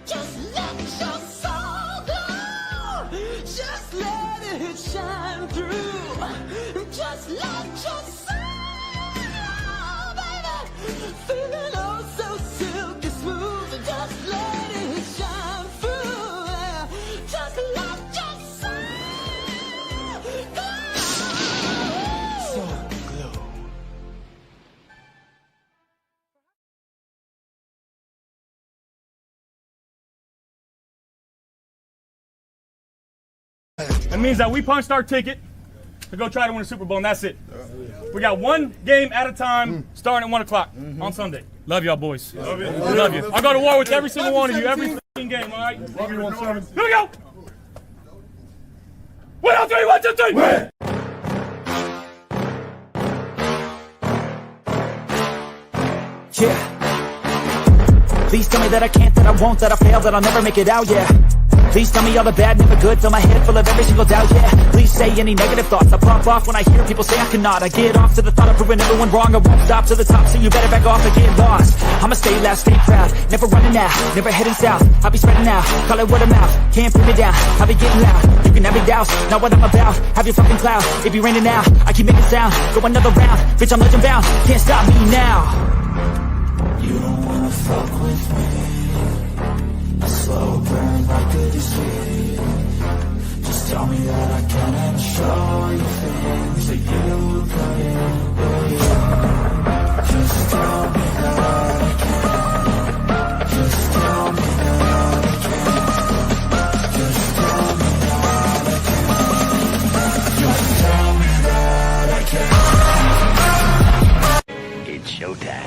Just let your soul go. Just let it shine through. Just let your soul, baby, feeling oh so silky smooth. Just let it shine through. Just let your soul glow. So glow. That means that we punched our ticket to go try to win the Super Bowl, and that's it. We got one game at a time, starting at 1 o'clock on Sunday. Love y'all, boys. Love you. Love you. I'll go to war with every single one of you, every freaking game, all right? Love you, 1-7. Here we go. 1, 2, 3, 1, 2, 3. Win. Yeah. Please tell me that I can't, that I won't, that I fail, that I'll never make it out, yeah. Please tell me all the bad, never good, fill my head full of every single doubt, yeah. Please say any negative thoughts, I pop off when I hear people say I cannot. I get off to the thought of proving everyone wrong, I won't stop to the top, so you better back off and get lost. I'ma stay loud, stay proud, never running out, never heading south. I'll be spreading out, call it word of mouth, can't put me down, I'll be getting loud. You can have me doubts, not what I'm about, have your fucking cloud. It be raining now, I keep making sound, go another round, bitch I'm legend bound, can't stop me now. You don't wanna fuck with me, a slow burn like a disease. Just tell me that I can and I'll show you things that you couldn't believe. Just tell me that I can. Just tell me that I can. Just tell me that I can. Just tell me that I can. It's showtime.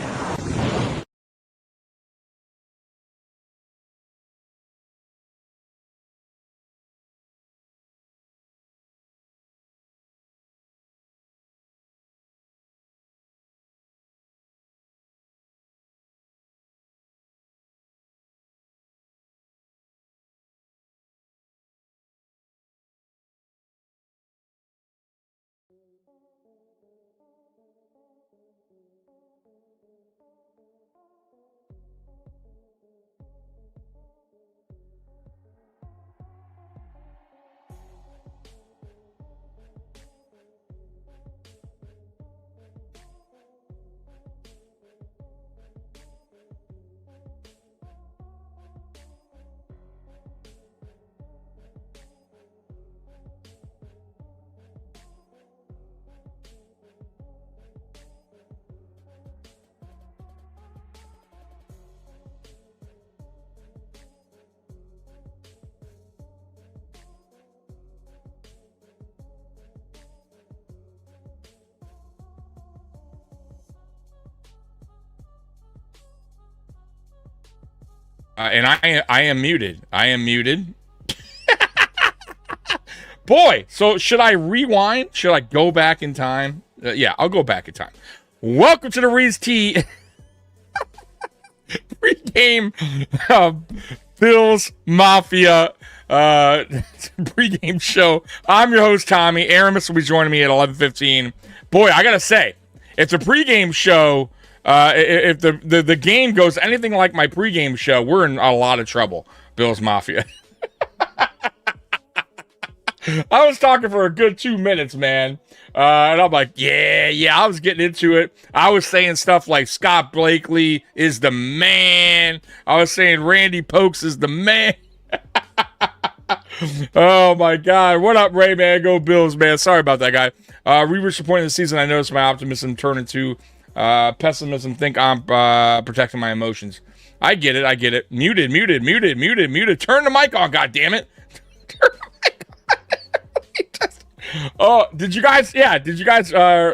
And I am muted. I am muted. Boy, so should I rewind? Should I go back in time? Yeah, I'll go back in time. Welcome to the Reed's T pregame Bills Mafia pregame show. I'm your host, Tommy. Aramis will be joining me at 11:15. Boy, I gotta say, it's a pregame show. If the game goes anything like my pregame show, we're in a lot of trouble, Bills Mafia. I was talking for a good 2 minutes, man. And I'm like, yeah, I was getting into it. I was saying stuff like Scott Blakely is the man. I was saying Randy Pokes is the man. Oh, my God. What up, Ray, man? Go Bills, man. Sorry about that, guy. Reached the point of the season, I noticed my optimism turn into pessimism. Think I'm protecting my emotions. I get it. Muted. Turn the mic on, goddammit. Turn the mic on. Oh, did you guys you guys are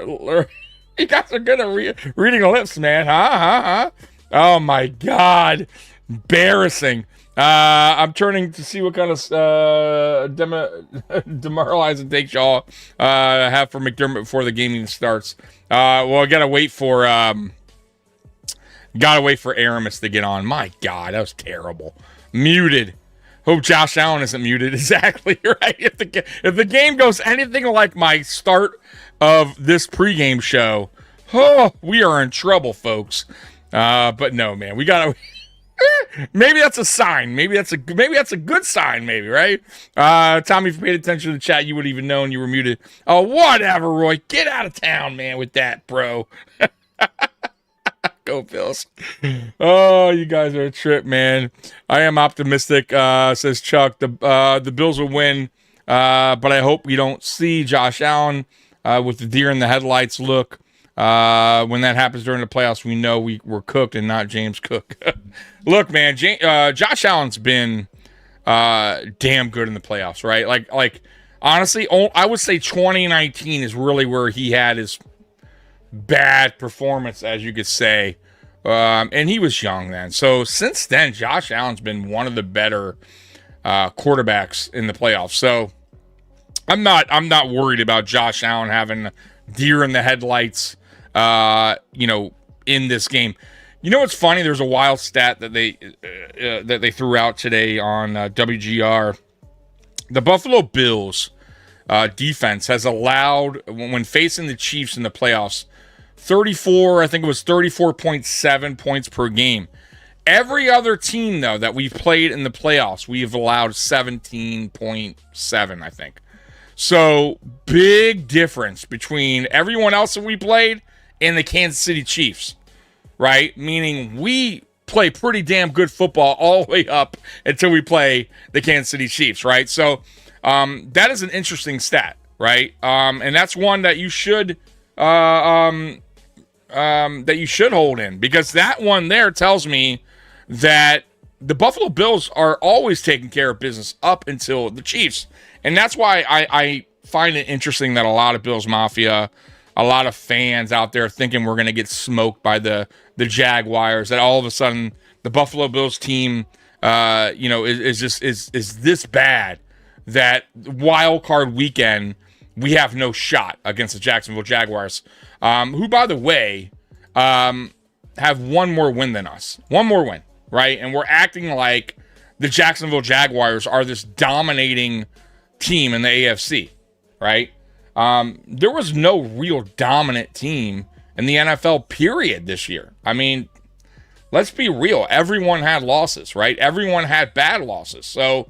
good at reading lips, man. Huh? Oh my God, embarrassing. I'm turning to see what kind of demoralizing takes y'all have for McDermott before the game even starts. Well, I gotta wait for Aramis to get on. My God, that was terrible. Muted. Hope Josh Allen isn't muted. Exactly right. If the game goes anything like my start of this pregame show, oh, we are in trouble, folks. But no, man, we gotta Maybe that's a sign. Maybe that's a good sign. Maybe, right? Tommy, if you paid attention to the chat, you would even known you were muted. Oh, whatever, Roy. Get out of town, man, with that, bro. Go Bills. Oh, you guys are a trip, man. I am optimistic, says Chuck. The Bills will win, but I hope we don't see Josh Allen with the deer in the headlights look. When that happens during the playoffs, we know we're cooked and not James Cook. Look, man, Josh Allen's been damn good in the playoffs, right? Like honestly, I would say 2019 is really where he had his bad performance, as you could say, and he was young then. So since then, Josh Allen's been one of the better quarterbacks in the playoffs. So I'm not worried about Josh Allen having deer in the headlights, in this game. You know what's funny? There's a wild stat that they threw out today on WGR. The Buffalo Bills defense has allowed, when facing the Chiefs in the playoffs, 34.7 points per game. Every other team, though, that we've played in the playoffs, we've allowed 17.7, I think. So, big difference between everyone else that we played and the Kansas City Chiefs, right? Meaning we play pretty damn good football all the way up until we play the Kansas City Chiefs, right? So, that is an interesting stat, right? And that's one that you should hold in, because that one there tells me that the Buffalo Bills are always taking care of business up until the Chiefs. And that's why I find it interesting that a lot of Bills Mafia, a lot of fans out there thinking we're going to get smoked by the Jaguars, that all of a sudden the Buffalo Bills team, is this bad that wild card weekend we have no shot against the Jacksonville Jaguars, who, by the way, have one more win than us. One more win, right? And we're acting like the Jacksonville Jaguars are this dominating team in the AFC, right? There was no real dominant team in the NFL, period, this year. I mean, let's be real. Everyone had losses, right? Everyone had bad losses. So,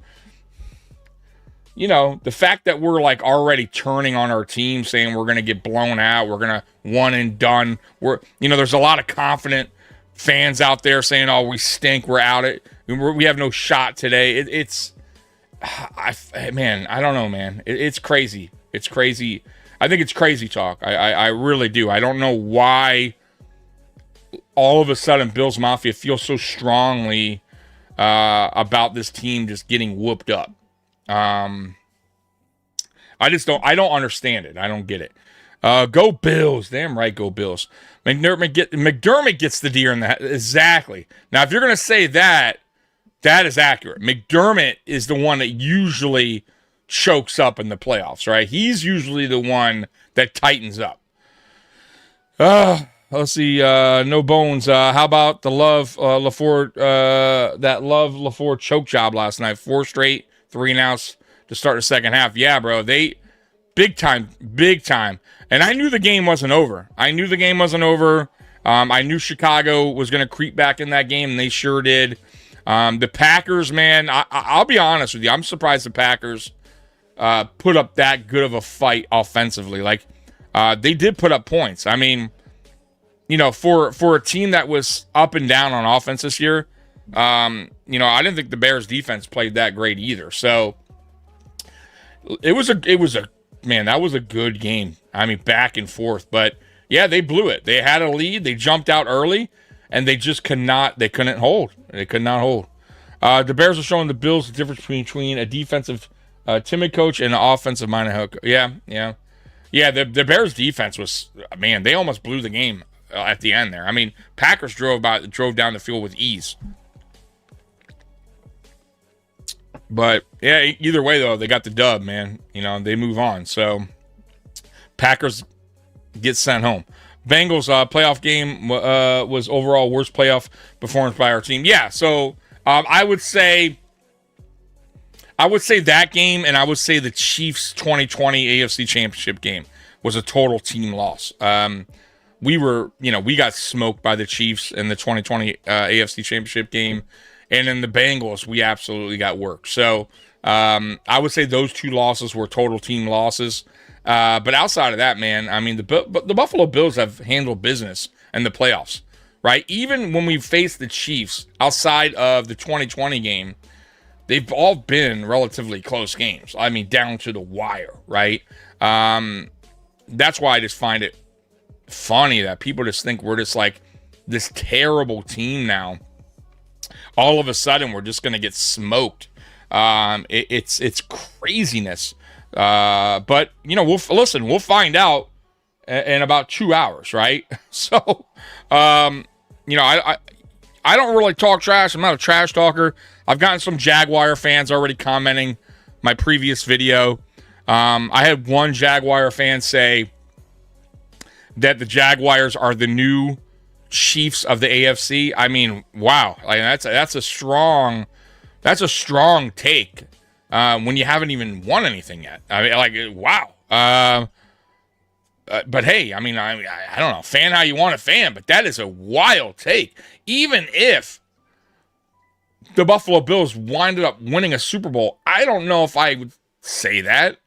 the fact that we're like already turning on our team, saying we're going to get blown out, we're going to one and done. There's a lot of confident fans out there saying, "Oh, we stink, we're out. We have no shot today." I don't know, man. It's crazy. It's crazy. I think it's crazy talk. I really do. I don't know why all of a sudden Bills Mafia feels so strongly about this team just getting whooped up. I don't understand it. I don't get it. Go Bills. Damn right, go Bills. McDermott gets the deer in the head. Exactly. Now, if you're going to say that, that is accurate. McDermott is the one that usually chokes up in the playoffs, right? He's usually the one that tightens up. Let's see. No bones. How about the LaFleur choke job last night? 4 straight, 3 and outs to start the second half. Yeah, bro. They big time. And I knew the game wasn't over. I knew Chicago was going to creep back in that game, and they sure did. The Packers, man, I'll be honest with you. I'm surprised the Packers put up that good of a fight offensively. Like, they did put up points. I mean, for a team that was up and down on offense this year, I didn't think the Bears defense played that great either. So that was a good game. I mean, back and forth, but yeah, they blew it. They had a lead. They jumped out early, and they just couldn't hold. They could not hold. The Bears are showing the Bills the difference between a defensive timid coach and an offensive minded coach. Yeah. The Bears defense was, man, they almost blew the game at the end there. I mean, Packers drove down the field with ease. But yeah, either way though, they got the dub, man. They move on. So Packers get sent home. Bengals playoff game was overall worst playoff performance by our team. Yeah, so I would say that game, and I would say the Chiefs 2020 AFC Championship game was a total team loss. we got smoked by the Chiefs in the 2020 AFC Championship game, and in the Bengals, we absolutely got worked. So I would say those 2 losses were total team losses. But outside of that, man, I mean, the Buffalo Bills have handled business in the playoffs, right? Even when we faced the Chiefs outside of the 2020 game, they've all been relatively close games. I mean, down to the wire, right? That's why I just find it funny that people just think we're just like this terrible team now. All of a sudden, we're just going to get smoked. It's craziness. But we'll find out in about 2 hours, right? So, I don't really talk trash. I'm not a trash talker. I've gotten some Jaguar fans already commenting my previous video. I had one Jaguar fan say that the Jaguars are the new Chiefs of the AFC. I mean, wow, like that's a strong take when you haven't even won anything yet. I mean, like, wow. But hey, I mean, I don't know, fan how you want to fan, but that is a wild take. Even if the Buffalo Bills winded up winning a Super Bowl, I don't know if I would say that.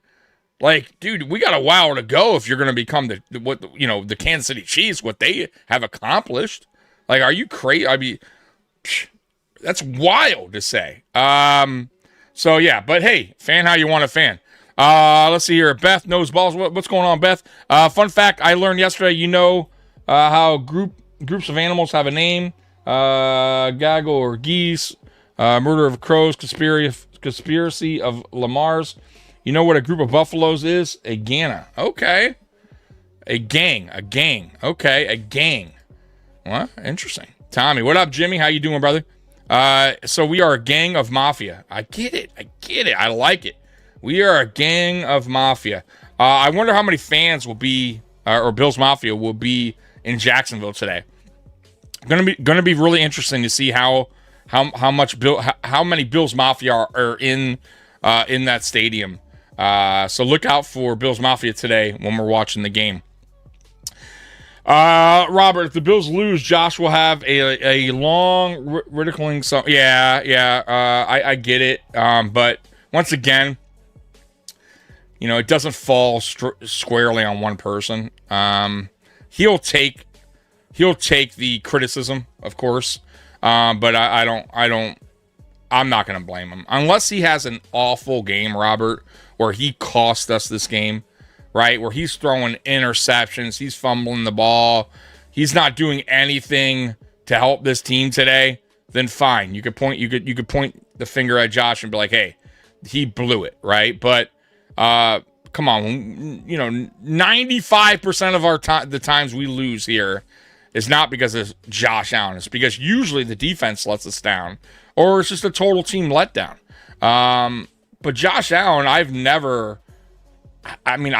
Like, dude, we got a while to go if you're going to become the Kansas City Chiefs, what they have accomplished. Like, are you crazy? I mean, that's wild to say. So yeah, but hey, fan how you want to fan. Let's see here. Beth knows balls. What's going on, Beth? Fun fact I learned yesterday. How groups of animals have a name? Gaggle or geese. Murder of crows. Conspiracy of Lamar's. You know what a group of buffaloes is? A Gana. Okay. A gang. Okay, a gang. Well, interesting. Tommy, what up, Jimmy? How you doing, brother? So we are a gang of mafia. I get it. I like it. We are a gang of mafia. I wonder how many fans will be, or Bills Mafia will be in Jacksonville today. Gonna be really interesting to see how many Bills Mafia are in that stadium. So look out for Bills Mafia today when we're watching the game. Robert, if the Bills lose, Josh will have a long ridiculing. So I get it. But once again, it doesn't fall squarely on one person. He'll take the criticism, of course. But I'm not going to blame him unless he has an awful game, Robert, where he cost us this game, right? Where he's throwing interceptions, he's fumbling the ball, he's not doing anything to help this team today. Then fine, you could point the finger at Josh and be like, hey, he blew it, right? But come on, 95% of the times we lose here is not because of Josh Allen. It's because usually the defense lets us down, or it's just a total team letdown. But Josh Allen, I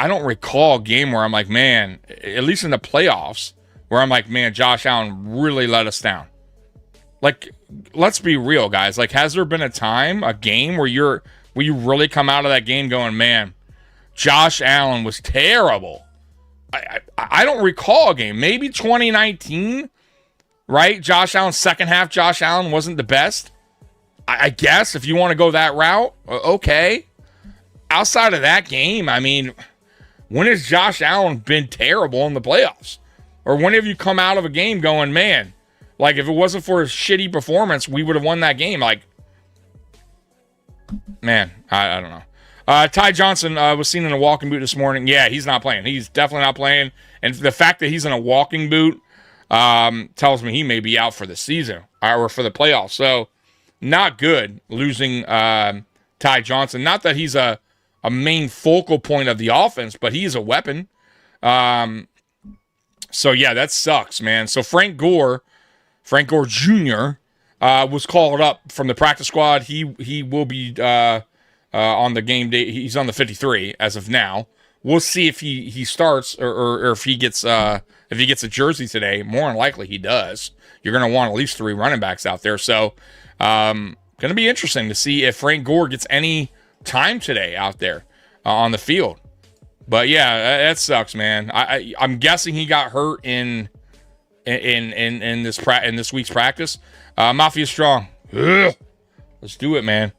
don't recall a game where I'm like, man, at least in the playoffs, where I'm like, man, Josh Allen really let us down. Like, let's be real, guys. Like, has there been a game where you really come out of that game going, man, Josh Allen was terrible? I don't recall a game. Maybe 2019, right? Josh Allen, second half, Josh Allen wasn't the best. I guess if you want to go that route, okay. Outside of that game, I mean, when has Josh Allen been terrible in the playoffs? Or when have you come out of a game going, man, like if it wasn't for his shitty performance, we would have won that game? Like, man, I don't know. Ty Johnson was seen in a walking boot this morning. Yeah, he's not playing. He's definitely not playing. And the fact that he's in a walking boot tells me he may be out for the season or for the playoffs. So, not good losing Ty Johnson. Not that he's a main focal point of the offense, but he's a weapon. So, yeah, that sucks, man. So, Frank Gore Jr. Was called up from the practice squad. He will be on the game day. He's on the 53 as of now. We'll see if he starts or if he gets a jersey today. More than likely he does. You're going to want at least 3 running backs out there. So, going to be interesting to see if Frank Gore gets any time today out there on the field. But yeah, that sucks, man. I'm guessing he got hurt in this week's practice. Mafia strong. Ugh. Let's do it, man.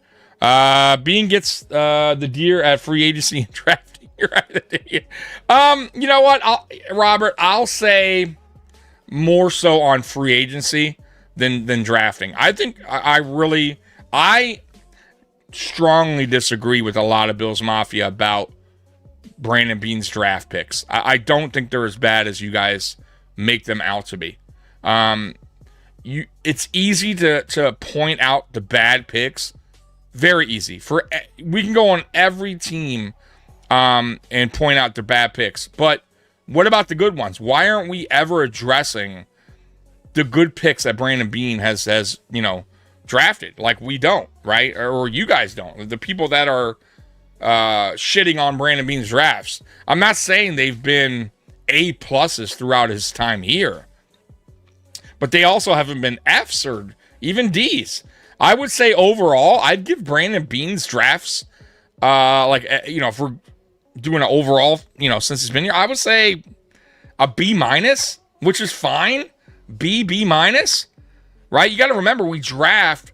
Bean gets the deer at free agency and drafting. You know what, Robert? I'll say more so on free agency than drafting. I think I strongly disagree with a lot of Bills Mafia about Brandon Bean's draft picks. I don't think they're as bad as you guys make them out to be. It's easy to point out the bad picks. Very easy. We can go on every team and point out their bad picks. But what about the good ones? Why aren't we ever addressing the good picks that Brandon Bean has drafted? Like, we don't, right? Or you guys don't. The people that are shitting on Brandon Bean's drafts. I'm not saying they've been A pluses throughout his time here, but they also haven't been Fs or even Ds. I would say overall, I'd give Brandon Bean's drafts, if we're doing an overall, since he's been here, I would say a B minus, which is fine. B minus, right? You got to remember, we draft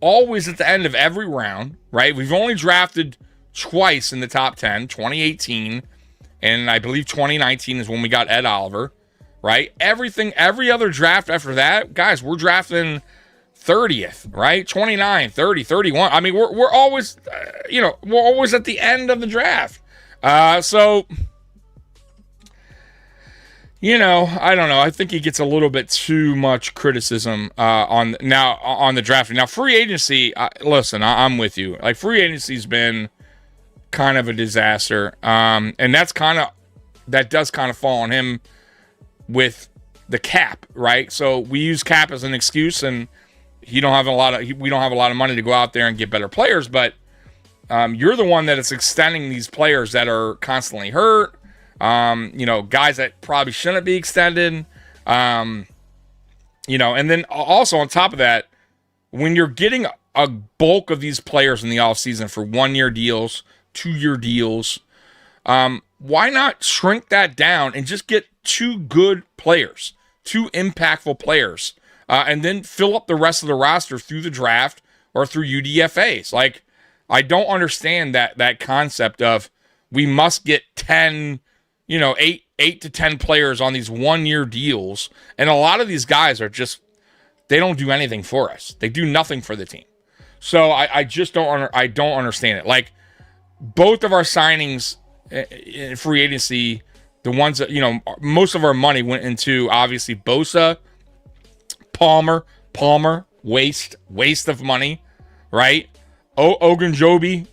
always at the end of every round, right? We've only drafted twice in the top 10, 2018, and I believe 2019 is when we got Ed Oliver, right? Every other draft after that, guys, we're drafting 30th, right? 29, 30, 31. I mean, we're always, we're always at the end of the draft. So, I don't know. I think he gets a little bit too much criticism on the drafting. Now, free agency, listen, I'm with you. Like, free agency's been kind of a disaster. And that does kind of fall on him with the cap, right? So we use cap as an excuse, and we don't have a lot of money to go out there and get better players, but you're the one that is extending these players that are constantly hurt, guys that probably shouldn't be extended, and then also on top of that, when you're getting a bulk of these players in the offseason for 1-year deals, 2-year deals, why not shrink that down and just get 2 good players, 2 impactful players, and then fill up the rest of the roster through the draft or through UDFAs? Like, I don't understand that concept of we must get 10, 8 to 10 players on these 1-year deals. And a lot of these guys are just, they don't do anything for us. They do nothing for the team. So I just don't understand it. Like, both of our signings in free agency, the ones that, most of our money went into, obviously, Bosa, Palmer, waste of money, right? Ogunjobi,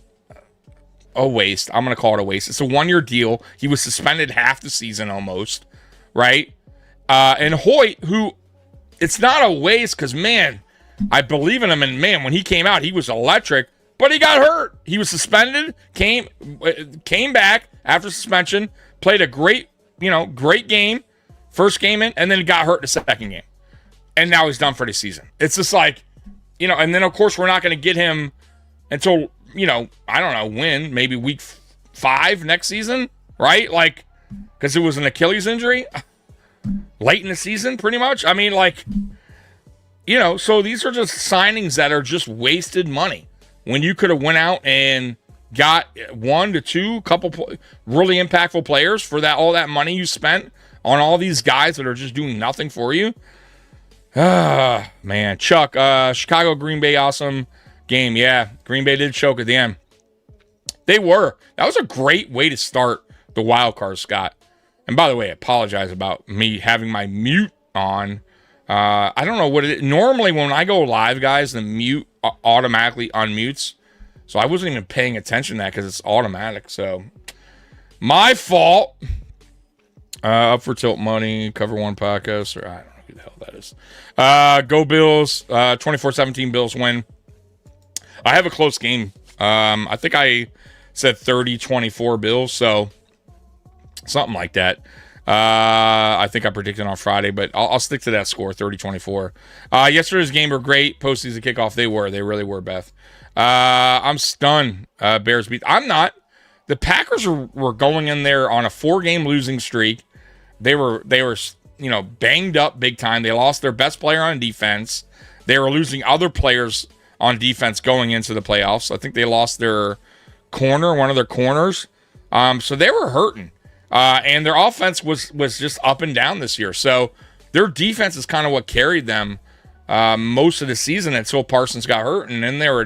a waste. I'm going to call it a waste. It's a 1-year deal. He was suspended half the season almost, right? And Hoyt, who, it's not a waste because, man, I believe in him. And, man, when he came out, he was electric, but he got hurt. He was suspended, came back after suspension, played a great game, first game in, and then he got hurt the second game. And now he's done for the season. It's just like, and then, of course, we're not going to get him until, I don't know when, maybe week 5 next season, right? Like, because it was an Achilles injury late in the season, pretty much. I mean, like, so these are just signings that are just wasted money when you could have went out and got 1 to 2 really impactful players for all that money you spent on all these guys that are just doing nothing for you. Man. Chuck, Chicago, Green Bay, awesome game. Yeah, Green Bay did choke at the end. They were. That was a great way to start the wild card, Scott. And by the way, I apologize about me having my mute on. I don't know what it is. Normally, when I go live, guys, the mute automatically unmutes. So I wasn't even paying attention to that because it's automatic. So my fault. Up for Tilt Money, Cover One Podcast, or I don't know who the hell that is. Go Bills. 24-17 Bills win. I have a close game. I think I said 30-24 Bills, so something like that. I think I predicted on Friday, but I'll stick to that score, 30-24. Yesterday's game were great. Postseason kickoff, they really were, Beth. I'm stunned. Bears beat. I'm not. the Packers were going in there on a 4-game losing streak. They were banged up big time. They lost their best player on defense. They were losing other players on defense going into the playoffs. I think they lost their one of their corners. So they were hurting. And their offense was just up and down this year. So their defense is kind of what carried them most of the season until Parsons got hurt. And then they were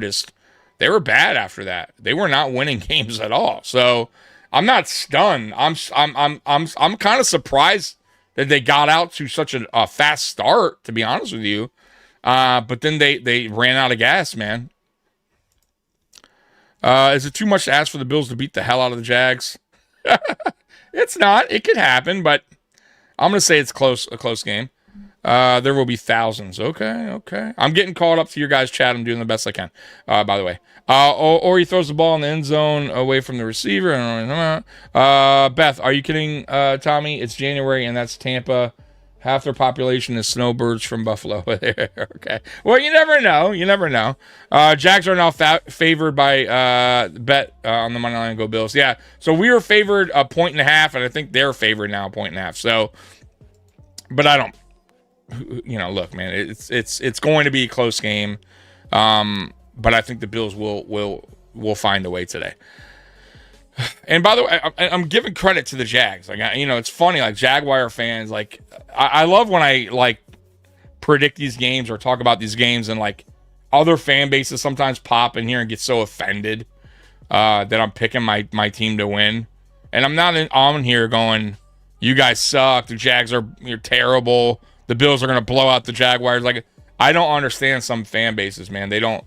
bad after that. They were not winning games at all. So I'm not stunned. I'm kind of surprised that they got out to such a fast start, to be honest with you. But then they ran out of gas, man. Is it too much to ask for the Bills to beat the hell out of the Jags? It's not. It could happen, but I'm going to say it's a close game. There will be thousands. Okay. I'm getting caught up to your guys' chat. I'm doing the best I can, by the way. Or he throws the ball in the end zone away from the receiver. Beth, are you kidding, Tommy? It's January, and that's Tampa. Half their population is snowbirds from Buffalo. Okay. Well, you never know. Jags are now favored by bet on the money line. Go Bills. Yeah. So we were favored 1.5, and I think they're favored now 1.5. So, but I don't. Look, man. It's going to be a close game. But I think the Bills will find a way today. And by the way, I'm giving credit to the Jags. Like, it's funny, like Jaguar fans, like I love when I like predict these games or talk about these games, and like other fan bases sometimes pop in here and get so offended that I'm picking my team to win. And I'm not on here going, you guys suck. The Jags you're terrible. The Bills are gonna blow out the Jaguars. Like, I don't understand some fan bases, man. They don't.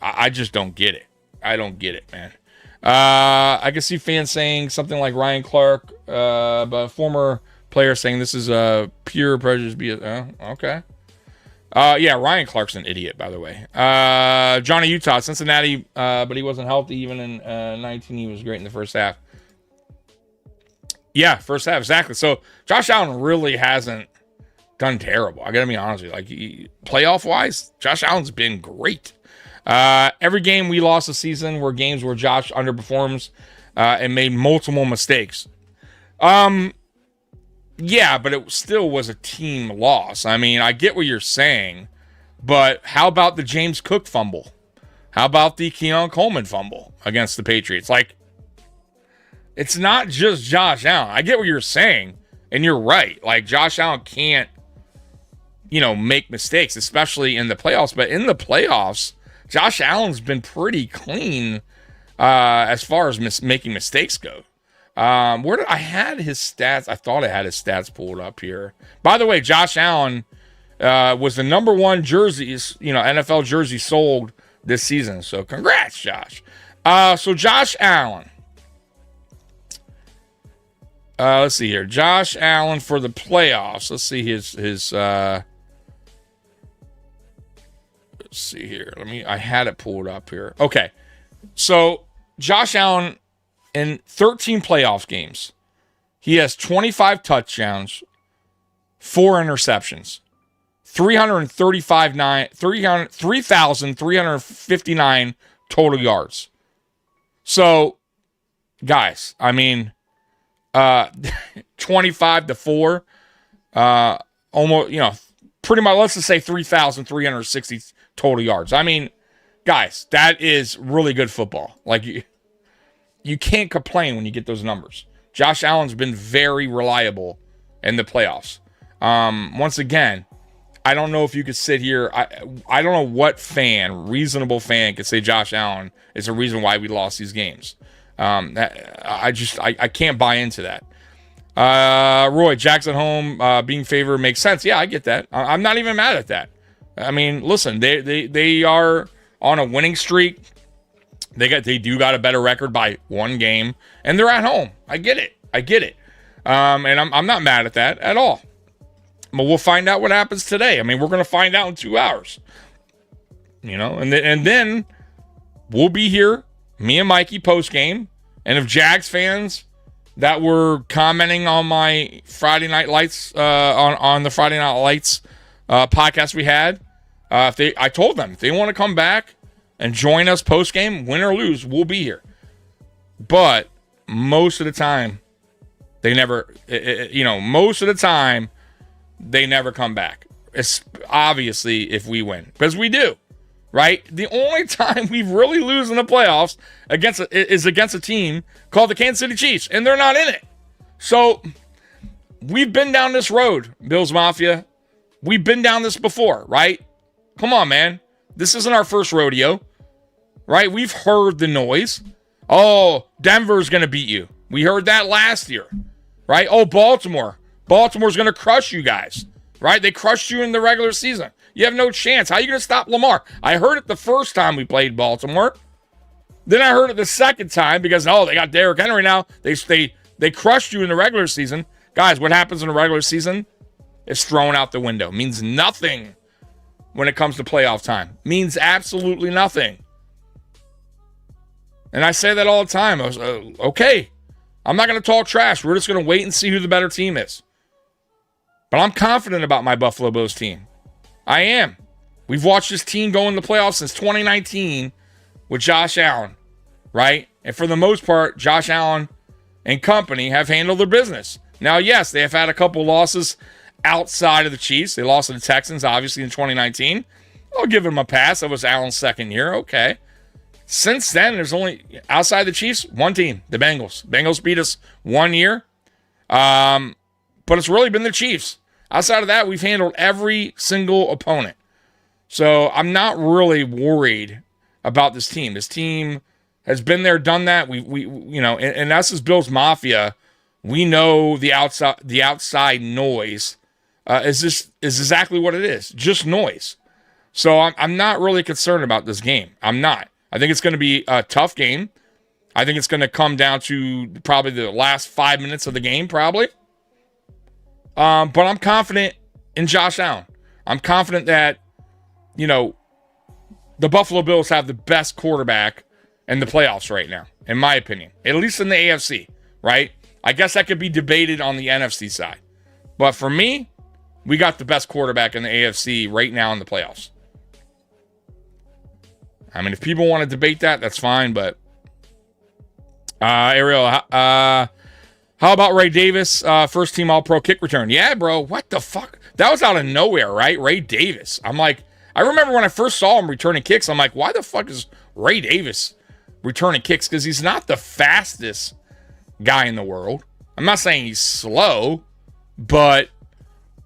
I just don't get it. I don't get it, man. I can see fans saying something like Ryan Clark, but a former player saying this is pure prejudice. Okay. Yeah, Ryan Clark's an idiot, by the way. Johnny Utah, Cincinnati, but he wasn't healthy even in 19. He was great in the first half. Yeah, first half, exactly. So Josh Allen really hasn't done terrible. I got to be honest with you. Like, playoff-wise, Josh Allen's been great. Every game we lost this season were games where Josh underperforms and made multiple mistakes. Yeah, but it still was a team loss. I mean, I get what you're saying, but how about the James Cook fumble? How about the Keon Coleman fumble against the Patriots? Like, it's not just Josh Allen. I get what you're saying, and you're right. Like, Josh Allen can't, make mistakes, especially in the playoffs. But in the playoffs, Josh Allen's been pretty clean as far as making mistakes go. I had his stats? I thought I had his stats pulled up here. By the way, Josh Allen was the number one jerseys, NFL jersey sold this season. So congrats, Josh. So Josh Allen. Let's see here. Josh Allen for the playoffs. Let's see his let's see here. I had it pulled up here. Okay. So Josh Allen in 13 playoff games, he has 25 touchdowns, 4 interceptions, 3,359 total yards. So, guys, 25-4, almost, pretty much, let's just say 3,360 total yards. Guys, that is really good football. Like, you can't complain when you get those numbers. Josh Allen's been very reliable in the playoffs. Once again, I don't know if you could sit here. I don't know what reasonable fan could say Josh Allen is the reason why we lost these games. I can't buy into that. Roy, Jags at home being favored makes sense. Yeah, I get that. I'm not even mad at that. Listen, they are on a winning streak. They do got a better record by 1 game, and they're at home. I get it. And I'm not mad at that at all. But we'll find out what happens today. We're going to find out in 2 hours. And then we'll be here, me and Mikey, post game. And if Jags fans that were commenting on my Friday Night Lights on the Friday Night Lights podcast we had, I told them if they want to come back and join us post game, win or lose, we'll be here. But most of the time, they never, most of the time, they never come back. It's obviously if we win, because we do, right? The only time we really lose in the playoffs is against a team called the Kansas City Chiefs, and they're not in it. So we've been down this road, Bills Mafia. We've been down this before, right? Come on, man. This isn't our first rodeo, right? We've heard the noise. Oh, Denver's going to beat you. We heard that last year, right? Oh, Baltimore. Baltimore's going to crush you guys, right? They crushed you in the regular season. You have no chance. How are you going to stop Lamar? I heard it the first time we played Baltimore. Then I heard it the second time because, they got Derrick Henry now. They crushed you in the regular season. Guys, what happens in the regular season is thrown out the window. Means nothing when it comes to playoff time. Means absolutely nothing. And I say that all the time. I was, okay, I'm not going to talk trash. We're just going to wait and see who the better team is. But I'm confident about my Buffalo Bills team. I am. We've watched this team go in the playoffs since 2019 with Josh Allen, right? And for the most part, Josh Allen and company have handled their business. Now, yes, they have had a couple losses outside of the Chiefs. They lost to the Texans, obviously, in 2019. I'll give them a pass. That was Allen's second year. Okay. Since then, there's only, outside the Chiefs, one team, the Bengals. Bengals beat us 1 year. But it's really been the Chiefs. Outside of that, we've handled every single opponent. So I'm not really worried about this team. This team has been there, done that. And us as Bills Mafia, we know the outside noise is exactly what it is, just noise. So I'm not really concerned about this game. I'm not. I think it's going to be a tough game. I think it's going to come down to probably the last 5 minutes of the game, probably. But I'm confident in Josh Allen. I'm confident that, the Buffalo Bills have the best quarterback in the playoffs right now, in my opinion. At least in the AFC, right? I guess that could be debated on the NFC side. But for me, we got the best quarterback in the AFC right now in the playoffs. I mean, if people want to debate that, that's fine. But, Ariel, how about Ray Davis, first team All-Pro kick return? Yeah, bro, what the fuck? That was out of nowhere, right? Ray Davis. I'm like, I remember when I first saw him returning kicks, I'm like, why the fuck is Ray Davis returning kicks? Because he's not the fastest guy in the world. I'm not saying he's slow, but,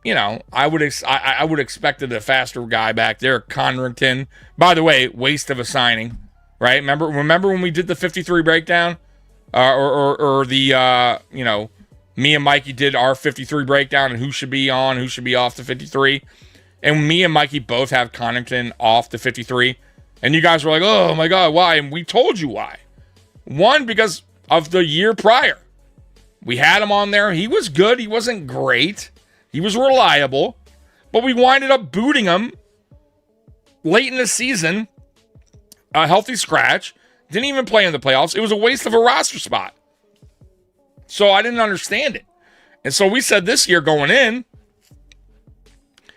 I would expected a faster guy back there. Conrington, by the way, waste of a signing, right? Remember when we did the 53 breakdown? Or the, me and Mikey did our 53 breakdown and who should be on, who should be off the 53. And me and Mikey both have Conrington off the 53. And you guys were like, oh my God, why? And we told you why. One, because of the year prior. We had him on there. He was good. He wasn't great. He was reliable. But we winded up booting him late in the season. A healthy scratch. Didn't even play in the playoffs. It was a waste of a roster spot. So I didn't understand it. And so we said this year going in,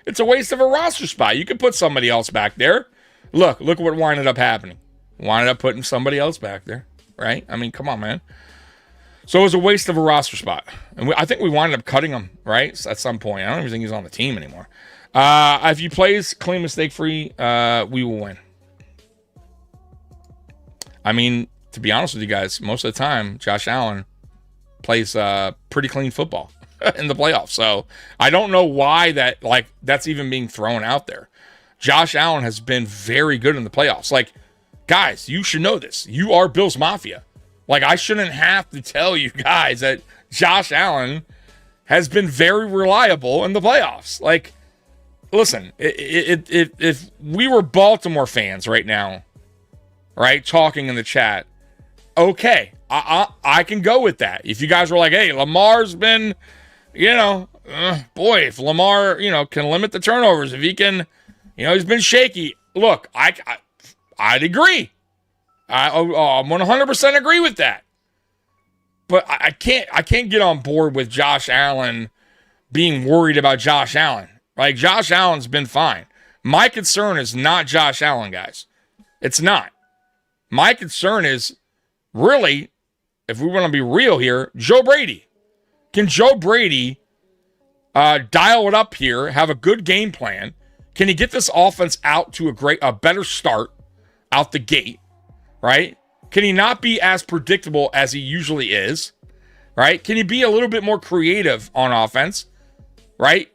it's a waste of a roster spot. You could put somebody else back there. Look what winded up happening. Winded up putting somebody else back there, right? I mean, come on, man. So it was a waste of a roster spot. And I think we winded up cutting him, right? At some point. I don't even think he's on the team anymore. If he plays clean, mistake-free, we will win. I mean, to be honest with you guys, most of the time, Josh Allen plays pretty clean football in the playoffs. So I don't know why that's even being thrown out there. Josh Allen has been very good in the playoffs. Like, guys, you should know this. You are Bills Mafia. Like, I shouldn't have to tell you guys that Josh Allen has been very reliable in the playoffs. Like, listen, if we were Baltimore fans right now, right, talking in the chat, okay, I can go with that. If you guys were like, hey, Lamar's been, boy, if Lamar, can limit the turnovers, if he can, he's been shaky. Look, I'd agree. I 100% agree with that. But I can't get on board with Josh Allen being worried about Josh Allen. Like, Josh Allen's been fine. My concern is not Josh Allen, guys. It's not. My concern is really if we want to be real here, Joe Brady. Can Joe Brady dial it up here, have a good game plan? Can he get this offense out to a better start out the gate, right? Can he not be as predictable as he usually is, right? Can he be a little bit more creative on offense, right?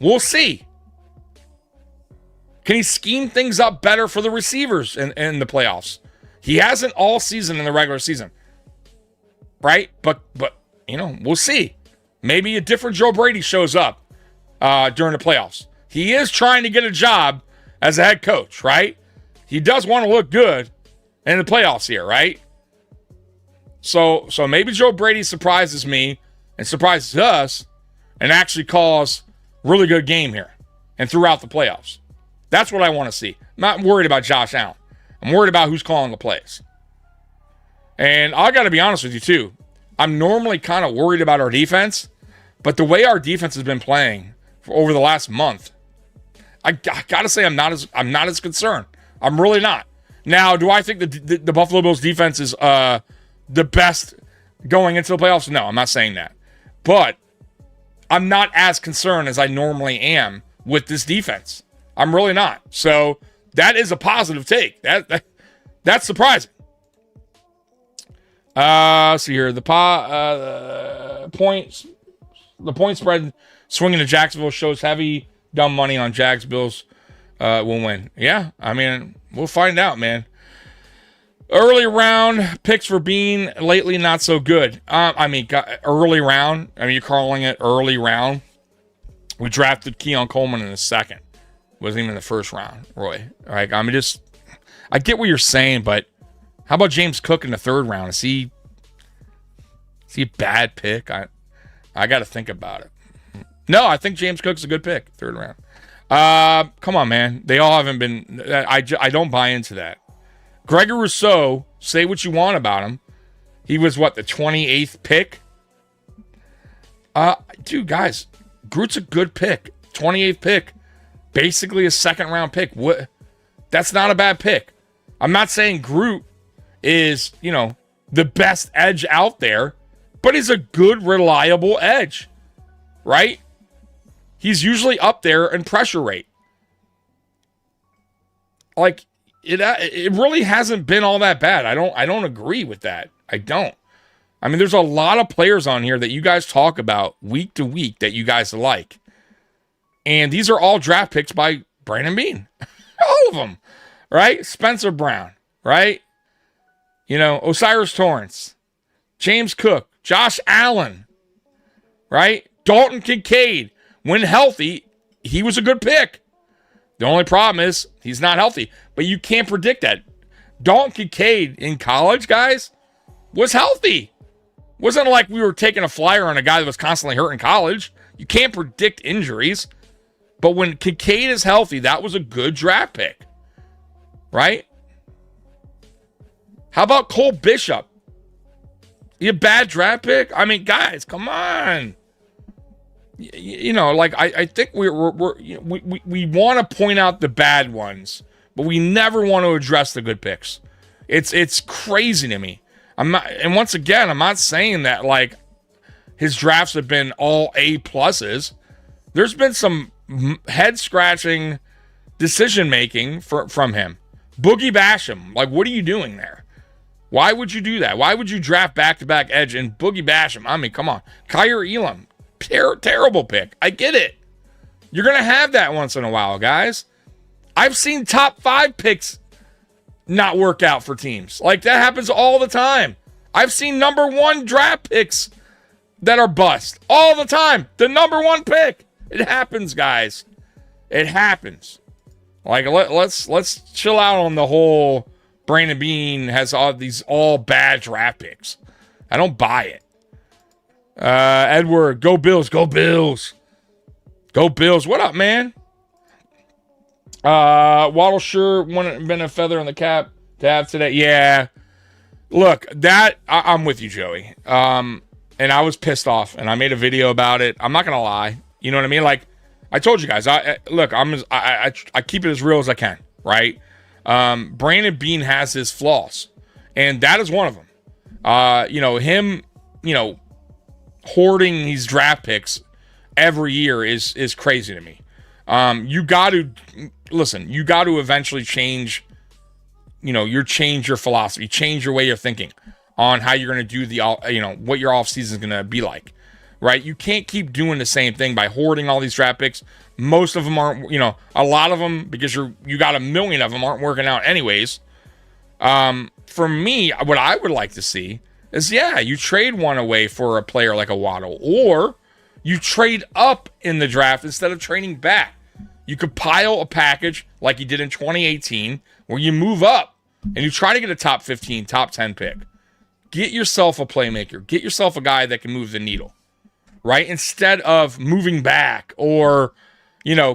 We'll see. Can he scheme things up better for the receivers in the playoffs? He hasn't all season in the regular season, right? But we'll see. Maybe a different Joe Brady shows up during the playoffs. He is trying to get a job as a head coach, right? He does want to look good in the playoffs here, right? So maybe Joe Brady surprises me and surprises us and actually calls a really good game here and throughout the playoffs. That's what I want to see. I'm not worried about Josh Allen. I'm worried about who's calling the plays. And I got to be honest with you, too. I'm normally kind of worried about our defense, but the way our defense has been playing for over the last month, I got to say I'm not as concerned. I'm really not. Now, do I think the Buffalo Bills defense is the best going into the playoffs? No, I'm not saying that. But I'm not as concerned as I normally am with this defense. I'm really not. So that is a positive take. That's surprising. See here. The point spread swinging to Jacksonville shows heavy dumb money on Jags. Bills will win. Yeah, I mean, we'll find out, man. Early round picks for Bean lately not so good. Early round. I mean, you're calling it early round. We drafted Keon Coleman in the second. Wasn't even in the first round, Roy. Like, I mean, I get what you're saying, but how about James Cook in the third round? Is he a bad pick? I got to think about it. No, I think James Cook's a good pick, third round. Come on, man. They all haven't been. I don't buy into that. Gregor Rousseau, say what you want about him. He was, the 28th pick? Dude, guys, Groot's a good pick. 28th pick. Basically a second-round pick. That's not a bad pick. I'm not saying Groot is, the best edge out there, but he's a good, reliable edge, right? He's usually up there in pressure rate. Like, it really hasn't been all that bad. I don't agree with that. I don't. I mean, there's a lot of players on here that you guys talk about week to week that you guys like. And these are all draft picks by Brandon Beane. All of them, right? Spencer Brown, right? Osiris Torrance, James Cook, Josh Allen, right? Dalton Kincaid. When healthy, he was a good pick. The only problem is he's not healthy. But you can't predict that. Dalton Kincaid in college, guys, was healthy. Wasn't like we were taking a flyer on a guy that was constantly hurt in college. You can't predict injuries. But when Kincaid is healthy, that was a good draft pick. Right? How about Cole Bishop? He a bad draft pick? I mean, guys, come on. I think we want to point out the bad ones, but we never want to address the good picks. It's crazy to me. And once again, I'm not saying that his drafts have been all A pluses. There's been some head scratching decision making from him. Boogie Basham, what are you doing there? Why would you do that? Why would you draft back-to-back edge and Boogie Basham? I mean, come on. Kyer Elam, terrible pick. I get it. You're going to have that once in a while, guys. I've seen top 5 picks not work out for teams. That happens all the time. I've seen number 1 draft picks that are bust all the time. The number 1 pick. It happens, guys. It happens. Let's chill out on the whole Brandon Beane has all bad draft picks. I don't buy it. Edward, go Bills, go Bills. Go Bills. What up, man? Waddle sure wouldn't have been a feather in the cap to have today. Yeah. Look, I'm with you, Joey. And I was pissed off, and I made a video about it. I'm not going to lie. You know what I mean? I told you guys, I keep it as real as I can, right? Brandon Beane has his flaws, And that is one of them. Him, hoarding these draft picks every year is crazy to me. You got to eventually change, change your philosophy, change your way of thinking on how you're going to do what your offseason is going to be like, right? You can't keep doing the same thing by hoarding all these draft picks. Most of them aren't, a lot of them, because you got a million of them, aren't working out anyways. For me, what I would like to see is, you trade one away for a player like a Waddle, or you trade up in the draft instead of trading back. You could pile a package like you did in 2018 where you move up and you try to get a top 15, top 10 pick. Get yourself a playmaker. Get yourself a guy that can move the needle, right? Instead of moving back or,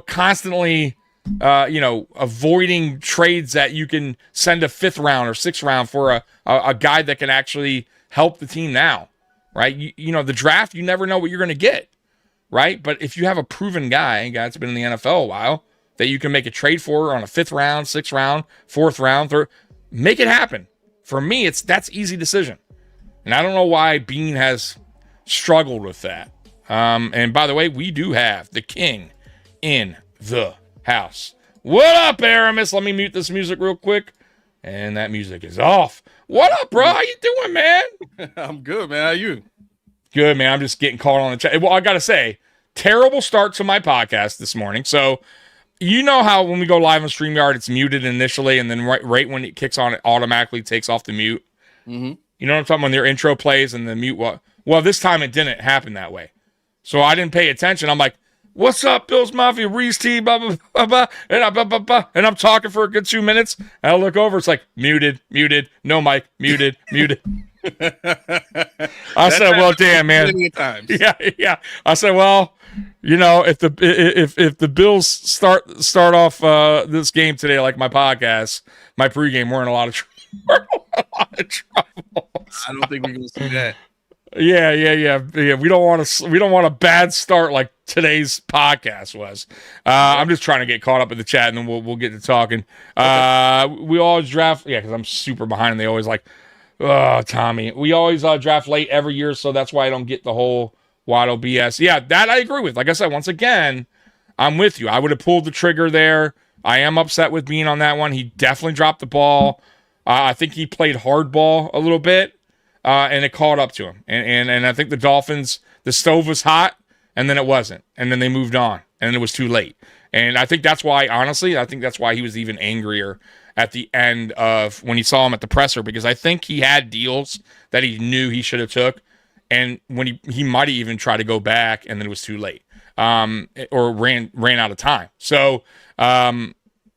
constantly, avoiding trades that you can send a 5th round or 6th round for a guy that can actually help the team now, right? The draft, you never know what you're going to get. Right? But if you have a proven guy that's been in the NFL a while, that you can make a trade for on a 5th round, 6th round, 4th round, 3rd, make it happen. For me, that's easy decision. And I don't know why Bean has struggled with that. And by the way, we do have the king in the house. What up, Aramis? Let me mute this music real quick. And that music is off. What up, bro? How you doing, man? I'm good, man. How you? Good, man. I'm just getting caught on the chat. Well, I got to say, terrible start to my podcast this morning. So, how when we go live on StreamYard, it's muted initially, and then right when it kicks on, it automatically takes off the mute. Mm-hmm. You know what I'm talking about? When their intro plays and the mute. Well, this time it didn't happen that way. So I didn't pay attention. I'm like, what's up, Bills Mafia, Reese T, blah, blah, blah, blah, and I'm talking for a good 2 minutes. And I look over, it's like, muted, no mic, muted. I said, well, damn, man. Yeah. I said, well, if the Bills start off this game today like my podcast, my pregame, we're in a lot of trouble. I don't think we're gonna see that. Yeah. We don't want a bad start like today's podcast was. I'm just trying to get caught up in the chat, and then we'll get to talking. We always draft, because I'm super behind, and they always like, oh, Tommy. We always draft late every year, so that's why I don't get the whole Waddle BS. Yeah, that I agree with. Like I said, once again, I'm with you. I would have pulled the trigger there. I am upset with Bean on that one. He definitely dropped the ball. I think he played hardball a little bit, and it caught up to him. And I think the Dolphins, the stove was hot, and then it wasn't. And then they moved on, and it was too late. And I think that's why, honestly, he was even angrier at the end of when he saw him at the presser, because I think he had deals that he knew he should have took, and when he might have even tried to go back, and then it was too late, or ran out of time. So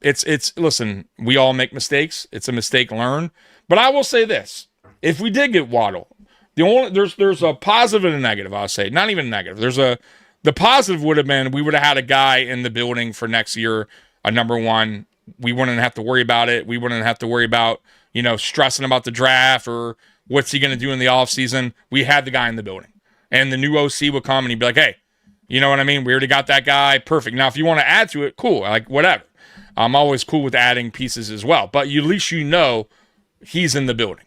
it's listen, we all make mistakes. It's a mistake learned. But I will say this: if we did get Waddle, there's a positive and a negative. I'll say not even negative. The positive would have been we would have had a guy in the building for next year, a number one. We wouldn't have to worry about it. We wouldn't have to worry about, stressing about the draft or what's he going to do in the offseason. We had the guy in the building. And the new OC would come and he'd be like, hey, you know what I mean? We already got that guy. Perfect. Now, if you want to add to it, cool. Like, whatever. I'm always cool with adding pieces as well. But at least he's in the building.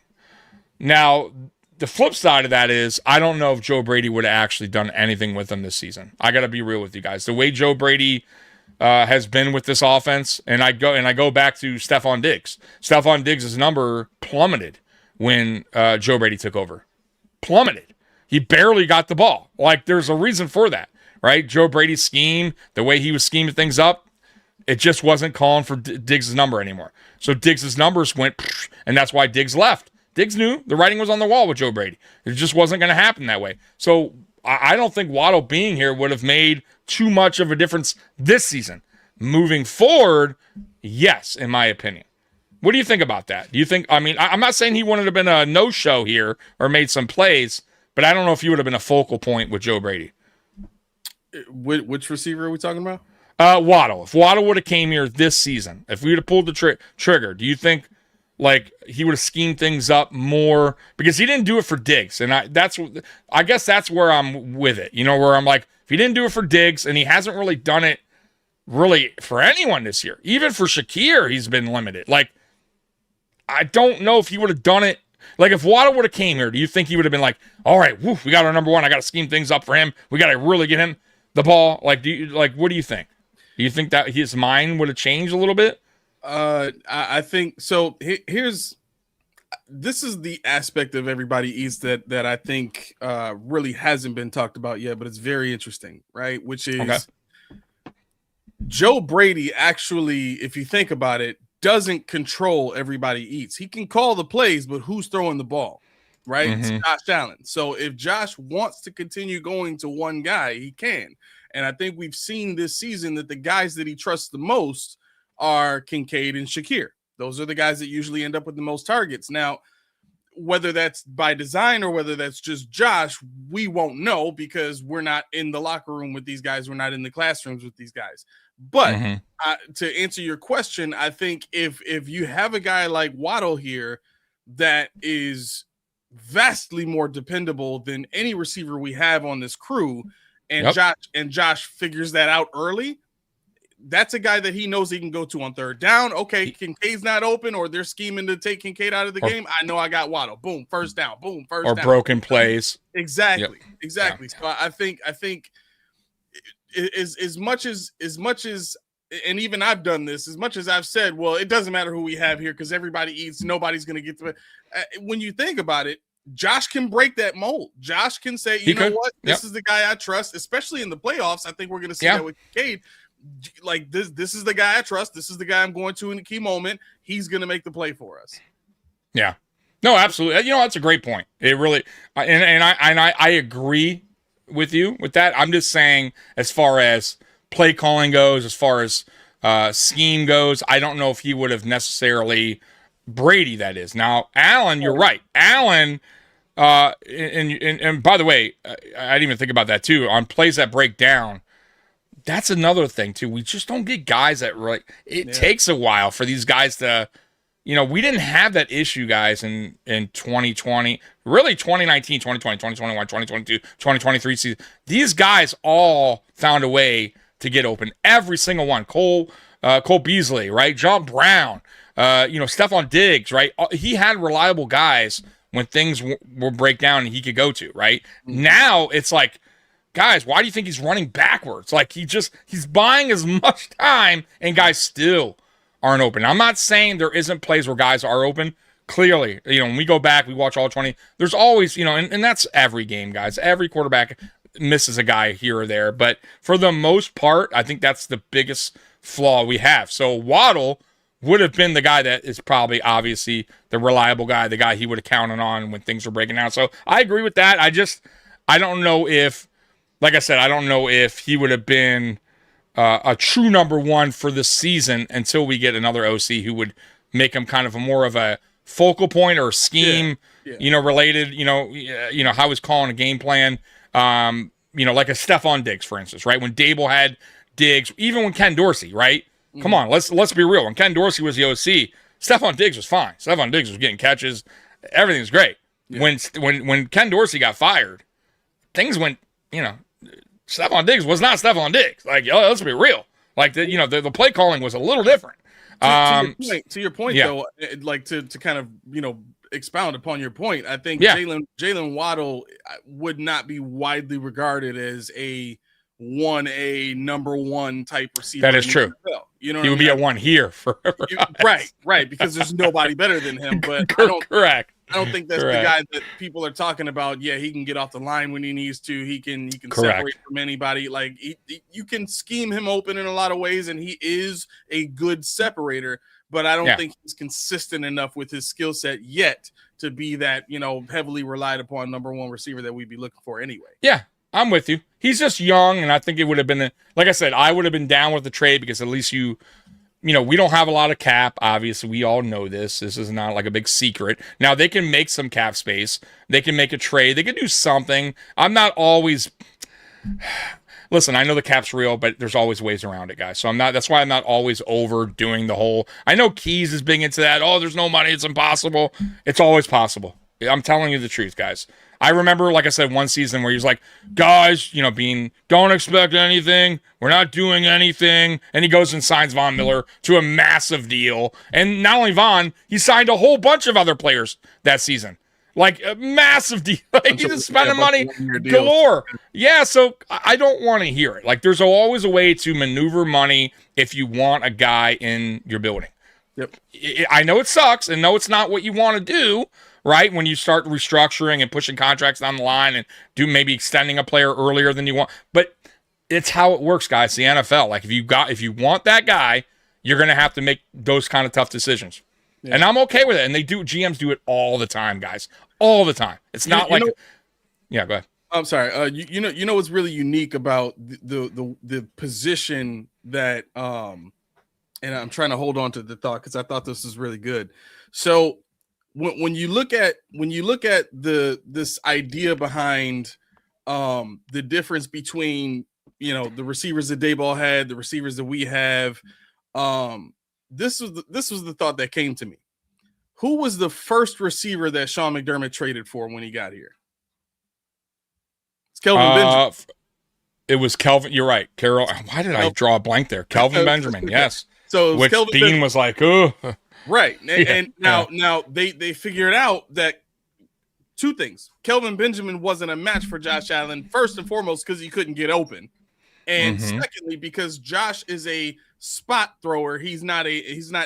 Now, the flip side of that is I don't know if Joe Brady would have actually done anything with him this season. I got to be real with you guys. The way Joe Brady has been with this offense, and I go back to Stephon Diggs. Stephon Diggs' number plummeted when Joe Brady took over. Plummeted. He barely got the ball. Like, there's a reason for that, right? Joe Brady's scheme, the way he was scheming things up, it just wasn't calling for Diggs' number anymore. So Diggs' numbers went, and that's why Diggs left. Diggs knew the writing was on the wall with Joe Brady. It just wasn't going to happen that way. So I don't think Waddle being here would have made too much of a difference this season. Moving forward, yes, in my opinion. What do you think about that? Do you think, I'm not saying he wouldn't have been a no-show here or made some plays, but I don't know if he would have been a focal point with Joe Brady. Which receiver are we talking about? Waddle. If Waddle would have came here this season, if we would have pulled the trigger, do you think he would have schemed things up more? Because he didn't do it for Diggs, and I guess that's where I'm with it. Where I'm like, if he didn't do it for Diggs, and he hasn't really done it really for anyone this year, even for Shakir, he's been limited. Like, I don't know if he would have done it like if Waddle would have came here, do you think he would have been like, all right, woof, we got our number one. I got to scheme things up for him. We got to really get him the ball. Like, what do you think? Do you think that his mind would have changed a little bit? I think so. This is the aspect of Everybody Eats that I think really hasn't been talked about yet, but it's very interesting, right? Which is Joe Brady actually, if you think about it, doesn't control Everybody Eats. He can call the plays, but who's throwing the ball, right? It's Josh Allen. So if Josh wants to continue going to one guy, he can. And I think we've seen this season that the guys that he trusts the most are Kincaid and Shakir. Those are the guys that usually end up with the most targets. Now, whether that's by design or whether that's just Josh, we won't know because we're not in the locker room with these guys. We're not in the classrooms with these guys. But to answer your question, I think if you have a guy like Waddle here that is vastly more dependable than any receiver we have on this crew, and Josh figures that out early, that's a guy that he knows he can go to on third down. Okay, Kincaid's not open, or they're scheming to take Kincaid out of the game. I know I got Waddle. Boom, first down. Boom, first down. Or broken plays. Exactly. Yeah. So I think as much as, and even I've done this, as much as I've said, well, it doesn't matter who we have here because everybody eats. Nobody's going to get to it. When you think about it, Josh can break that mold. Josh can say, you know what, this is the guy I trust, especially in the playoffs. I think we're going to see that with Kincaid. Like this is the guy I trust. This is the guy I'm going to in a key moment. He's going to make the play for us. Yeah, no, absolutely. You know, that's a great point. It really, and I agree with you with that. I'm just saying, as far as play calling goes, as far as scheme goes, I don't know if he would have necessarily Brady. That is now, Allen. You're right, Allen. And by the way, I didn't even think about that too. On plays that break down. That's another thing too. We just don't get guys that really. It takes a while for these guys to, we didn't have that issue, guys, in 2020, really 2019, 2020, 2021, 2022, 2023 season. These guys all found a way to get open. Every single one. Cole Beasley, right? John Brown, Stephon Diggs, right? He had reliable guys when things will break down and he could go to, right? Now it's like, guys, why do you think he's running backwards? Like he's buying as much time and guys still aren't open. I'm not saying there isn't plays where guys are open. Clearly, when we go back, we watch all 20. There's always, and that's every game, guys. Every quarterback misses a guy here or there. But for the most part, I think that's the biggest flaw we have. So Waddle would have been the guy that is probably obviously the reliable guy, the guy he would have counted on when things were breaking down. So I agree with that. I don't know if, like I said, I don't know if he would have been a true number one for this season until we get another OC who would make him kind of more of a focal point or scheme, related, how he's calling a game plan. Like a Stephon Diggs, for instance, right? When Dable had Diggs, even when Ken Dorsey, right? Come on, let's be real. When Ken Dorsey was the OC, Stephon Diggs was fine. Stephon Diggs was getting catches. Everything's great. Yeah. When Ken Dorsey got fired, things went, Stephon Diggs was not Stephon Diggs. Like, let's be real. Like, the play calling was a little different. To your point, though, like to kind of, expound upon your point, I think Jalen Waddle would not be widely regarded as a 1A number one type receiver. That is true. He would be a one here forever. Right, because there's nobody better than him. But correct. I don't think that's the guy that people are talking about. Yeah, he can get off the line when he needs to. He can separate from anybody. Like you can scheme him open in a lot of ways, and he is a good separator. But I don't think he's consistent enough with his skill set yet to be that heavily relied upon number one receiver that we'd be looking for anyway. Yeah, I'm with you. He's just young, and I think it would have been like I said, I would have been down with the trade because at least we don't have a lot of cap. Obviously, we all know this. This is not like a big secret. Now, they can make some cap space. They can make a trade. They can do something. I'm not always... Listen, I know the cap's real, but there's always ways around it, guys. So that's why I'm not always overdoing the whole... I know Keys is big into that. Oh, there's no money. It's impossible. It's always possible. I'm telling you the truth, guys. I remember, like I said, one season where he was like, guys, don't expect anything. We're not doing anything. And he goes and signs Von Miller to a massive deal. And not only Von, he signed a whole bunch of other players that season. Like a massive deal. He's just spending money galore. Yeah, so I don't want to hear it. Like there's always a way to maneuver money if you want a guy in your building. Yep. I know it sucks and know it's not what you want to do, right? When you start restructuring and pushing contracts down the line and maybe extending a player earlier than you want. But it's how it works, guys. The NFL. Like if you want that guy, you're going to have to make those kind of tough decisions. Yeah. And I'm okay with it. And GMs do it all the time, guys. All the time. It's not yeah, go ahead. I'm sorry. You know what's really unique about the position that and I'm trying to hold on to the thought because I thought this was really good. So when you look at this idea behind the difference between the receivers that Dayball had, the receivers that we have, this was the thought that came to me. Who was the first receiver that Sean McDermott traded for when he got here? It's Kelvin Benjamin. It was Kelvin. You're right, Carol. Why did I draw a blank there? Kelvin Benjamin. Yes. So which Kelvin Dean was like, oh, right. And now they figured out that two things. Kelvin Benjamin wasn't a match for Josh Allen, first and foremost, because he couldn't get open. And secondly, because Josh is a spot thrower, he's not an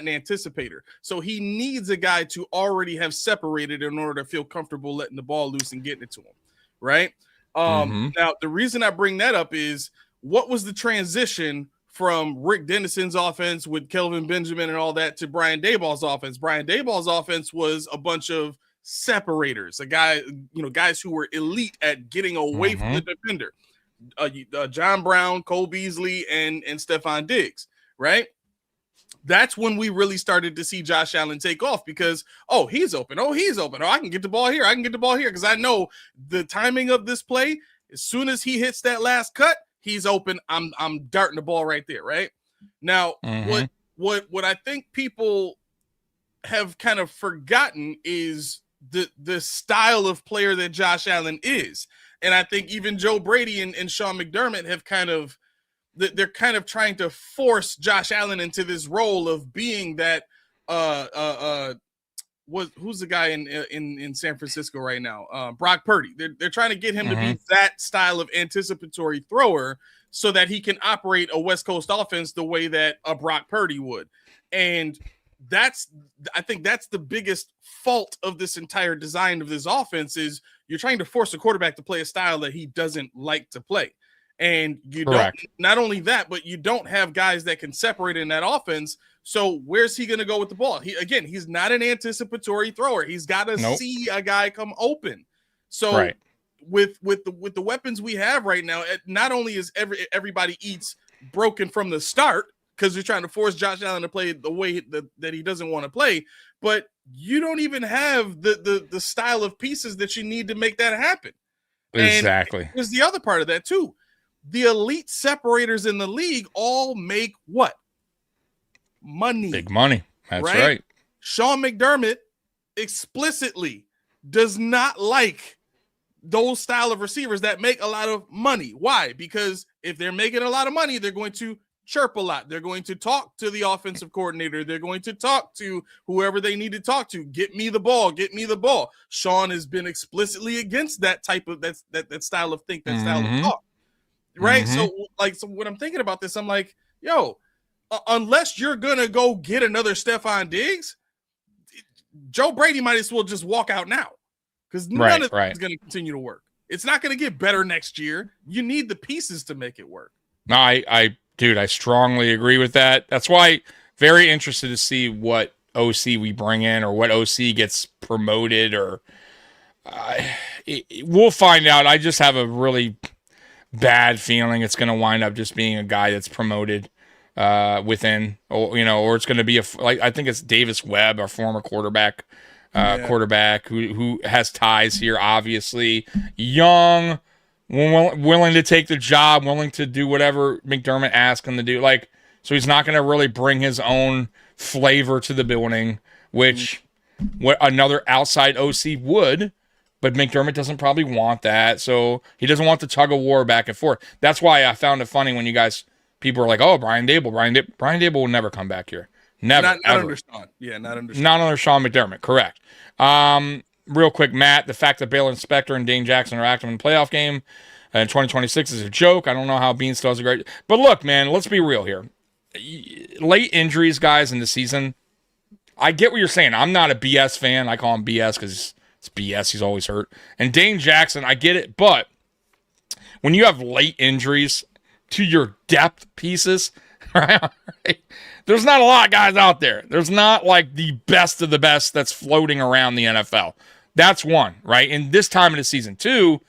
anticipator. So he needs a guy to already have separated in order to feel comfortable letting the ball loose and getting it to him. Right. Now, the reason I bring that up is what was the transition from Rick Dennison's offense with Kelvin Benjamin and all that to Brian Daboll's offense? Brian Daboll's offense was a bunch of separators, guys who were elite at getting away from the defender. John Brown, Cole Beasley, and Stephon Diggs, right? That's when we really started to see Josh Allen take off because, he's open. Oh, I can get the ball here. Because I know the timing of this play, as soon as he hits that last cut, he's open. I'm darting the ball right there, right? Now, what I think people have kind of forgotten is the style of player that Josh Allen is. And I think even Joe Brady and Sean McDermott have they're kind of trying to force Josh Allen into this role of being that who's the guy in San Francisco right now? Brock Purdy. They're trying to get him to be that style of anticipatory thrower so that he can operate a West Coast offense the way that a Brock Purdy would. And I think that's the biggest fault of this entire design of this offense is you're trying to force a quarterback to play a style that he doesn't like to play. And you don't, not only that, but you don't have guys that can separate in that offense. So where's he going to go with the ball? He's not an anticipatory thrower. He's got to see a guy come open. So with the weapons we have right now, not only is everybody eats broken from the start, because you're trying to force Josh Allen to play the way that he doesn't want to play, but you don't even have the style of pieces that you need to make that happen. Exactly. And there's the other part of that too. The elite separators in the league all make what? Money. Big money. That's right. Sean McDermott explicitly does not like those style of receivers that make a lot of money. Why? Because if they're making a lot of money, they're going to chirp a lot. They're going to talk to the offensive coordinator. They're going to talk to whoever they need to talk to. Get me the ball. Get me the ball. Sean has been explicitly against that type of that style of think, that style of talk. Right. So when I'm thinking about this, I'm like, unless you're going to go get another Stephon Diggs, Joe Brady might as well just walk out now because none of this is going to continue to work. It's not going to get better next year. You need the pieces to make it work. No, I strongly agree with that. That's why very interested to see what OC we bring in or what OC gets promoted or we'll find out. I just have a really bad feeling it's going to wind up just being a guy that's promoted within, or it's going to be I think it's Davis Webb, our former quarterback who has ties here, obviously young, willing to take the job, willing to do whatever McDermott asks him to do. So he's not going to really bring his own flavor to the building, which what another outside OC would. But McDermott doesn't probably want that, so he doesn't want the tug of war back and forth. That's why I found it funny when people are like, "Oh, Brian Dable will never come back here, never, not ever." under Sean. Yeah, not under Sean. Not under Sean McDermott, correct. Real quick, Matt, the fact that Baylor Spector and Dane Jackson are active in the playoff game in 2026 is a joke. I don't know how Bean still has a great. But look, man, let's be real here. Late injuries, guys, in the season. I get what you're saying. I'm not a BS fan. I call him BS because it's BS. He's always hurt. And Dane Jackson, I get it. But when you have late injuries to your depth pieces, right? There's not a lot of guys out there. There's not like the best of the best that's floating around the NFL. That's one, right? And this time of the season, two,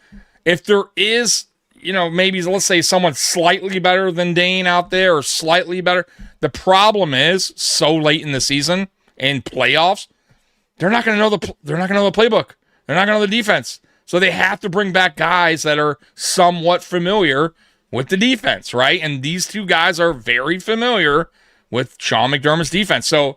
if there is, maybe let's say someone slightly better than Dane out there or slightly better, the problem is so late in the season and playoffs, they're not going to know the playbook. They're not going to know the defense. So they have to bring back guys that are somewhat familiar with the defense, right? And these two guys are very familiar with Sean McDermott's defense. So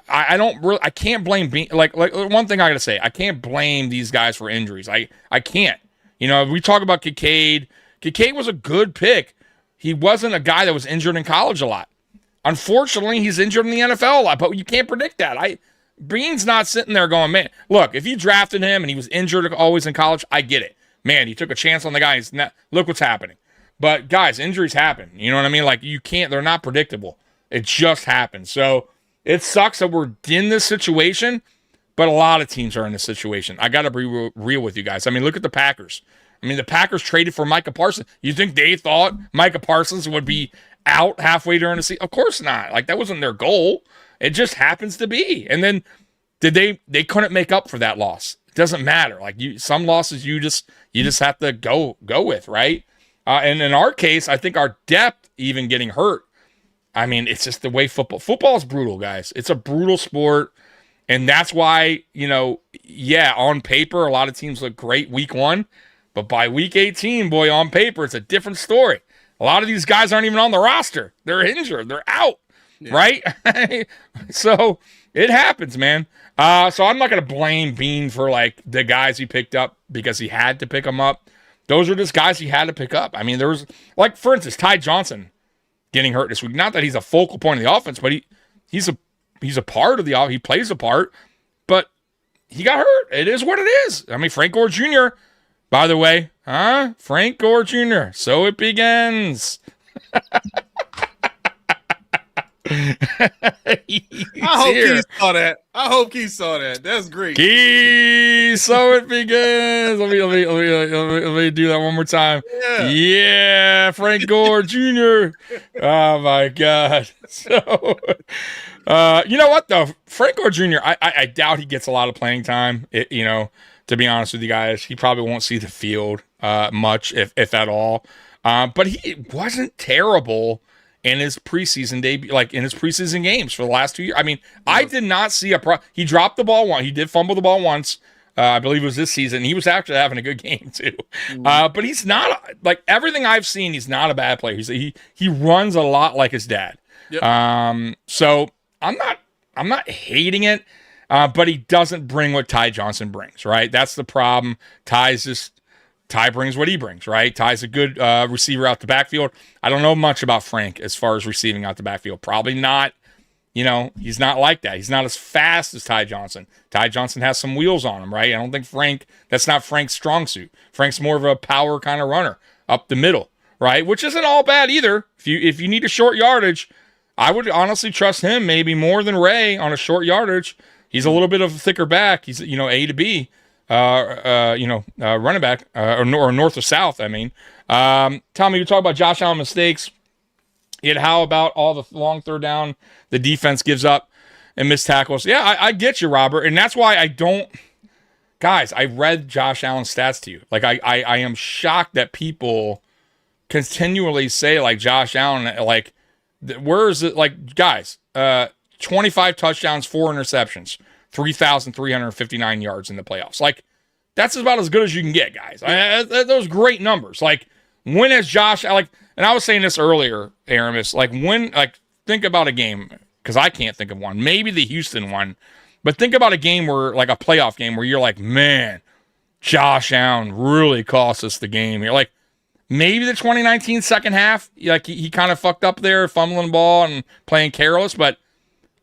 I can't blame like one thing I got to say, I can't blame these guys for injuries. I can't. We talk about Kincaid. Kincaid was a good pick. He wasn't a guy that was injured in college a lot. Unfortunately, he's injured in the NFL a lot, but you can't predict that. Bean's not sitting there going, man, look, if you drafted him and he was injured always in college, I get it. Man, you took a chance on the guy. Look what's happening. But guys, injuries happen. You know what I mean? Like they're not predictable. It just happens. So it sucks that we're in this situation, but a lot of teams are in this situation. I got to be real with you guys. I mean, look at the Packers. I mean, the Packers traded for Micah Parsons. You think they thought Micah Parsons would be out halfway during the season? Of course not. Like, that wasn't their goal. It just happens to be. And then they couldn't make up for that loss. It doesn't matter. Like, some losses you just have to go with, right? And in our case, I think our depth even getting hurt. I mean, it's just the way football is brutal, guys. It's a brutal sport. And that's why, on paper, a lot of teams look great week 1. But by week 18, boy, on paper, it's a different story. A lot of these guys aren't even on the roster. They're injured. They're out, right? So it happens, man. So I'm not going to blame Bean for, like, the guys he picked up because he had to pick them up. Those are just guys he had to pick up. I mean, there was, like, for instance, Ty Johnson getting hurt this week. Not that he's a focal point of the offense, but he's a part of the offense. He plays a part, but he got hurt. It is what it is. I mean, Frank Gore Jr., by the way, Frank Gore Jr., so it begins. I hope he saw that. That's great. So it begins. Let me do that one more time. Yeah, Frank Gore Jr. Oh my God. So, you know what though, Frank Gore Jr. I doubt he gets a lot of playing time. To be honest with you guys, he probably won't see the field much, if at all. But he wasn't terrible in his preseason debut, like in his preseason games for the last 2 years. I mean, I did not see he dropped the ball once. He did fumble the ball once. I believe it was this season. He was actually having a good game too. But he's not, like, everything I've seen, he's not a bad player. He runs a lot like his dad. Yep. So I'm not hating it. But he doesn't bring what Ty Johnson brings, right? That's the problem. Ty brings what he brings, right? Ty's a good receiver out the backfield. I don't know much about Frank as far as receiving out the backfield. Probably not, he's not like that. He's not as fast as Ty Johnson. Ty Johnson has some wheels on him, right? I don't think that's not Frank's strong suit. Frank's more of a power kind of runner up the middle, right? Which isn't all bad either. If you need a short yardage, I would honestly trust him maybe more than Ray on a short yardage. He's a little bit of a thicker back. He's, A to B, running back, or north or south, I mean. Tommy, you talk about Josh Allen mistakes. Yet how about all the long third down the defense gives up and missed tackles? Yeah, I get you, Robert. And that's why I don't – guys, I read Josh Allen's stats to you. Like, I am shocked that people continually say, like, Josh Allen, like, where is it? Like, guys, 25 touchdowns, 4 interceptions, 3,359 yards in the playoffs. Like, that's about as good as you can get, guys. Those great numbers. Like, when has Josh, like, and I was saying this earlier, Aramis, like, think about a game, because I can't think of one. Maybe the Houston one, But think about a game where, like a playoff game, where you're like, man, Josh Allen really cost us the game. You're like, maybe the 2019 second half, like he kind of fucked up there, fumbling the ball and playing careless, but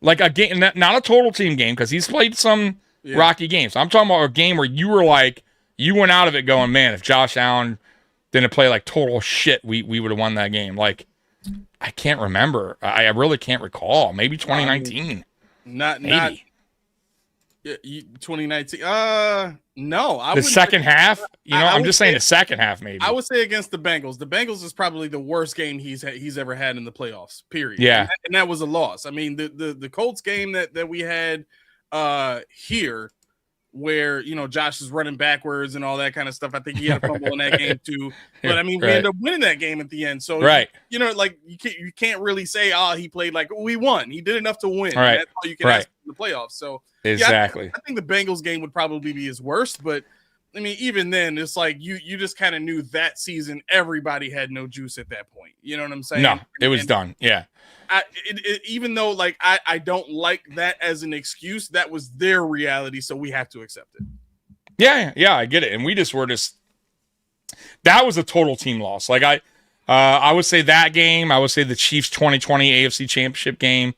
like a game, not a total team game, because he's played some rocky games. I'm talking about a game where you were like, you went out of it going, man, if Josh Allen didn't play like total shit, we would have won that game. Like, I can't remember. I really can't recall. Maybe 2019. Not 2019. No, the second half. I'm just saying the second half. Maybe I would say against the Bengals. The Bengals is probably the worst game he's ever had in the playoffs. Period. Yeah, and that was a loss. I mean, the Colts game that we had here, where Josh is running backwards and all that kind of stuff. I think he had a fumble in that game too. But I mean, we ended up winning that game at the end. So like you can't really say, he played like we won. He did enough to win. Right. That's all you can ask in the playoffs. So exactly. I think the Bengals game would probably be his worst, but I mean, even then, it's like you just kind of knew that season everybody had no juice at that point. You know what I'm saying? No, it was done. Yeah. Even though like I don't like that as an excuse, that was their reality, so we have to accept it. Yeah, I get it. And that was a total team loss. Like I would say that game. I would say the Chiefs 2020 AFC Championship game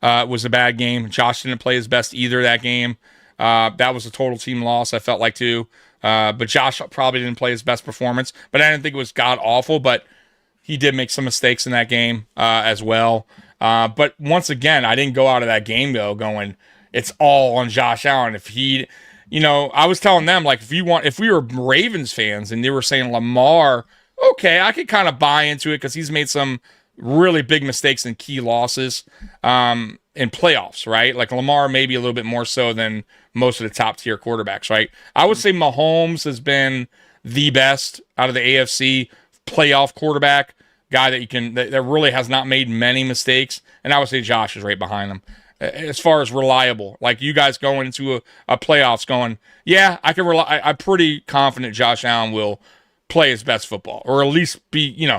was a bad game. Josh didn't play his best either that game. That was a total team loss, I felt like too. But Josh probably didn't play his best performance. But I didn't think it was god awful. But he did make some mistakes in that game as well. But once again, I didn't go out of that game though going, it's all on Josh Allen. If he, I was telling them, like, if we were Ravens fans and they were saying Lamar, okay, I could kind of buy into it because he's made some really big mistakes in key losses in playoffs, right? Like Lamar maybe a little bit more so than most of the top tier quarterbacks, right? I would say Mahomes has been the best out of the AFC playoff quarterback, guy that really has not made many mistakes, and I would say Josh is right behind him. As far as reliable, like you guys going into a playoffs going, yeah, I can rely. I'm pretty confident Josh Allen will play his best football, or at least be,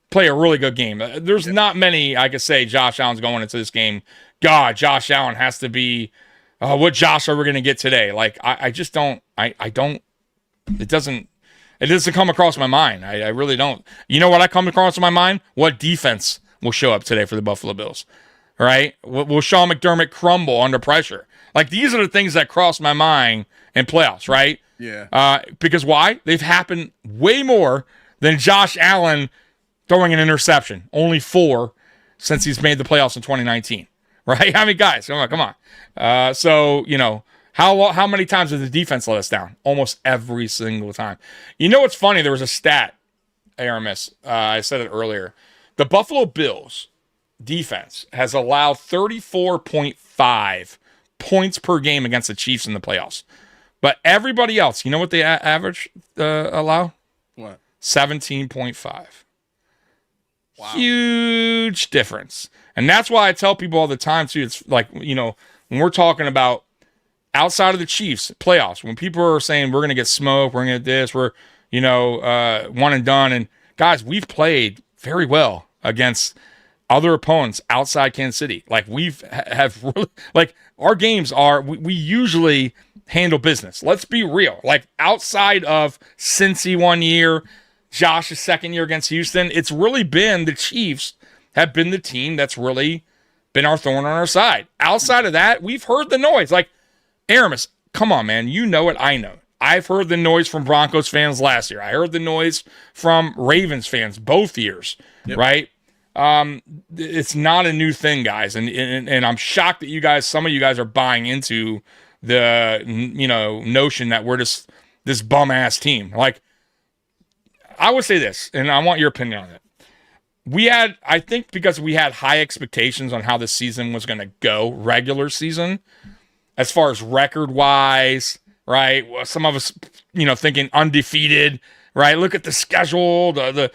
play a really good game. There's not many I could say Josh Allen's going into this game. God, Josh Allen has to be. What Josh are we going to get today? Like I just don't. I don't. It doesn't come across my mind. I really don't. You know what I come across in my mind? What defense will show up today for the Buffalo Bills? Right? Will Sean McDermott crumble under pressure? Like, these are the things that cross my mind in playoffs, right? Yeah. Because why? They've happened way more than Josh Allen throwing an interception. Only 4 since he's made the playoffs in 2019, right? I mean, guys, come on. So, how many times did the defense let us down? Almost every single time. You know what's funny? There was a stat, Aramis. I said it earlier. The Buffalo Bills defense has allowed 34.5 points per game against the Chiefs in the playoffs. But everybody else, you know what they average allow? What? 17.5. Wow. Huge difference. And that's why I tell people all the time, too, it's like, when we're talking about outside of the Chiefs playoffs, when people are saying we're going to get smoked, we're going to get this, we're, one and done. And guys, we've played very well against other opponents outside Kansas City. Like have really, like our games are, we usually handle business. Let's be real. Like outside of Cincy one year, Josh's second year against Houston, it's really been the Chiefs have been the team that's really been our thorn on our side. Outside of that, we've heard the noise. Like, Aramis, come on, man. You know it. I know it. I've heard the noise from Broncos fans last year. I heard the noise from Ravens fans both years, right? It's not a new thing, guys. And I'm shocked that some of you guys are buying into the, notion that we're just this bum-ass team. Like, I would say this, and I want your opinion on it. I think because we had high expectations on how the season was going to go, regular season, as far as record-wise, right? Some of us, thinking undefeated, right? Look at the schedule. The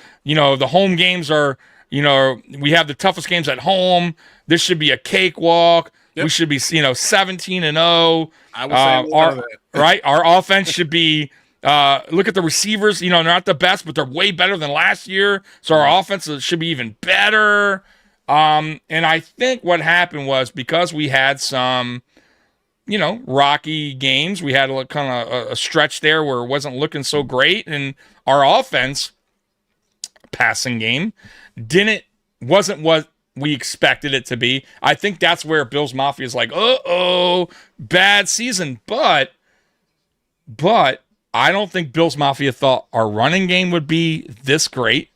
home games are, we have the toughest games at home. This should be a cakewalk. Yep. We should be, 17-0. I was saying right? Our offense should be. Look at the receivers. They're not the best, but they're way better than last year. So our offense should be even better. And I think what happened was because we had some rocky games. We had a kind of a stretch there where it wasn't looking so great, and our offense passing game wasn't what we expected it to be. I think that's where Bills Mafia is like, bad season. But I don't think Bills Mafia thought our running game would be this great.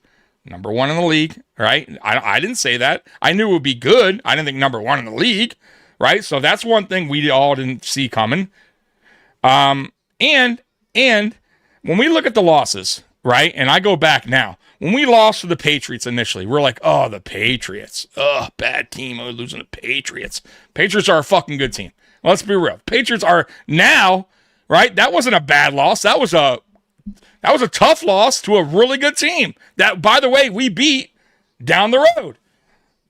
Number one in the league, right? I didn't say that. I knew it would be good. I didn't think number one in the league, right? So that's one thing we all didn't see coming. And when we look at the losses, right? And I go back now. When we lost to the Patriots initially, we're like, oh, the Patriots. Oh, bad team. We're losing to Patriots. Patriots are a fucking good team. Well, let's be real. Patriots are now, right? That wasn't a bad loss. That was a tough loss to a really good team that, by the way, we beat down the road.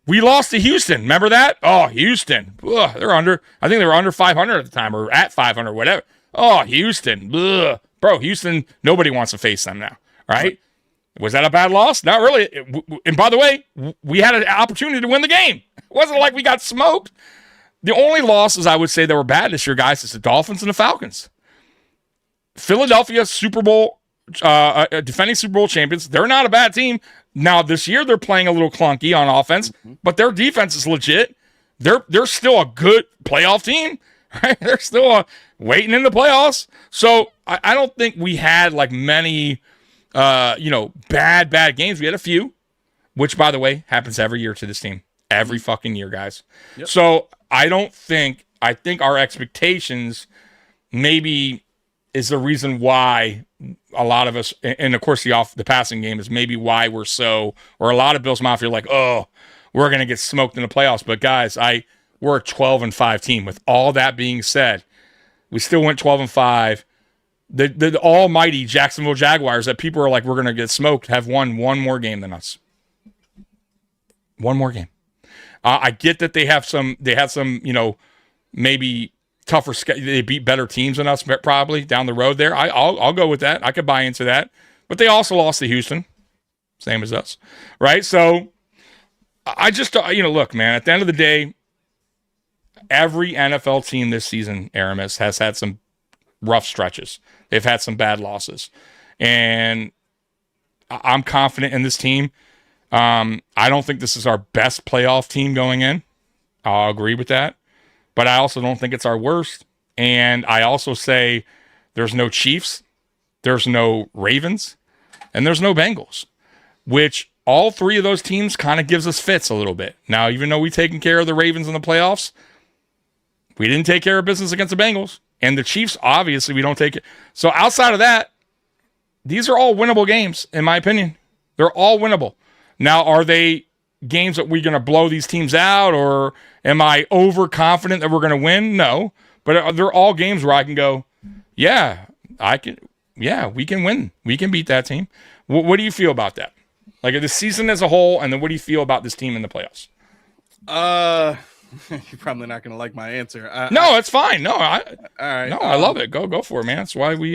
We lost to Houston. Remember that? Oh, Houston. Ugh, I think they were under 500 at the time, or at 500, whatever. Oh, Houston. Ugh. Bro, Houston, nobody wants to face them now, right? Was that a bad loss? Not really. And by the way, we had an opportunity to win the game. It wasn't like we got smoked. The only losses I would say that were bad this year, guys, is the Dolphins and the Falcons. Philadelphia, Super Bowl, defending Super Bowl champions. They're not a bad team. Now, this year, they're playing a little clunky on offense, but their defense is legit. They're still a good playoff team, right? They're still waiting in the playoffs. So I don't think we had like many bad games. We had a few, which, by the way, happens every year to this team. Every fucking year, guys. Yep. So I think our expectations maybe is the reason why a lot of us, and of course the passing game is maybe why we're or a lot of Bills Mafia are like, oh, we're going to get smoked in the playoffs. But guys, we're a 12-5 team. With all that being said, we still went 12-5. The almighty Jacksonville Jaguars that people are like, we're going to get smoked, have won one more game than us. One more game. I get that they had some, maybe tougher, they beat better teams than us probably down the road there. I'll go with that. I could buy into that. But they also lost to Houston, same as us, right? So I just, look, man, at the end of the day, every NFL team this season, Aramis, has had some rough stretches. They've had some bad losses. And I'm confident in this team. I don't think this is our best playoff team going in. I'll agree with that. But I also don't think it's our worst. And I also say there's no Chiefs, there's no Ravens, and there's no Bengals, which all three of those teams kind of gives us fits a little bit. Now, even though we've taken care of the Ravens in the playoffs, we didn't take care of business against the Bengals. And the Chiefs, obviously, we don't take it. So outside of that, these are all winnable games, in my opinion. They're all winnable. Now, are they games that we're going to blow these teams out, or am I overconfident that we're going to win? No. But they're all games where I can go, yeah, we can win. We can beat that team. What do you feel about that? Like the season as a whole, and then what do you feel about this team in the playoffs? You're probably not going to like my answer. It's fine. No, all right. No, I love it. Go for it, man. That's why we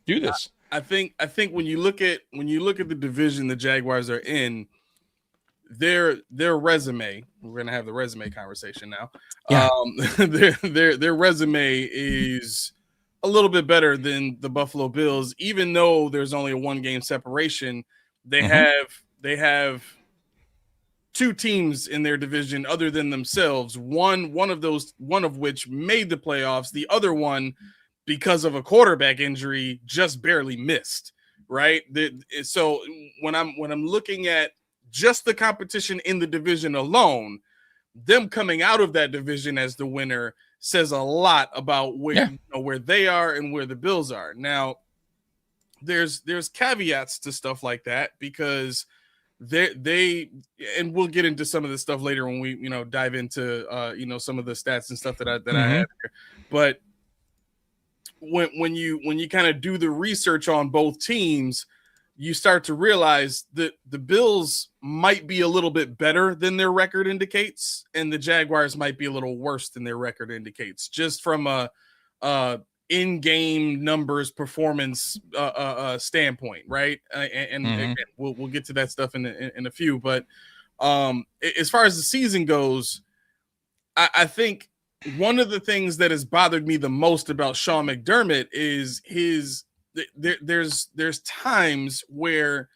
do this. I think when you look at the division the Jaguars are in, their resume. We're going to have the resume conversation now. Yeah. Their resume is a little bit better than the Buffalo Bills, even though there's only a 1-game separation. They have two teams in their division other than themselves. One of which made the playoffs. The other one, because of a quarterback injury, just barely missed. Right. So when I'm looking at just the competition in the division alone, them coming out of that division as the winner says a lot about where they are and where the Bills are. Now, there's caveats to stuff like that, because they and we'll get into some of this stuff later when we dive into some of the stats and stuff that I have here. But when you kind of do the research on both teams, you start to realize that the Bills might be a little bit better than their record indicates, and the Jaguars might be a little worse than their record indicates, just from a in-game numbers performance standpoint, right? And again, we'll get to that stuff in a few. But as far as the season goes, I think one of the things that has bothered me the most about Sean McDermott is there's times where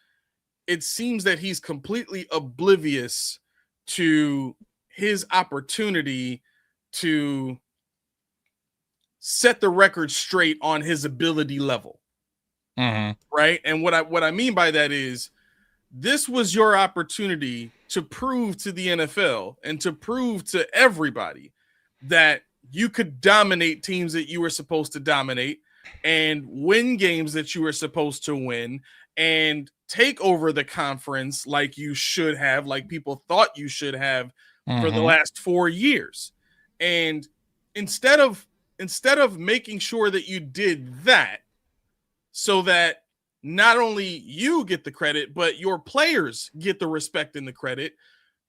it seems that he's completely oblivious to his opportunity to set the record straight on his ability level. Right? And what I mean by that is this was your opportunity to prove to the NFL and to prove to everybody that you could dominate teams that you were supposed to dominate and win games that you were supposed to win and take over the conference like you should have, like people thought you should have for the last 4 years. And instead of making sure that you did that so that not only you get the credit, but your players get the respect and the credit,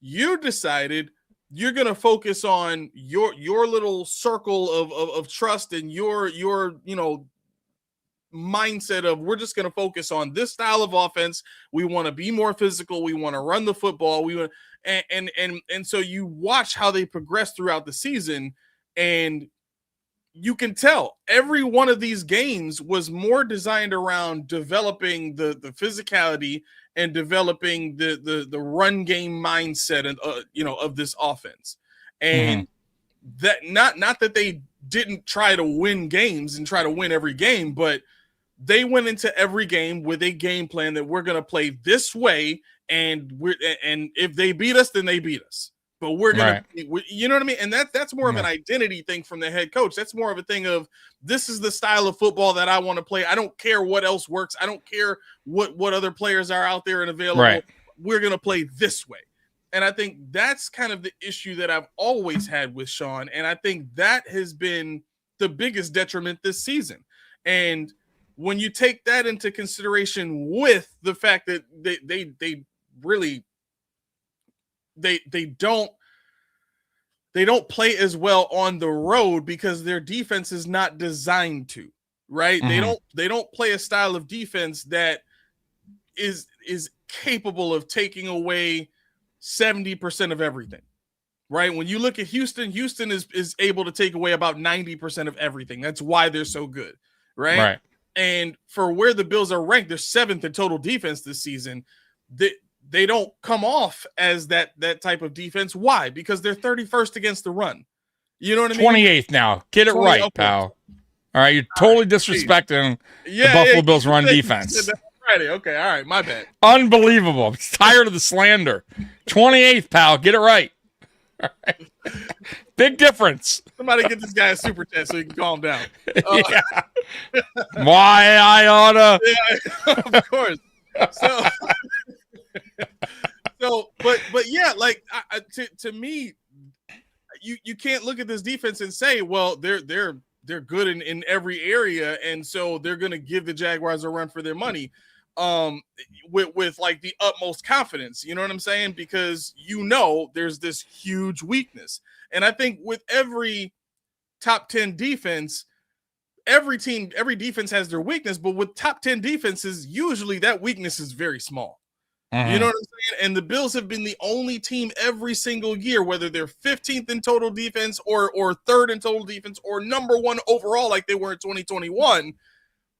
you decided you're going to focus on your little circle of trust and your mindset of we're just going to focus on this style of offense. We want to be more physical. We want to run the football. We want and so you watch how they progress throughout the season, and you can tell every one of these games was more designed around developing the physicality and developing the run game mindset and of this offense. And that not that they didn't try to win games and try to win every game, but they went into every game with a game plan that we're going to play this way, and if they beat us, then they beat us. But we're gonna, you know what I mean, and that's more of an identity thing from the head coach. That's more of a thing of this is the style of football that I want to play. I don't care what else works. I don't care what other players are out there and available. Right. We're gonna play this way, and I think that's kind of the issue that I've always had with Sean, and I think that has been the biggest detriment this season. And when you take that into consideration with the fact that they really. They don't play as well on the road because their defense is not designed to, right? They don't play a style of defense that is capable of taking away 70% of everything, right? When you look at Houston is able to take away about 90% of everything. That's why they're so good, right? And for where the Bills are ranked, they're 7th in total defense this season. They don't come off as that type of defense. Why? Because they're 31st against the run. You know what I mean? 28th now. Get it right, pal. All right, you're totally disrespecting the Buffalo Bills run defense. Friday. Okay, all right, my bad. Unbelievable. I'm tired of the slander. 28th, pal. Get it right. All right. Big difference. Somebody get this guy a super chat so he can calm down. Why I oughta. Yeah, of course. But yeah, like to me, you can't look at this defense and say, well, they're good in every area, and so they're going to give the Jaguars a run for their money, with like the utmost confidence. You know what I'm saying? Because there's this huge weakness, and I think with every top 10 defense, every defense has their weakness, but with top 10 defenses, usually that weakness is very small. You know what I'm saying? And the Bills have been the only team every single year, whether they're 15th in total defense or 3rd in total defense or number 1 overall like they were in 2021,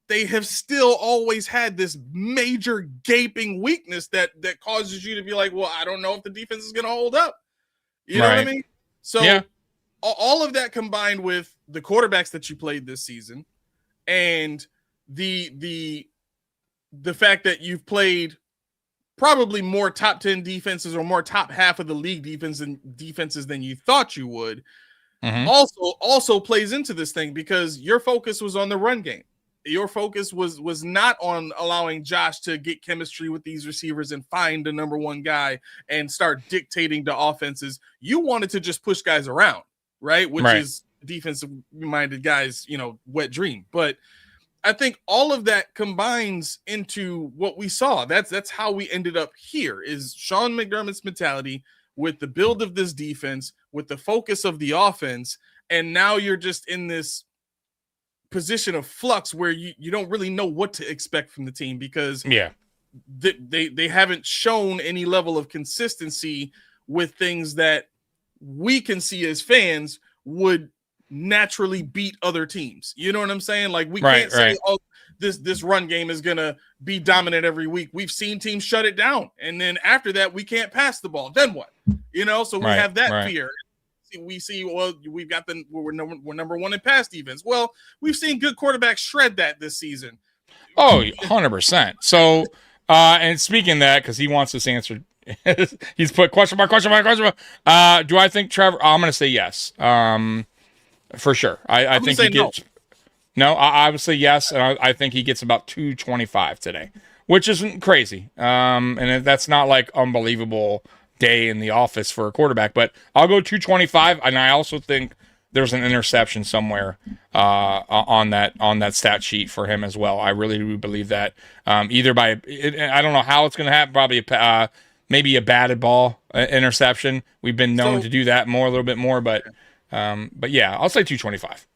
they have still always had this major gaping weakness that causes you to be like, well, I don't know if the defense is going to hold up. You know what I mean? So all of that combined with the quarterbacks that you played this season and the fact that you've played probably more top 10 defenses or more top half of the league defenses than you thought you would, also plays into this thing because your focus was on the run game. Your focus was not on allowing Josh to get chemistry with these receivers and find the number 1 guy and start dictating the offenses. You wanted to just push guys around, right? Which is defensive-minded guys, wet dream. But I think all of that combines into what we saw. That's how we ended up here is Sean McDermott's mentality with the build of this defense, with the focus of the offense. And now you're just in this position of flux where you don't really know what to expect from the team because they haven't shown any level of consistency with things that we can see as fans would naturally beat other teams. You know what I'm saying? Like we Right, can't say, right. oh, this run game is gonna be dominant every week. We've seen teams shut it down, and then after that, we can't pass the ball. Then what? You know, so we Right, have that right. fear. We see, well, we've got we're number one in pass defense. Well, we've seen good quarterbacks shred that this season. Oh, 100%. So, and speaking of that, because he wants this answered, he's put question mark. Do I think Trevor? I'm going to say yes, for sure. I think he gets. No, I would say yes, and I think he gets about 225 today, which isn't crazy. And that's not like unbelievable day in the office for a quarterback, but I'll go 225, and I also think there's an interception somewhere on that stat sheet for him as well. I really do believe that. Either by I don't know how it's going to happen. Probably maybe a batted ball interception. We've been known to do that a little bit more, but yeah, I'll say 225.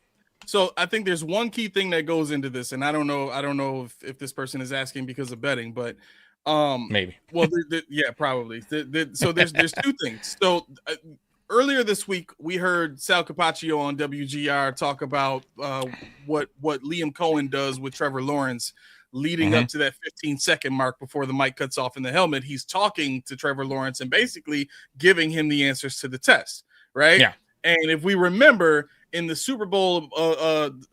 So I think there's one key thing that goes into this, and I don't know if this person is asking because of betting, but maybe. Well, yeah, probably. So there's two things. So earlier this week, we heard Sal Capaccio on WGR talk about what Liam Cohen does with Trevor Lawrence leading up to that 15-second mark before the mic cuts off in the helmet. He's talking to Trevor Lawrence and basically giving him the answers to the test, right? Yeah. And if we remember in the Super Bowl,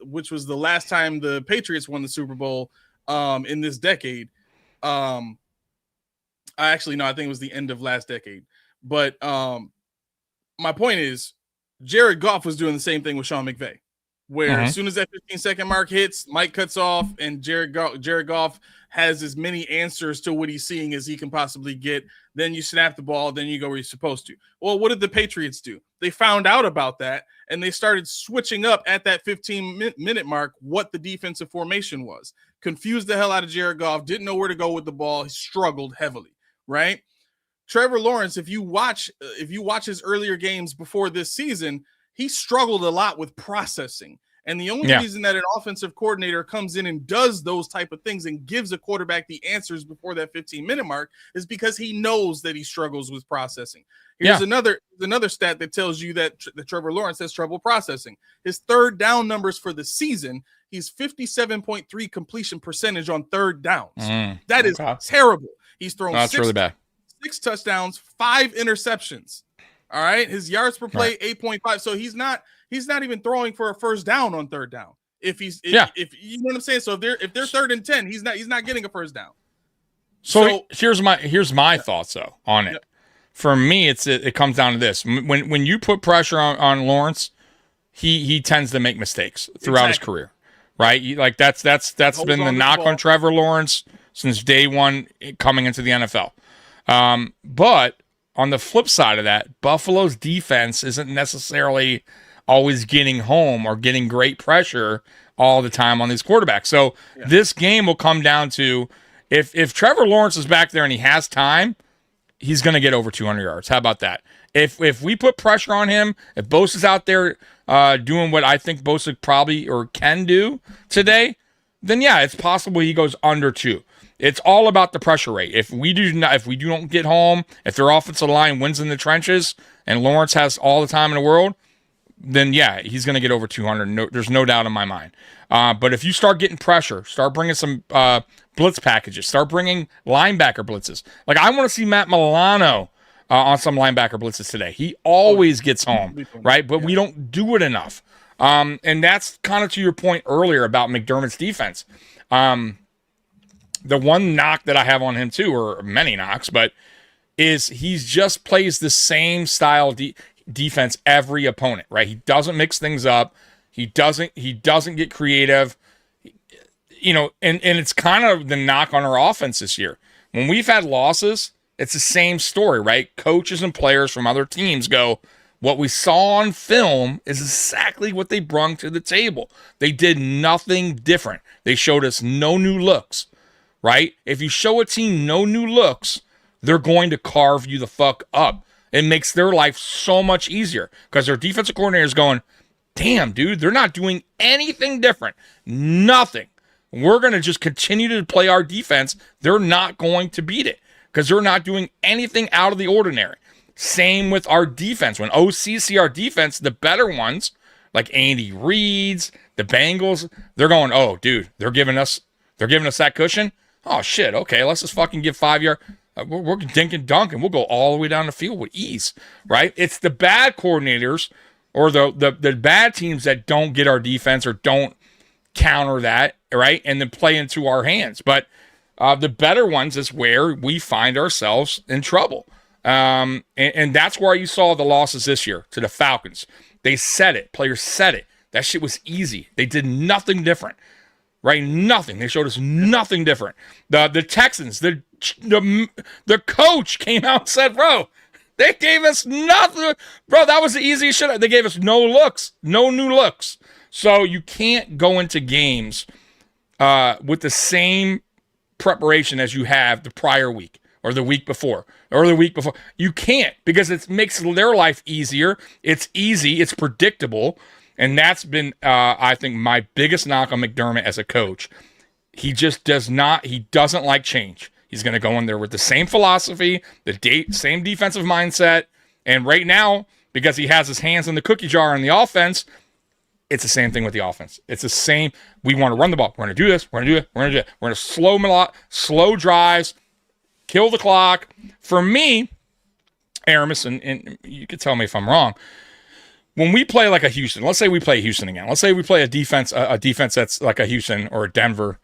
which was the last time the Patriots won the Super Bowl in this decade, I think it was the end of last decade. But my point is, Jared Goff was doing the same thing with Sean McVay, where as soon as that 15-second mark hits, Mike cuts off, and Jared Goff has as many answers to what he's seeing as he can possibly get. Then you snap the ball, then you go where you're supposed to. Well, what did the Patriots do? They found out about that, and they started switching up at that 15-minute mark what the defensive formation was. Confused the hell out of Jared Goff, didn't know where to go with the ball. He struggled heavily, right? Trevor Lawrence, if you watch his earlier games before this season, he struggled a lot with processing. And the only reason that an offensive coordinator comes in and does those type of things and gives a quarterback the answers before that 15-minute mark is because he knows that he struggles with processing. Here's another stat that tells you that Trevor Lawrence has trouble processing. His third down numbers for the season, he's 57.3 completion percentage on third downs. That is terrible. He's thrown really bad. 6 touchdowns, 5 interceptions. All right. His yards per play, 8.5. So he's not even throwing for a first down on third down. If you know what I'm saying? So if they're 3rd and 10, he's not getting a first down. So here's my thoughts though on it. For me, it comes down to this. When you put pressure on Lawrence, he tends to make mistakes throughout his career. Right? Like that's been the knock on Trevor Lawrence since day one coming into the NFL. But on the flip side of that, Buffalo's defense isn't necessarily always getting home or getting great pressure all the time on these quarterbacks. So this game will come down to if Trevor Lawrence is back there and he has time, he's going to get over 200 yards. How about that? If we put pressure on him, if Bosa's out there doing what I think Bosa probably or can do today, then yeah, it's possible he goes under 2. It's all about the pressure rate. If we don't get home, if their offensive line wins in the trenches, and Lawrence has all the time in the world, then yeah, he's going to get over 200. There's no doubt in my mind. But if you start getting pressure, start bringing some blitz packages, start bringing linebacker blitzes. Like I want to see Matt Milano on some linebacker blitzes today. He always gets home, right? But we don't do it enough. And that's kind of to your point earlier about McDermott's defense. The one knock that I have on him too, or many knocks, but is he's just plays the same style defense every opponent, right? He doesn't mix things up. He doesn't get creative, you know, and it's kind of the knock on our offense this year. When we've had losses, it's the same story, right? Coaches and players from other teams go, what we saw on film is exactly what they brung to the table. They did nothing different. They showed us no new looks. Right? If you show a team no new looks, they're going to carve you the fuck up. It makes their life so much easier because their defensive coordinator is going, damn, dude, they're not doing anything different. Nothing. We're going to just continue to play our defense. They're not going to beat it because they're not doing anything out of the ordinary. Same with our defense. When OC see our defense, the better ones, like Andy Reid's, the Bengals, they're going, oh, dude, they're giving us that cushion. Oh shit, okay, let's just fucking give 5 yard. We're dink and dunk, and we'll go all the way down the field with ease, right? It's the bad coordinators or the bad teams that don't get our defense or don't counter that, right, and then play into our hands. But the better ones is where we find ourselves in trouble. And that's where you saw the losses this year to the Falcons. They said it. Players said it. That shit was easy. They did nothing different, right? Nothing. They showed us nothing different. The Texans, the coach came out and said, bro, they gave us nothing. Bro, that was the easiest shit. They gave us no looks, no new looks. So you can't go into games with the same preparation as you have the prior week or the week before or the week before. You can't, because it makes their life easier. It's easy. It's predictable. And that's been, I think, my biggest knock on McDermott as a coach. He just doesn't like change. He's going to go in there with the same philosophy, same defensive mindset. And right now, because he has his hands in the cookie jar on the offense, it's the same thing with the offense. It's the same. We want to run the ball. We're going to do this. We're going to do it. We're going to do it. We're going to slow drives, kill the clock. For me, Aramis, and you can tell me if I'm wrong, when we play like a Houston, let's say we play Houston again. Let's say we play a defense that's like a Houston or a Denver.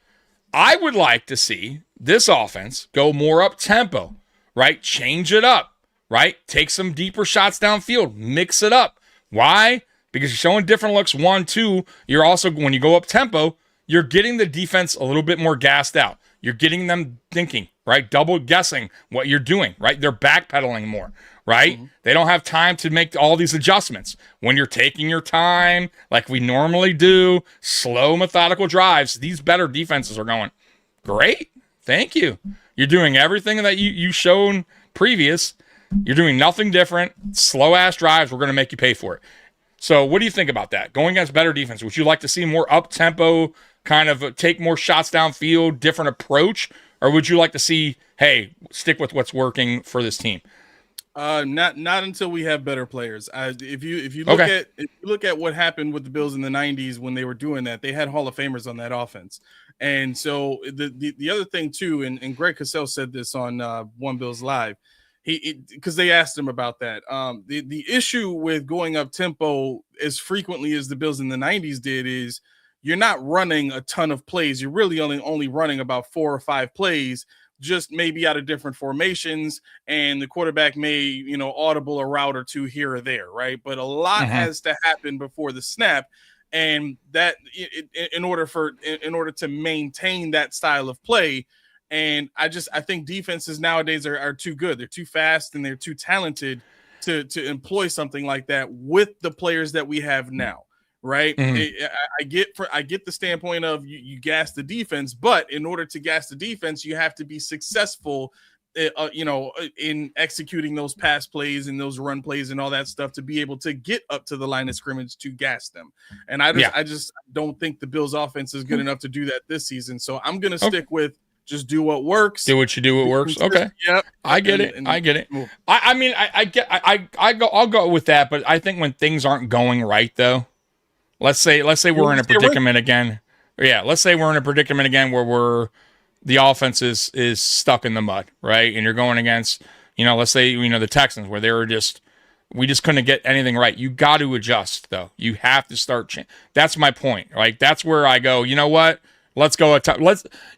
I would like to see this offense go more up tempo, right? Change it up, right? Take some deeper shots downfield, mix it up. Why? Because you're showing different looks. 1, 2, you're also, when you go up tempo, you're getting the defense a little bit more gassed out. You're getting them thinking, right? Double guessing what you're doing, right? They're backpedaling more, right? Mm-hmm. They don't have time to make all these adjustments. When you're taking your time, like we normally do, slow, methodical drives, these better defenses are going, great, thank you. You're doing everything that you shown previous. You're doing nothing different. Slow-ass drives, we're going to make you pay for it. So what do you think about that? Going against better defense, would you like to see more up-tempo, kind of take more shots downfield, different approach? Or would you like to see, hey, stick with what's working for this team? Not until we have better players. If you look at what happened with the Bills in the 90s when they were doing that, they had Hall of Famers on that offense. And so the other thing too, and Greg Cosell said this on One Bills Live, because they asked him about that. The issue with going up tempo as frequently as the Bills in the 90s did is you're not running a ton of plays. You're really only running about 4 or 5 plays, just maybe out of different formations, and the quarterback may, audible a route or two here or there, right? But a lot has to happen before the snap, and that in order to maintain that style of play. And I think defenses nowadays are too good. They're too fast and they're too talented to employ something like that with the players that we have now. Right. Mm-hmm. I get the standpoint of you gas the defense, but in order to gas the defense, you have to be successful, in executing those pass plays and those run plays and all that stuff to be able to get up to the line of scrimmage to gas them. And I just don't think the Bills offense is good enough to do that this season. So I'm going to stick with just do what works. Do what you do. What works. Okay. Yep. I get it. I'll go with that. But I think when things aren't going right though, Let's say we're in a predicament again. Yeah, let's say we're in a predicament again where the offense is stuck in the mud, right? And you're going against, let's say, the Texans where we just couldn't get anything right. You got to adjust though. You have to start. That's my point. Like that's where I go. You know what? Let's go.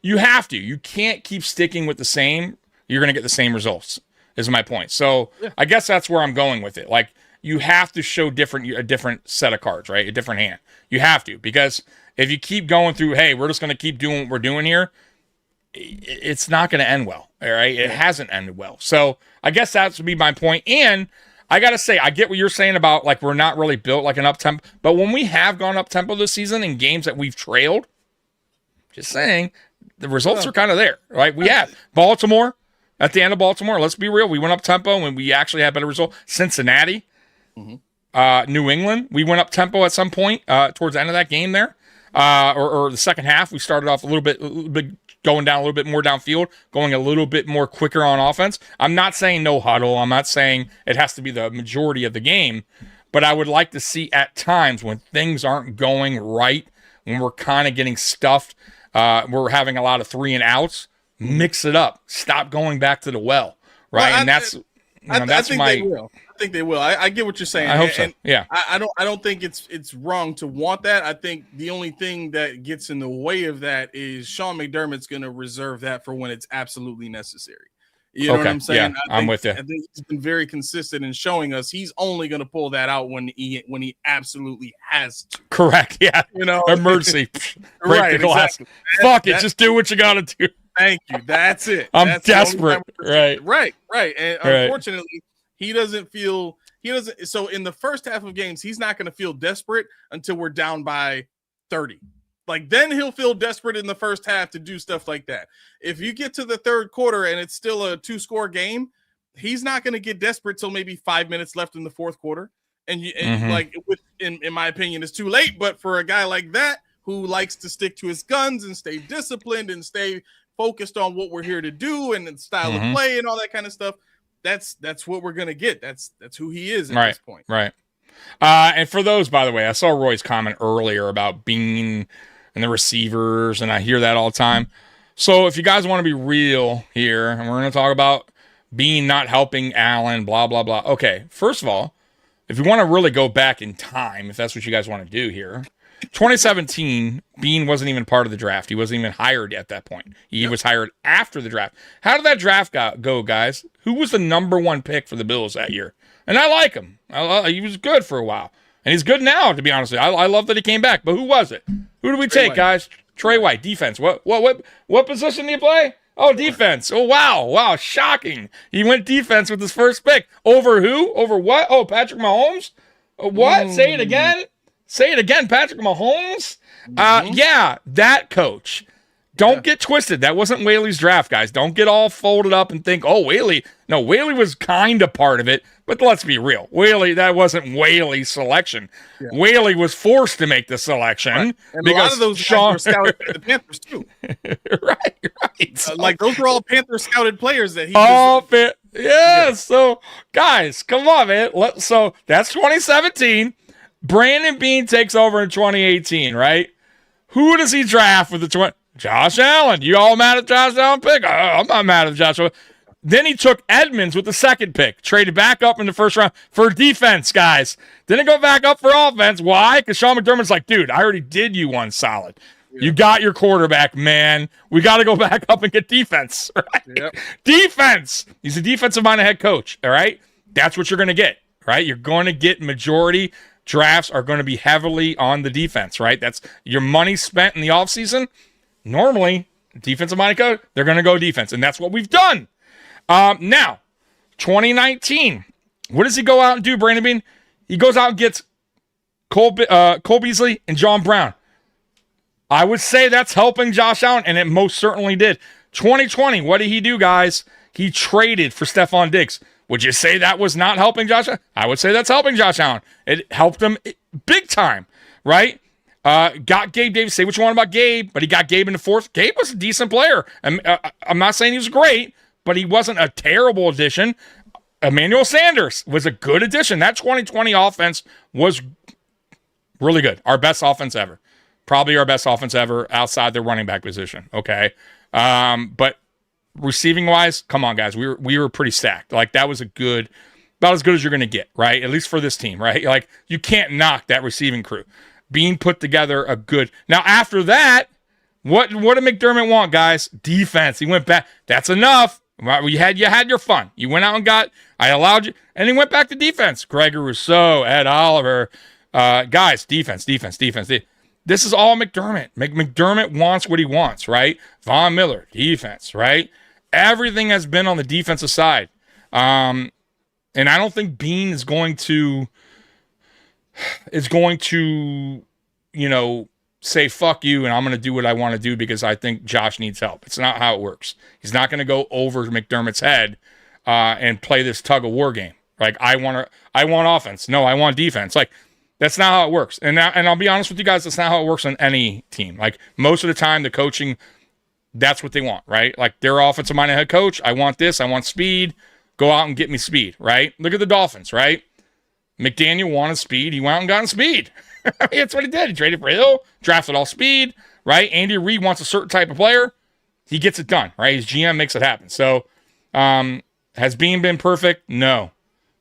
You have to. You can't keep sticking with the same. You're going to get the same results. Is my point. So yeah. I guess that's where I'm going with it. Like. You have to show a different set of cards, right? A different hand. You have to, because if you keep going through, hey, we're just going to keep doing what we're doing here, it's not going to end well, all right? It hasn't ended well. So I guess that would be my point. And I got to say, I get what you're saying about, like, we're not really built like an up-tempo. But when we have gone up-tempo this season in games that we've trailed, just saying, the results are kind of there, right? We have Baltimore, at the end of Baltimore, let's be real, we went up-tempo and we actually had better results. Cincinnati. Mm-hmm. New England, we went up tempo at some point towards the end of that game there, or the second half. We started off a little bit going down a little bit more downfield, going a little bit more quicker on offense. I'm not saying no huddle. I'm not saying it has to be the majority of the game, but I would like to see at times when things aren't going right, when we're kind of getting stuffed, we're having a lot of 3 and outs, mix it up. Stop going back to the well, right? Well, and that's I think they will. I think they will. I get what you're saying. I hope so. Yeah. I don't think it's wrong to want that. I think the only thing that gets in the way of that is Sean McDermott's going to reserve that for when it's absolutely necessary. You know what I'm saying? Yeah, I'm with you. I think he's been very consistent in showing us he's only going to pull that out when he absolutely has to. Correct. Yeah. You know, emergency. Break right, the glass. exactly. Fuck it. Just do what you got to do. Thank you. That's it. I'm desperate. Right. And unfortunately, he doesn't. So in the first half of games, he's not going to feel desperate until we're down by 30. Like then he'll feel desperate in the first half to do stuff like that. If you get to the third quarter and it's still a 2-score game, he's not going to get desperate till maybe 5 minutes left in the fourth quarter. And in my opinion, it's too late. But for a guy like that who likes to stick to his guns and stay disciplined and stay focused on what we're here to do and the style of play and all that kind of stuff, that's what we're gonna get. That's who he is at this point. Right. And for those, by the way, I saw Roy's comment earlier about Bean and the receivers, and I hear that all the time. So if you guys want to be real here, and we're gonna talk about Bean not helping Allen, blah blah blah. Okay, first of all, if you want to really go back in time, if that's what you guys want to do here, 2017, Bean wasn't even part of the draft. He wasn't even hired at that point. He was hired after the draft. How did that draft go, guys? Who was the number 1 pick for the Bills that year? And I like him. He was good for a while. And he's good now, to be honest with you. I love that he came back. But who was it? Who did we take, guys? Trey White, defense. What position do you play? Oh, defense. Oh, wow, shocking. He went defense with his first pick. Over who? Over what? Oh, Patrick Mahomes? What? Say it again. Patrick Mahomes? Yeah, that coach. Don't get twisted. That wasn't Whaley's draft, guys. Don't get all folded up and think, oh, Whaley. No, Whaley was kind of part of it, but let's be real. That wasn't Whaley's selection. Yeah. Whaley was forced to make the selection. Right. And because a lot of those guys were scouted by the Panthers, too. right. Like, those were all Panther-scouted players that he yeah, yeah, so, guys, come on, man. So, that's 2017. Brandon Bean takes over in 2018, right? Who does he draft with the Josh Allen. You all mad at Josh Allen pick? I'm not mad at Josh Allen. Then he took Edmonds with the second pick, traded back up in the first round for defense, guys. Didn't go back up for offense. Why? Because Sean McDermott's like, dude, I already did you one solid. Yeah. You got your quarterback, man. We got to go back up and get defense. Right? Yep. Defense. He's a defensive-minded head coach, all right? That's what you're going to get, right? You're going to get majority drafts are going to be heavily on the defense, right? That's your money spent in the offseason. Normally, defensive-minded coach, they're going to go defense, and that's what we've done. Now, 2019, what does he go out and do, Brandon Bean? He goes out and gets Cole Beasley and John Brown. I would say that's helping Josh Allen, and it most certainly did. 2020, what did he do, guys? He traded for Stephon Diggs. Would you say that was not helping Josh Allen? I would say that's helping Josh Allen. It helped him big time, right? Got Gabe Davis. Say what you want about Gabe, but he got Gabe in the fourth. Gabe was a decent player. I'm not saying he was great, but he wasn't a terrible addition. Emmanuel Sanders was a good addition. That 2020 offense was really good. Our best offense ever. Probably our best offense ever outside the running back position. Okay. But receiving wise, come on, guys. We were pretty stacked. Like, that was about as good as you're going to get, right? At least for this team, right? Like, you can't knock that receiving crew. Being put together a good. Now, after that, what did McDermott want, guys? Defense. He went back. That's enough. You had your fun. You went out and I allowed you, and he went back to defense. Gregor Rousseau, Ed Oliver, guys, defense. This is all McDermott. McDermott wants what he wants, right? Von Miller, defense, right? Everything has been on the defensive side. And I don't think Bean is going to, say, fuck you, and I'm going to do what I want to do because I think Josh needs help. It's not how it works. He's not going to go over McDermott's head and play this tug-of-war game. Like, I want offense. No, I want defense. Like, that's not how it works. And I'll be honest with you guys, that's not how it works on any team. Like, most of the time, the coaching, that's what they want, right? Like, their offensive-minded head coach, I want this, I want speed. Go out and get me speed, right? Look at the Dolphins, right? McDaniel wanted speed. He went out and got speed. I mean, that's what he did. He traded for Hill, drafted all speed, right? Andy Reid wants a certain type of player. He gets it done, right? His GM makes it happen. So has Bean been perfect? No.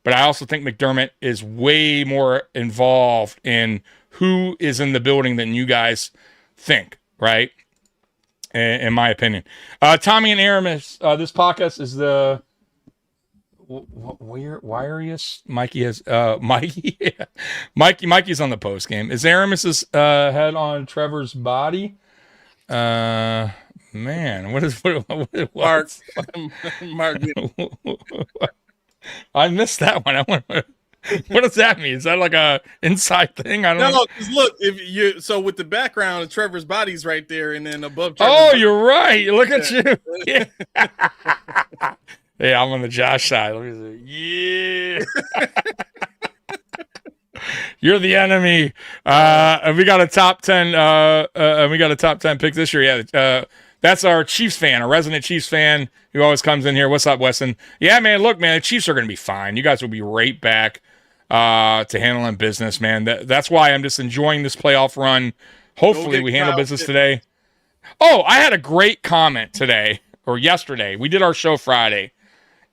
But I also think McDermott is way more involved in who is in the building than you guys think, right? In my opinion. Tommy and Aramis, this podcast is the wiriest. Mikey has Mikey. Yeah. Mikey's on the post game. Is Aramis's head on Trevor's body? Man, what is Mark? I missed that one. What does that mean? Is that like a inside thing? I don't know. Because look, with the background, Trevor's body's right there, and then above. You're right. Look at you. Yeah. Yeah, I'm on the Josh side. Let me see. Yeah. You're the enemy. And we got a top 10. We got a top 10 pick this year. Yeah. That's our Chiefs fan, a resident Chiefs fan who always comes in here. What's up, Weston? Yeah, man. Look, man, the Chiefs are going to be fine. You guys will be right back to handling business, man. That's why I'm just enjoying this playoff run. Hopefully, we handle business today. Oh, I had a great comment today or yesterday. We did our show Friday,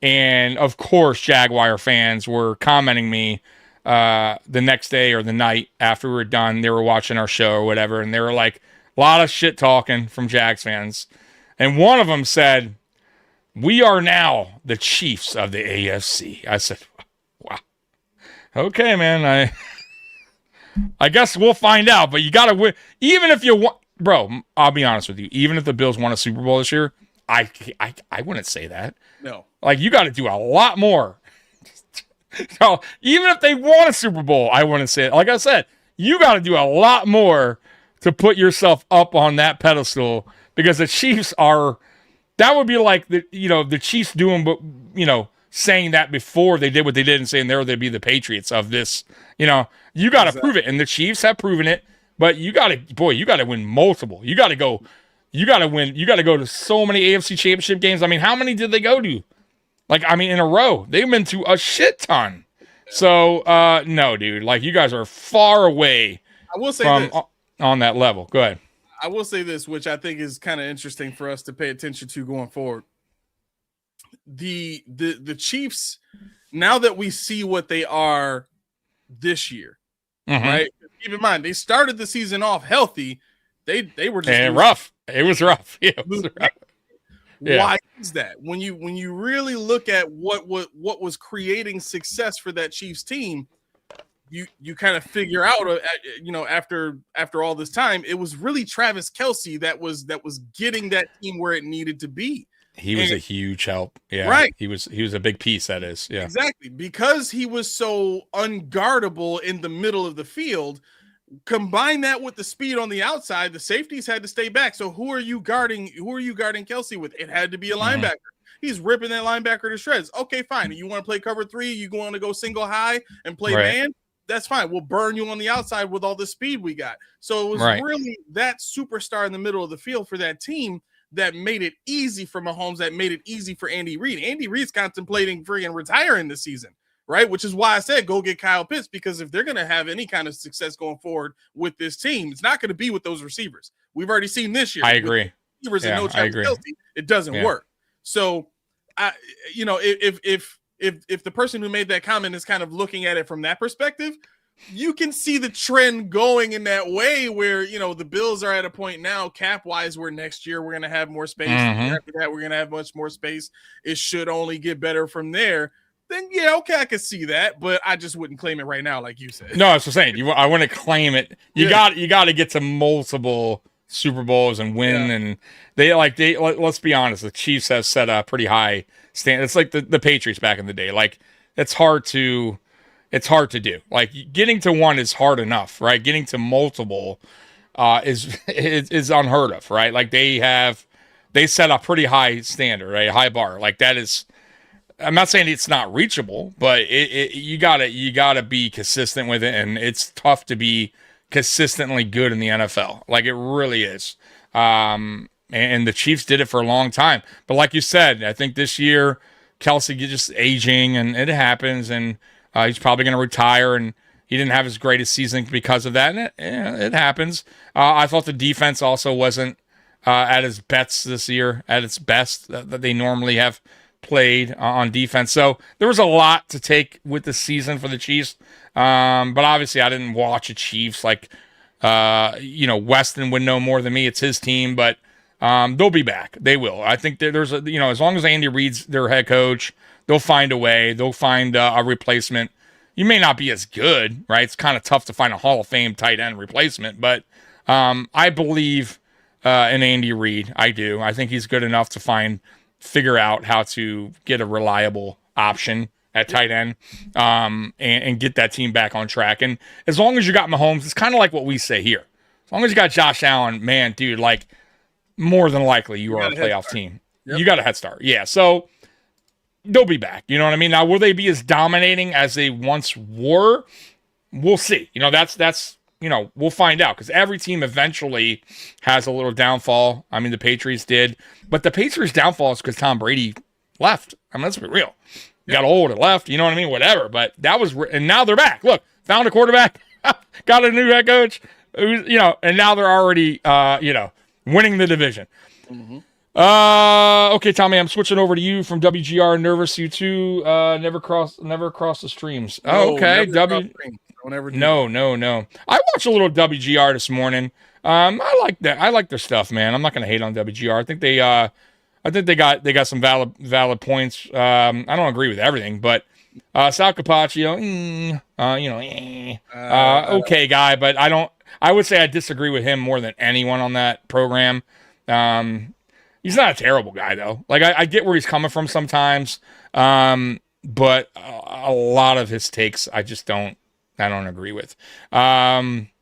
and of course, Jaguar fans were commenting me the next day or the night after we were done. They were watching our show or whatever, and they were like, a lot of shit talking from Jags fans. And one of them said, "We are now the Chiefs of the AFC." I said, wow. Okay, man. I guess we'll find out, but you got to win. Even if you want, bro, I'll be honest with you. Even if the Bills won a Super Bowl this year, I wouldn't say that. No. Like, you got to do a lot more. So, even if they won a Super Bowl, I wouldn't say it. Like I said, you got to do a lot more to put yourself up on that pedestal, because the Chiefs are, that would be like the Chiefs doing, but saying that before they did what they did and saying they'd be the Patriots of this. You got to prove it, and the Chiefs have proven it. But you got to win multiple. You got to go to so many AFC Championship games. I mean, how many did they go to? In a row. They've been to a shit ton. So no, dude. Like, you guys are far away. I will say from this. On that level. Go ahead. I will say this, which I think is kind of interesting for us to pay attention to going forward. The Chiefs, now that we see what they are this year, right? Keep in mind, they started the season off healthy. They were just rough. It was rough. Yeah, it was rough. Yeah. Why is that? When you really look at what was creating success for that Chiefs team, you kind of figure out, after all this time, it was really Travis Kelce that was getting that team where it needed to be. He was a huge help. Yeah, right. He was a big piece. That is, yeah, exactly, because he was so unguardable in the middle of the field. Combine that with the speed on the outside, the safeties had to stay back. So who are you guarding Kelce with? It had to be a linebacker. He's ripping that linebacker to shreds. Okay, fine. You want to play cover 3? You want to go single high and play man? That's fine. We'll burn you on the outside with all the speed we got. So it was really that superstar in the middle of the field for that team that made it easy for Mahomes, that made it easy for Andy Reid. Andy Reid's contemplating freaking retiring this season, right? Which is why I said go get Kyle Pitts, because if they're going to have any kind of success going forward with this team, it's not going to be with those receivers. We've already seen this year. I agree. Receivers and no Travis Kelce, it doesn't work. So, if the person who made that comment is kind of looking at it from that perspective, you can see the trend going in that way where, the Bills are at a point now cap wise where next year we're going to have more space. After that, we're going to have much more space. It should only get better from there. Then, yeah, okay, I could see that, but I just wouldn't claim it right now, like you said. No, that's what I'm saying. I want to claim it. You got to get to multiple Super Bowls and win. And let's be honest, the Chiefs have set a pretty high standard. It's like the Patriots back in the day. Like, it's hard to do. Like, getting to one is hard enough, right? Getting to multiple is unheard of, right? Like, they set a pretty high standard, right? A high bar. Like, that is, I'm not saying it's not reachable, but you gotta be consistent with it, and it's tough to be consistently good in the NFL. Like, it really is. And the Chiefs did it for a long time. But like you said, I think this year Kelce just aging, and it happens. And He's probably going to retire, and he didn't have his greatest season because of that. And it happens. I thought the defense also wasn't at its best this year, at its best that they normally have played on defense. So there was a lot to take with the season for the Chiefs. But obviously I didn't watch the Chiefs. Like, Weston would know more than me. It's his team, but they'll be back. They will. I think there's as long as Andy Reid's their head coach, they'll find a way. They'll find a replacement. You may not be as good, right? It's kind of tough to find a Hall of Fame tight end replacement, but I believe in Andy Reid. I do. I think he's good enough to figure out how to get a reliable option at tight end and get that team back on track. And as long as you got Mahomes, it's kind of like what we say here. As long as you got Josh Allen, man, dude, like more than likely you are a playoff team. Yep. You got a head start. Yeah, so they'll be back. You know what I mean? Now, will they be as dominating as they once were? We'll see. That's we'll find out because every team eventually has a little downfall. I mean, the Patriots did. But the Patriots' downfall is because Tom Brady left. I mean, let's be real. Got old and left, you know what I mean? Whatever. But and now they're back. Look, found a quarterback, got a new head coach, and now they're already, winning the division. Mm-hmm. Okay, Tommy, I'm switching over to you from WGR. Nervous, you too. Never cross the streams. Oh, okay. No. I watched a little WGR this morning. I like that. I like their stuff, man. I'm not gonna hate on WGR. I think they got some valid points. I don't agree with everything, but Sal Capaccio, okay guy, but I would say I disagree with him more than anyone on that program. He's not a terrible guy though. Like I get where he's coming from sometimes, but a lot of his takes I don't agree with.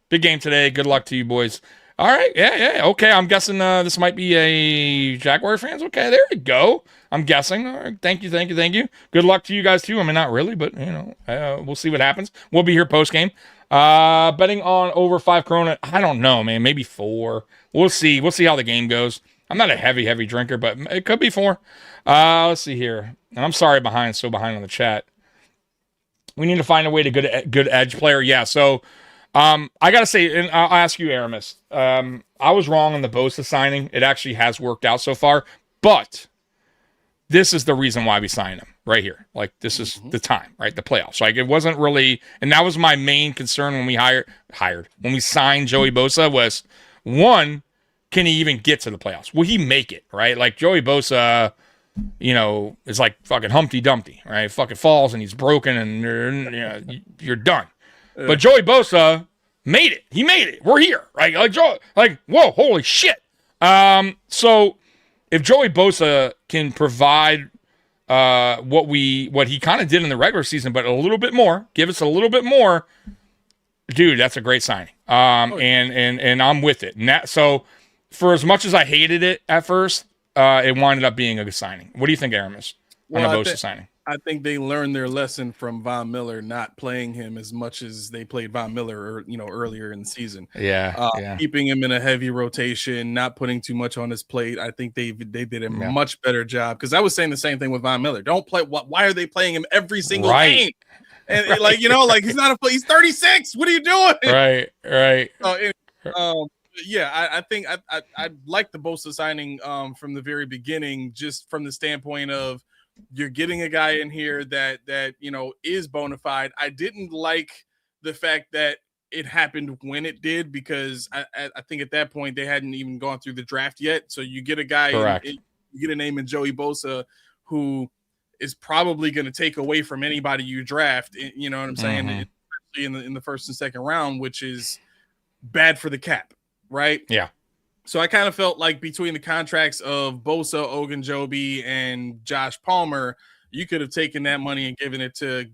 Big game today. Good luck to you boys. All right. Yeah. Okay. I'm guessing this might be a Jaguar fans. Okay. There we go. I'm guessing. All right. Thank you. Good luck to you guys too. I mean, not really, but we'll see what happens. We'll be here post game. Betting on over 5 Corona. I don't know, man. Maybe 4. We'll see. We'll see how the game goes. I'm not a heavy drinker, but it could be 4. Let's see here. And I'm sorry so behind on the chat. We need to find a way to good edge player. Yeah. So, I gotta say, and I'll ask you, Aramis. I was wrong on the Bosa signing. It actually has worked out so far, but this is the reason why we signed him right here. Like this is the time, right? The playoffs. Like it wasn't really, and that was my main concern when we when we signed Joey Bosa was one, can he even get to the playoffs? Will he make it? Right? Like Joey Bosa, is like fucking Humpty Dumpty, right? Fucking falls and he's broken and you're done. But Joey Bosa made it. He made it. We're here, right? Whoa, holy shit. So if Joey Bosa can provide what he kind of did in the regular season, but a little bit more, give us a little bit more, dude, that's a great signing. And I'm with it. And so for as much as I hated it at first, it winded up being a good signing. What do you think, Aramis, on the Bosa signing? I think they learned their lesson from Von Miller not playing him as much as they played Von Miller, earlier in the season. Yeah. Keeping him in a heavy rotation, not putting too much on his plate. I think they did a much better job because I was saying the same thing with Von Miller. Don't play. Why are they playing him every single game? And he's not he's 36. What are you doing? Right. I think I like the Bosa signing from the very beginning, just from the standpoint of you're getting a guy in here that is bona fide. I didn't like the fact that it happened when it did because I think at that point they hadn't even gone through the draft yet. So you get a guy, you get a name in Joey Bosa who is probably going to take away from anybody you draft. You know what I'm saying? Especially in the first and second round, which is bad for the cap, right? Yeah. So I kind of felt like between the contracts of Bosa, Ogunjobi, and Josh Palmer, you could have taken that money and given it to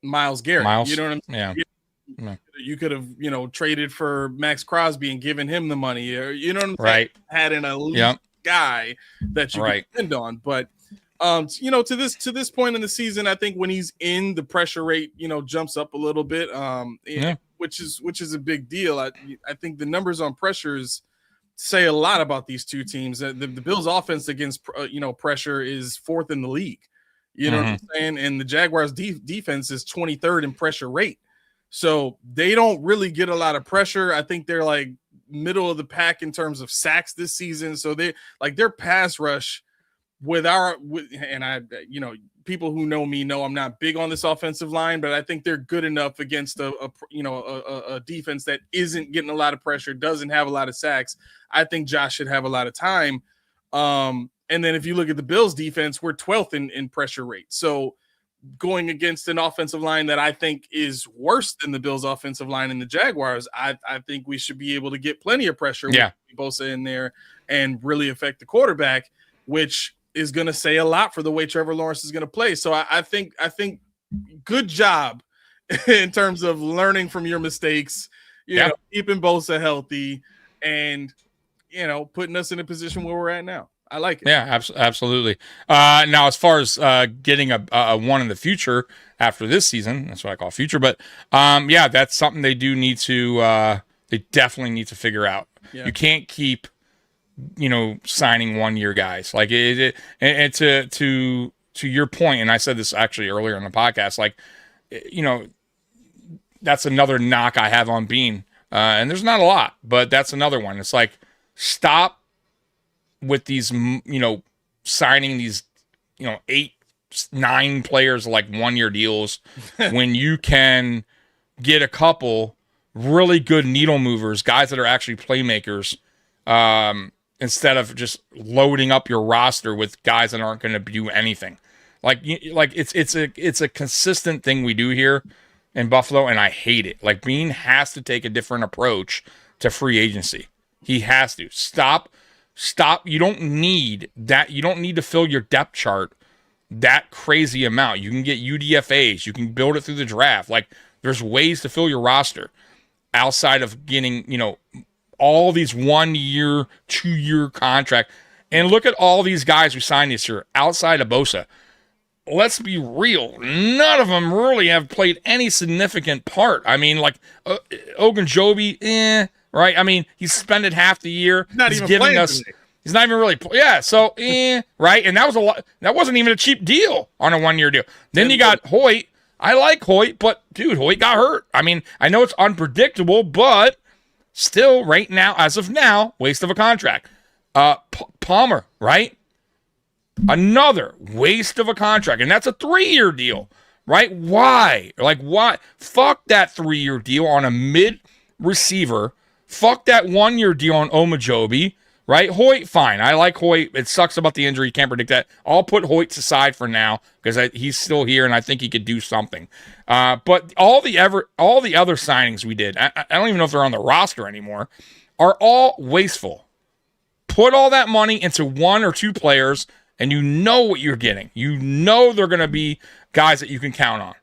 Myles Garrett. You know what I'm saying? Yeah. You could have, traded for Max Crosby and given him the money. Or, you know what I'm saying? Right. Had an elite guy that you could depend on. But to this point in the season, I think when he's in, the pressure rate, jumps up a little bit. Which is a big deal. I think the numbers on pressures say a lot about these two teams. The Bills' offense against pressure is 4th in the league. You know what I'm saying? And the Jaguars defense is 23rd in pressure rate. So they don't really get a lot of pressure. I think they're like middle of the pack in terms of sacks this season. So they like their pass rush people who know me know I'm not big on this offensive line, but I think they're good enough against a defense that isn't getting a lot of pressure, doesn't have a lot of sacks. I think Josh should have a lot of time. And then if you look at the Bills defense, we're 12th in pressure rate. So going against an offensive line that I think is worse than the Bills offensive line and the Jaguars, I think we should be able to get plenty of pressure with Bosa in there and really affect the quarterback, which is going to say a lot for the way Trevor Lawrence is going to play. So I think good job in terms of learning from your mistakes, you know, keeping Bosa healthy and, you know, putting us in a position where we're at now. I like it. Yeah, absolutely. Now, as far as getting a one in the future after this season, that's what I call future. But that's something they do need to. They definitely need to figure out. Yeah. You can't keep, signing 1 year guys like it. And to your point, and I said this actually earlier in the podcast. Like, that's another knock I have on Bean. And there's not a lot, but that's another one. It's like, stop with these, signing these, 8, 9 players like 1 year deals when you can get a couple really good needle movers, guys that are actually playmakers, instead of just loading up your roster with guys that aren't going to do anything. It's a consistent thing we do here in Buffalo, and I hate it. Like, Bean has to take a different approach to free agency. He has to stop. You don't need that. You don't need to fill your depth chart that crazy amount. You can get UDFAs. You can build it through the draft. Like, there's ways to fill your roster outside of getting, all these 1 year, 2 year contract. And look at all these guys we signed this year outside of Bosa. Let's be real. None of them really have played any significant part. I mean, like Ogunjobi, right? I mean, he's suspended half the year. He's giving us. Today. He's not even really. Yeah. So, right. And that was a lot. That wasn't even a cheap deal on a 1 year deal. Then you got Hoyt. I like Hoyt, but dude, Hoyt got hurt. I mean, I know it's unpredictable, but still, right now, as of now, waste of a contract. Palmer, right? Another waste of a contract, and that's a 3 year deal, right? Why? Like, why? Fuck that 3 year deal on a mid receiver. Fuck that 1 year deal on Ogunjobi, right? Hoyt, fine. I like Hoyt. It sucks about the injury. You can't predict that. I'll put Hoyt aside for now because he's still here, and I think he could do something. But all the other signings we did, I don't even know if they're on the roster anymore, are all wasteful. Put all that money into 1 or 2 players, and you know what you're getting. You know they're going to be guys that you can count on.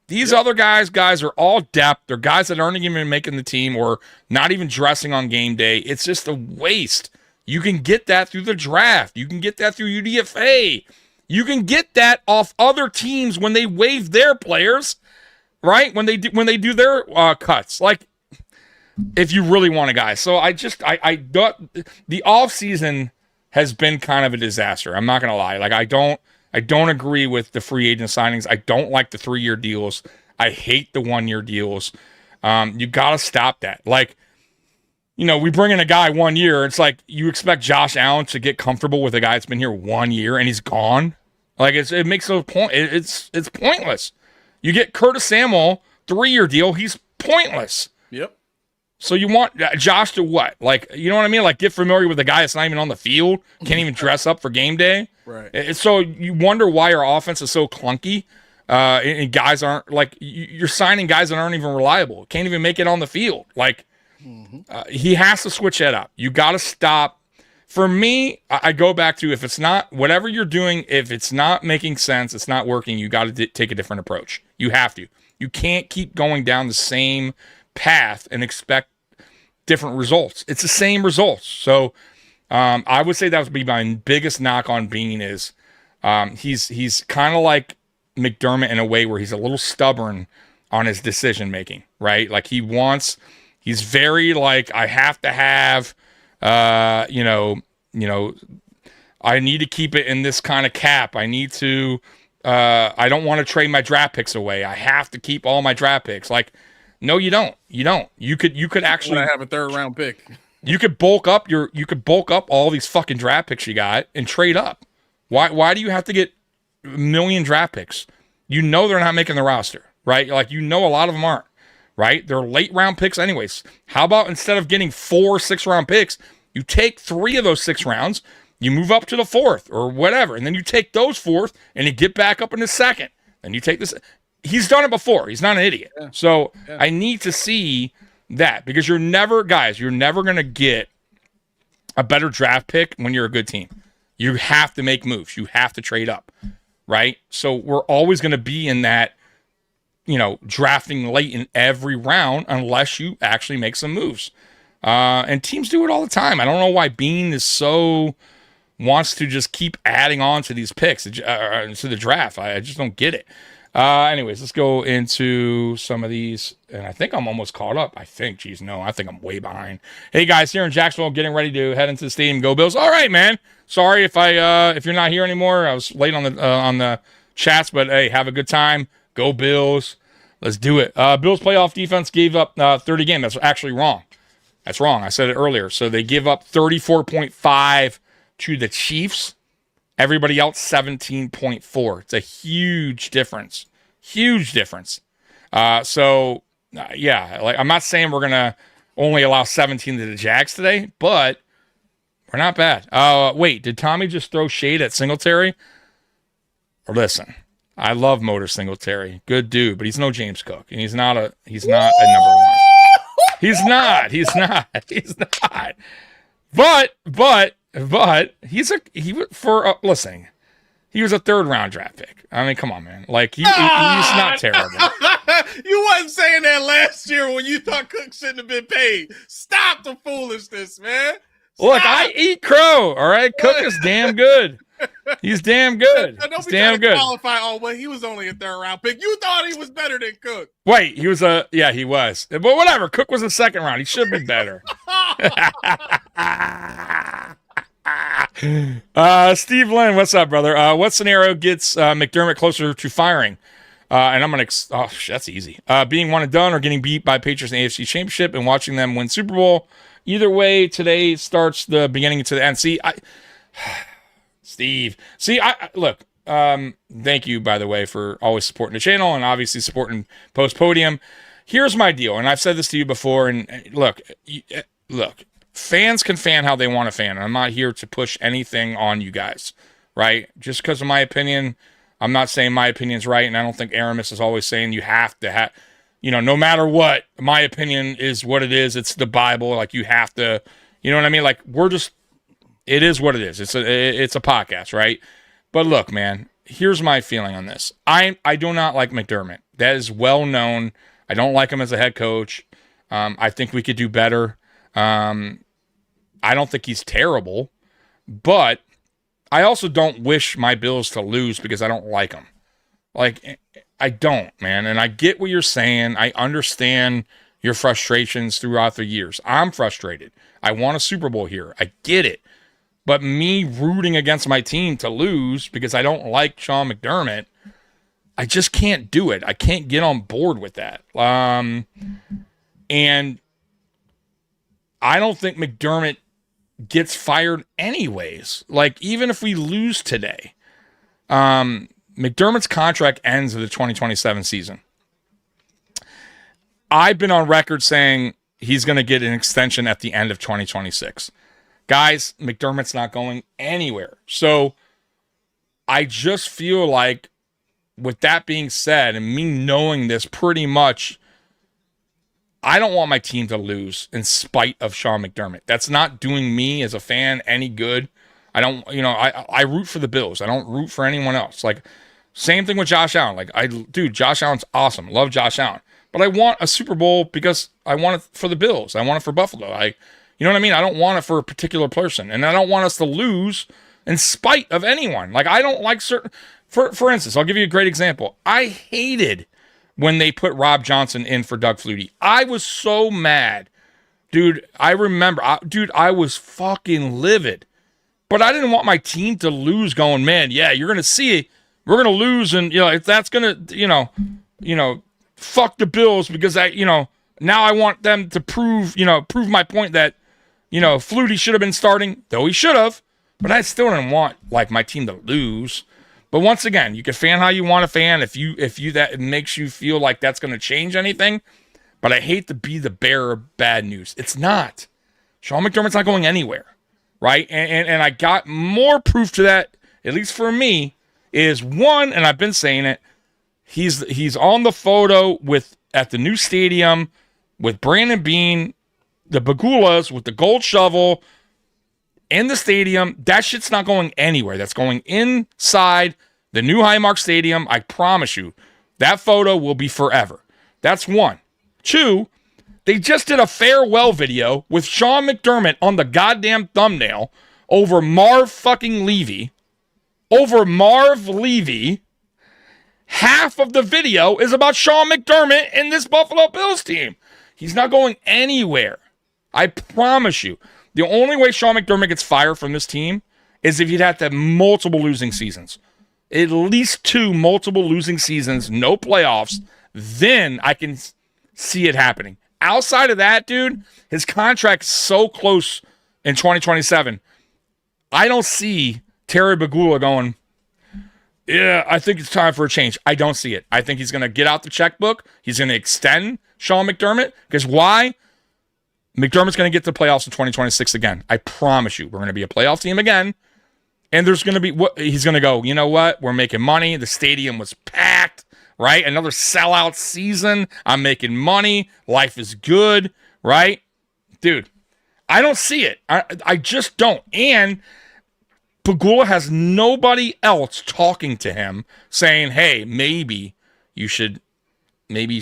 These other guys are all depth. They're guys that aren't even making the team or not even dressing on game day. It's just a waste. You can get that through the draft. You can get that through UDFA. You can get that off other teams when they waive their players, right? When they do their cuts. Like, if you really want a guy. So the offseason has been kind of a disaster. I'm not going to lie. Like, I don't agree with the free agent signings. I don't like the 3 year deals. I hate the 1 year deals. You got to stop that. Like, we bring in a guy 1 year. It's like you expect Josh Allen to get comfortable with a guy that's been here 1 year and he's gone. Like, it makes no point. It's pointless. You get Curtis Samuel 3 year deal. He's pointless. Yep. So you want Josh to what? Like, you know what I mean? Like, get familiar with a guy that's not even on the field, can't even dress up for game day. Right. So you wonder why our offense is so clunky, and guys aren't, like, you're signing guys that aren't even reliable, can't even make it on the field. Like, he has to switch that up. You got to stop. For me, I go back to, if it's not, whatever you're doing, if it's not making sense, it's not working, you got to take a different approach. You have to. You can't keep going down the same path and expect different results. It's the same results. So I would say that would be my biggest knock on Bean is he's kind of like McDermott in a way where he's a little stubborn on his decision making, right? Like, he's very like, I have to have, I need to keep it in this kind of cap. I need to I don't want to trade my draft picks away. I have to keep all my draft picks. Like, no, you don't. You don't. You could actually have a 3rd round pick. You could bulk up all these fucking draft picks you got and trade up. Why do you have to get a million draft picks? You know they're not making the roster, right? Like, you know a lot of them aren't, right? They're late round picks anyways. How about instead of getting 4 6-round picks, you take 3 of those 6 rounds, you move up to the 4th or whatever, and then you take those 4th and you get back up in the 2nd. Then you take this. He's done it before. He's not an idiot. Yeah. So I need to see that, because you're never going to get a better draft pick when you're a good team. You have to make moves. You have to trade up, right? So we're always going to be in that, drafting late in every round unless you actually make some moves. And teams do it all the time. I don't know why Bean wants to just keep adding on to these picks, to the draft. I just don't get it. Anyways, let's go into some of these. And I think I'm almost caught up. I think I'm way behind. Hey guys, here in Jacksonville, getting ready to head into the stadium. Go Bills. All right, man. Sorry if you're not here anymore. I was late on the chats, but hey, have a good time. Go Bills. Let's do it. Bills playoff defense gave up 30 games. That's actually wrong. That's wrong. I said it earlier. So they give up 34.5 to the Chiefs. Everybody else 17.4. It's a huge difference. Huge difference. Yeah, like, I'm not saying we're gonna only allow 17 to the Jags today, but we're not bad. Wait, did Tommy just throw shade at Singletary? Or listen, I love Motor Singletary. Good dude, but he's no James Cook, and he's not a number one. He's not. But listen, he was a 3rd round draft pick. I mean, come on, man. Like, he's not terrible. You wasn't saying that last year when you thought Cook shouldn't have been paid. Stop the foolishness, man. Stop. Look, I eat crow. All right, Cook is damn good. He's damn good. He's damn good. Qualify he was only a 3rd round pick. You thought he was better than Cook. Wait, he was. But whatever. Cook was in 2nd round. He should be better. Steve Lynn, what's up, brother? What scenario gets McDermott closer to firing? And I'm gonna. That's easy. Being one and done, or getting beat by Patriots in the AFC Championship and watching them win Super Bowl. Either way, today starts the beginning to the end. Steve. Look. Thank you, by the way, for always supporting the channel and obviously supporting Post Podium. Here's my deal, and I've said this to you before. And look. Fans can fan how they want to fan. I'm not here to push anything on you guys, right? Just because of my opinion, I'm not saying my opinion's right, and I don't think Aramis is always saying you have to have, no matter what, my opinion is what it is. It's the Bible. Like, you have to, you know what I mean? Like, it is what it is. It's a podcast, right? But look, man, here's my feeling on this. I do not like McDermott. That is well known. I don't like him as a head coach. I think we could do better. I don't think he's terrible, but I also don't wish my Bills to lose because I don't like them. Like, I don't, man. And I get what you're saying. I understand your frustrations throughout the years. I'm frustrated. I want a Super Bowl here. I get it. But me rooting against my team to lose because I don't like Sean McDermott, I just can't do it. I can't get on board with that. And I don't think McDermott gets fired anyways. Like, even if we lose today, McDermott's contract ends with the 2027 season. I've been on record saying he's going to get an extension at the end of 2026. Guys, McDermott's not going anywhere. So I just feel like, with that being said, and me knowing this pretty much, I don't want my team to lose in spite of Sean McDermott. That's not doing me as a fan any good. I don't, I root for the Bills. I don't root for anyone else. Like, same thing with Josh Allen. Like, Josh Allen's awesome. Love Josh Allen. But I want a Super Bowl because I want it for the Bills. I want it for Buffalo. You know what I mean? I don't want it for a particular person. And I don't want us to lose in spite of anyone. Like, I don't like certain, for instance, I'll give you a great example. I hated when they put Rob Johnson in for Doug Flutie. I was so mad. Dude, I remember. I was fucking livid. But I didn't want my team to lose going, man, yeah, you're going to see we're gonna lose, and if that's gonna fuck the Bills because now I want them to prove my point that Flutie should have been starting, though he should have, but I still didn't want my team to lose. But once again, you can fan how you want to fan. If that makes you feel like that's going to change anything, but I hate to be the bearer of bad news. It's not. Sean McDermott's not going anywhere, right? And I got more proof to that, at least for me, is one, and I've been saying it. He's on the photo at the new stadium with Brandon Beane, the Bagulas with the gold shovel in the stadium. That shit's not going anywhere. That's going inside the new Highmark Stadium. I promise you, that photo will be forever. That's one. Two, they just did a farewell video with Sean McDermott on the goddamn thumbnail over Marv fucking Levy. Over Marv Levy. Half of the video is about Sean McDermott and this Buffalo Bills team. He's not going anywhere. I promise you. The only way Sean McDermott gets fired from this team is if he'd have to have multiple losing seasons. At least 2 multiple losing seasons, no playoffs. Then I can see it happening. Outside of that, dude, his contract's so close in 2027. I don't see Terry Bagula going, yeah, I think it's time for a change. I don't see it. I think he's going to get out the checkbook. He's going to extend Sean McDermott. Because why? McDermott's going to get to the playoffs in 2026 again. I promise you. We're going to be a playoff team again. And there's going to be, he's going to go, you know what? We're making money. The stadium was packed, right? Another sellout season. I'm making money. Life is good, right? Dude, I don't see it. I just don't. And Pagula has nobody else talking to him saying, hey, maybe maybe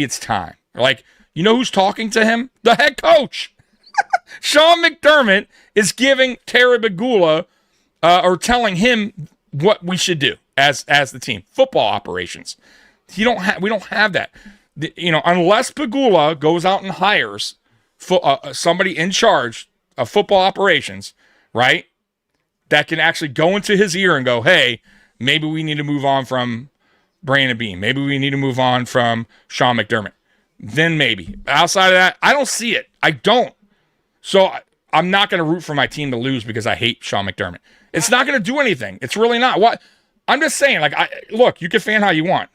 it's time. Who's talking to him? The head coach. Sean McDermott is giving Terry Bagula or telling him what we should do as the team. Football operations. We don't have that. Unless Bagula goes out and hires somebody in charge of football operations, right, that can actually go into his ear and go, hey, maybe we need to move on from Brandon Beane. Maybe we need to move on from Sean McDermott. Then maybe. Outside of that, I don't see it. I don't. So I'm not going to root for my team to lose because I hate Sean McDermott. It's not going to do anything. It's really not. What I'm just saying, look, you can fan how you want,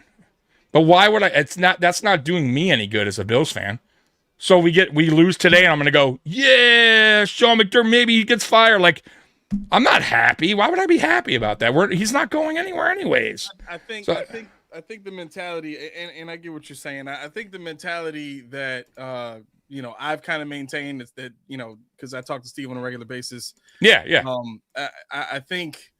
but why would I? That's not doing me any good as a Bills fan. So we lose today, and I'm going to go, yeah, Sean McDermott, maybe he gets fired. I'm not happy. Why would I be happy about that? He's not going anywhere anyways. I think the mentality, and I get what you're saying. I think the mentality that I've kind of maintained is that because I talk to Steve on a regular basis. Yeah. I think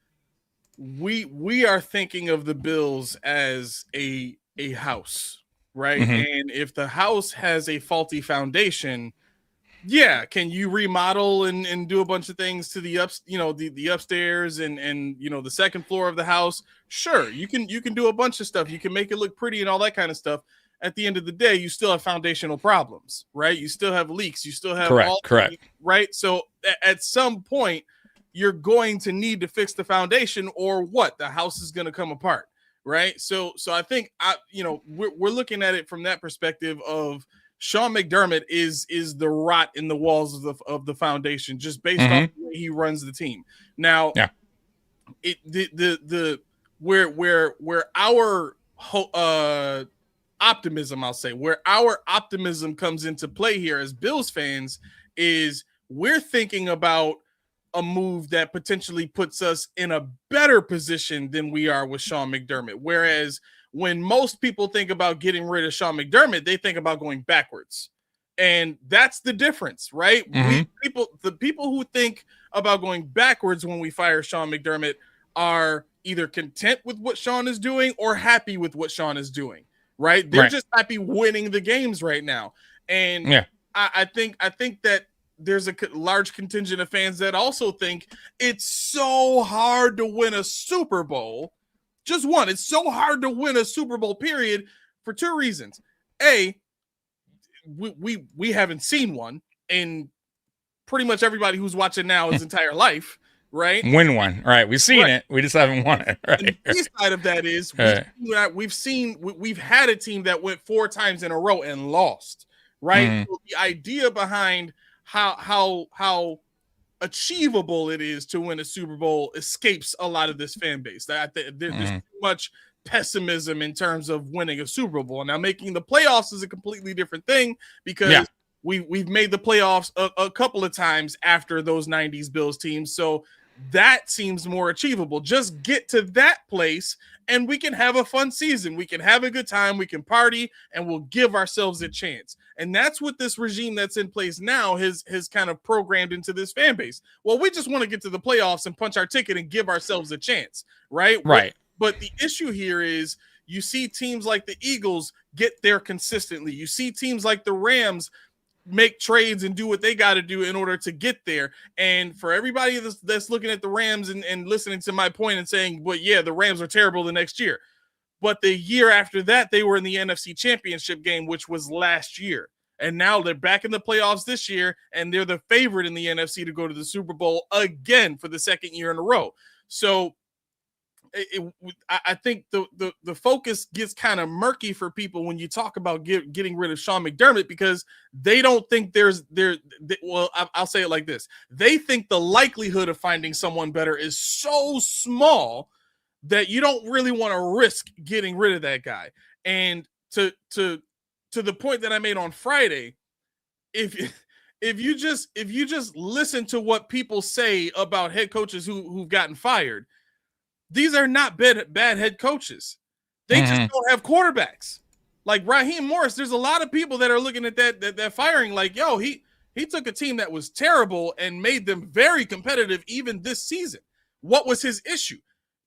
we are thinking of the Bills as a house, right? Mm-hmm. And if the house has a faulty foundation, yeah, can you remodel and do a bunch of things to the the upstairs and the second floor of the house? Sure, you can do a bunch of stuff. You can make it look pretty and all that kind of stuff. At the end of the day, you still have foundational problems, right? You still have leaks. You still have correct, right? So at some point, you're going to need to fix the foundation, or what? The house is going to come apart, right? So I think we're looking at it from that perspective of Sean McDermott is the rot in the walls of the foundation, just based on the way he runs the team. Now, where our optimism, I'll say, where our optimism comes into play here as Bills fans is we're thinking about a move that potentially puts us in a better position than we are with Sean McDermott. Whereas when most people think about getting rid of Sean McDermott, they think about going backwards. And that's the difference, right? Mm-hmm. The people who think about going backwards when we fire Sean McDermott are either content with what Sean is doing or happy with what Sean is doing, right? They're just happy winning the games right now. And I think that there's a large contingent of fans that also think it's so hard to win a Super Bowl. Just one. It's so hard to win a Super Bowl, period, for 2 reasons. A, we haven't seen one in pretty much everybody who's watching now his entire life, right? Win one. Right. We've seen it. We just haven't won it. Right. And the B side of that is we've had a team that went 4 times in a row and lost, right? Mm-hmm. So the idea behind how achievable it is to win a Super Bowl escapes a lot of this fan base. There's too much pessimism in terms of winning a Super Bowl. Now, making the playoffs is a completely different thing because we've made the playoffs a couple of times after those 90s Bills teams. So that seems more achievable. Just get to that place and we can have a fun season. We can have a good time. We can party and we'll give ourselves a chance. And that's what this regime that's in place now has kind of programmed into this fan base. Well, we just want to get to the playoffs and punch our ticket and give ourselves a chance, right? Right. But the issue here is you see teams like the Eagles get there consistently. You see teams like the Rams make trades and do what they got to do in order to get there. And for everybody that's looking at the Rams and listening to my point and saying, well, yeah, the Rams are terrible the next year. But the year after that, they were in the NFC Championship game, which was last year. And now they're back in the playoffs this year, and they're the favorite in the NFC to go to the Super Bowl again for the second year in a row. So I think the focus gets kind of murky for people when you talk about getting rid of Sean McDermott because they don't think I'll say it like this. They think the likelihood of finding someone better is so small that you don't really want to risk getting rid of that guy. And to the point that I made on Friday, if you just listen to what people say about head coaches who've gotten fired, these are not bad head coaches. They just don't have quarterbacks. Like Raheem Morris, there's a lot of people that are looking at that firing like, yo, he took a team that was terrible and made them very competitive even this season. What was his issue?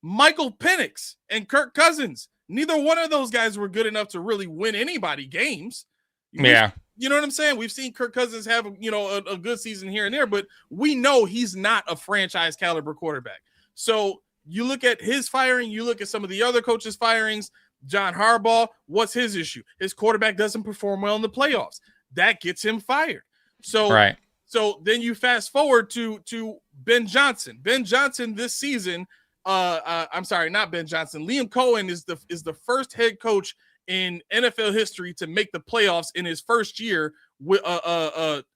Michael Penix and Kirk Cousins. Neither one of those guys were good enough to really win anybody games. Yeah. You know what I'm saying? We've seen Kirk Cousins have, a good season here and there, but we know he's not a franchise caliber quarterback. So you look at his firing, you look at some of the other coaches' firings. John Harbaugh, what's his issue? His quarterback doesn't perform well in the playoffs. That gets him fired. So then you fast forward to Ben Johnson. Ben Johnson this season, I'm sorry, not Ben Johnson. Liam Cohen is the first head coach in NFL history to make the playoffs in his first year with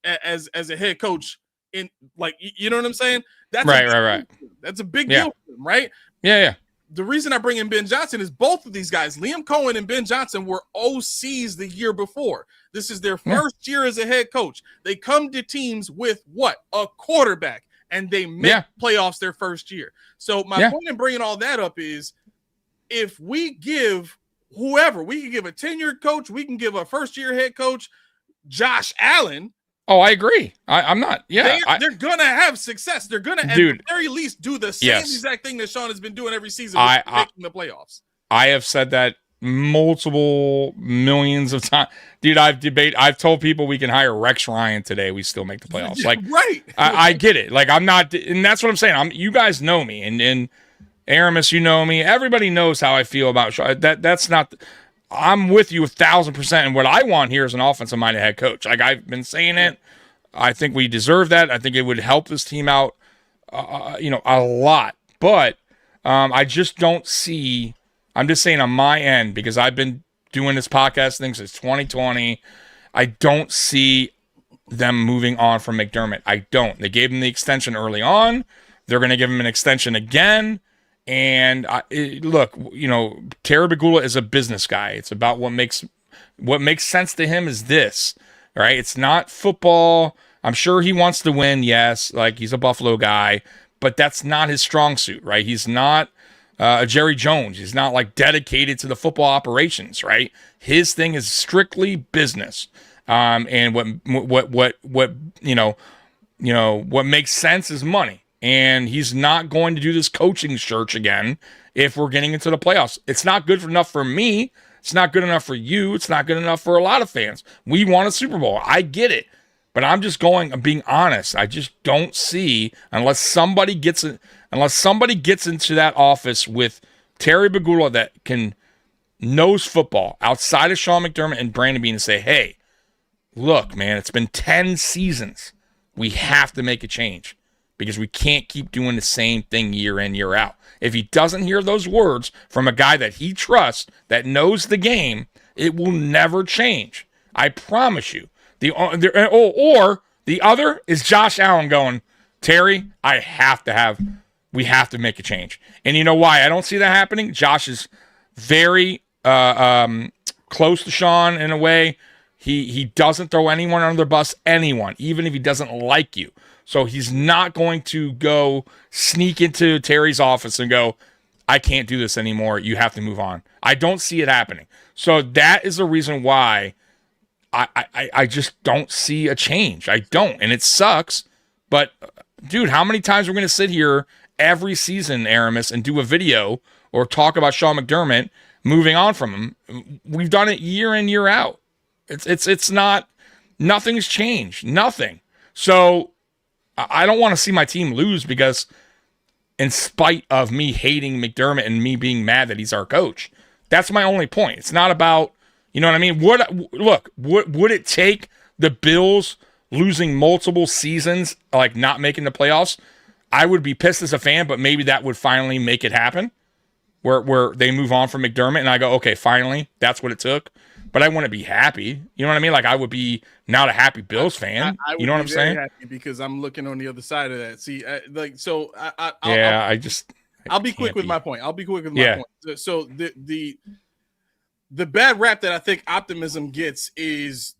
as a head coach. In like, you know what I'm saying? That's right. That's a big deal for him, right? Yeah. The reason I bring in Ben Johnson is both of these guys, Liam Cohen and Ben Johnson, were OCs the year before. This is their first year as a head coach. They come to teams with what? A quarterback, and they make playoffs their first year. So my point in bringing all that up is if we give whoever, we can give a tenured coach, we can give a first-year head coach, Josh Allen. Oh, I agree. I'm not. Yeah, they're gonna have success. They're gonna, at the very least, do the same exact thing that Sean has been doing every season, making the playoffs. I have said that multiple millions of times, dude. I've told people we can hire Rex Ryan today. We still make the playoffs. Like, right? I get it. Like, I'm not, and that's what I'm saying. You guys know me, and Aramis, you know me. Everybody knows how I feel about Sean. That's not. I'm with you 1,000%. And what I want here is an offensive-minded head coach. Like, I've been saying it. I think we deserve that. I think it would help this team out, a lot. But I just don't see. I'm just saying on my end, because I've been doing this podcast thing since 2020. I don't see them moving on from McDermott. I don't. They gave him the extension early on. They're going to give him an extension again. And look, Terry Bagula is a business guy. It's about what makes sense to him is this, right? It's not football. I'm sure he wants to win. Yes. Like, he's a Buffalo guy, but that's not his strong suit, right? He's not a Jerry Jones. He's not like dedicated to the football operations, right? His thing is strictly business. And what makes sense is money. And he's not going to do this coaching search again if we're getting into the playoffs. It's not good enough for me. It's not good enough for you. It's not good enough for a lot of fans. We want a Super Bowl. I get it. But I'm being honest. I just don't see, unless somebody gets into that office with Terry Bagula that knows football outside of Sean McDermott and Brandon Beane and say, hey, look, man, it's been 10 seasons. We have to make a change. because we can't keep doing the same thing year in, year out. If he doesn't hear those words from a guy that he trusts, that knows the game, it will never change. I promise you. Or the other is Josh Allen going, Terry, we have to make a change. And you know why I don't see that happening? Josh is very close to Sean in a way. He doesn't throw anyone under the bus, anyone, even if he doesn't like you. So he's not going to go sneak into Terry's office and go, I can't do this anymore. You have to move on. I don't see it happening. So that is the reason why I just don't see a change. I don't. And it sucks. But, dude, how many times are we going to sit here every season, Aramis, and do a video or talk about Sean McDermott moving on from him? We've done it year in, year out. It's not, nothing's changed. Nothing. So I don't want to see my team lose because in spite of me hating McDermott and me being mad that he's our coach. That's my only point. It's not about, you know what I mean? Would it take the Bills losing multiple seasons, like not making the playoffs? I would be pissed as a fan, but maybe that would finally make it happen where they move on from McDermott and I go, okay, finally, that's what it took. But I wouldn't be happy. You know what I mean? Like, I would be not a happy Bills fan. I you know what I'm saying? Happy because I'm looking on the other side of that. See, I'll be quick with my point. So the bad rap that I think optimism gets is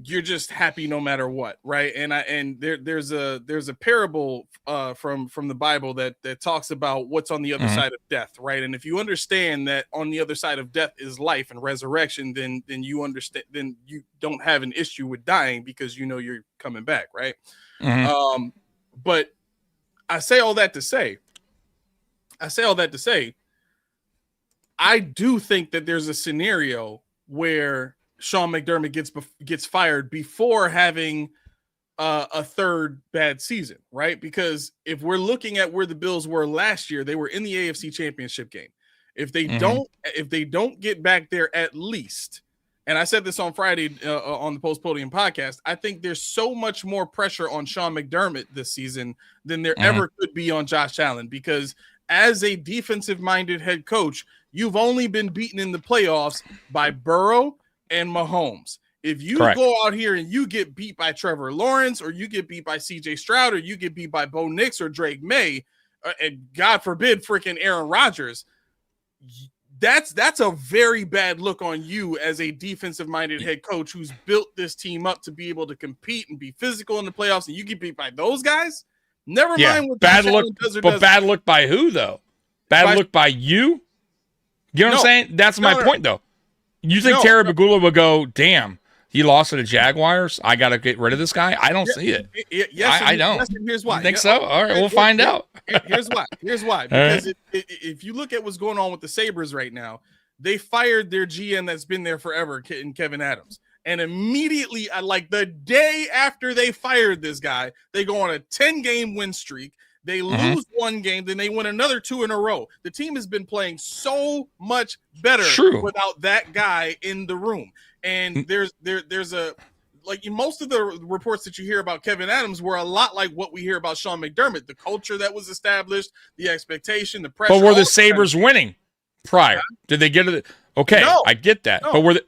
you're just happy no matter what, right? And there's a parable from the Bible that talks about what's on the other side of death, right? And if you understand that on the other side of death is life and resurrection, then you understand, then you don't have an issue with dying because you know you're coming back, right? But I say all that to say, I do think that there's a scenario where Sean McDermott gets fired before having a third bad season, right? Because if we're looking at where the Bills were last year, they were in the AFC Championship game. If they don't get back there at least, and I said this on Friday on the Post Podium podcast, I think there's so much more pressure on Sean McDermott this season than there ever could be on Josh Allen, because as a defensive-minded head coach, you've only been beaten in the playoffs by Burrow and Mahomes. If you go out here and you get beat by Trevor Lawrence, or you get beat by CJ Stroud, or you get beat by Bo Nix or Drake May, and God forbid freaking Aaron Rodgers, that's a very bad look on you as a defensive-minded head coach who's built this team up to be able to compete and be physical in the playoffs, and you get beat by those guys? Never mind what bad look, but bad look by who though? Bad look by you? You know what I'm saying? That's my point though. You think Terry Bagula would go, damn, he lost to the Jaguars? I got to get rid of this guy? I don't see it. Yes, I don't. Yes, and here's why. You think so? All right, we'll find out. Here's why. Because if you look at what's going on with the Sabres right now, they fired their GM that's been there forever, in Kevin Adams. And immediately, like the day after they fired this guy, they go on a 10-game win streak. They lose one game, then they win another 2 in a row. The team has been playing so much better without that guy in the room. And there's a, like, most of the reports that you hear about Kevin Adams were a lot like what we hear about Sean McDermott. The culture that was established, the expectation, the pressure. But were the Sabres winning prior? Did they get it? Okay, no, I get that. No. But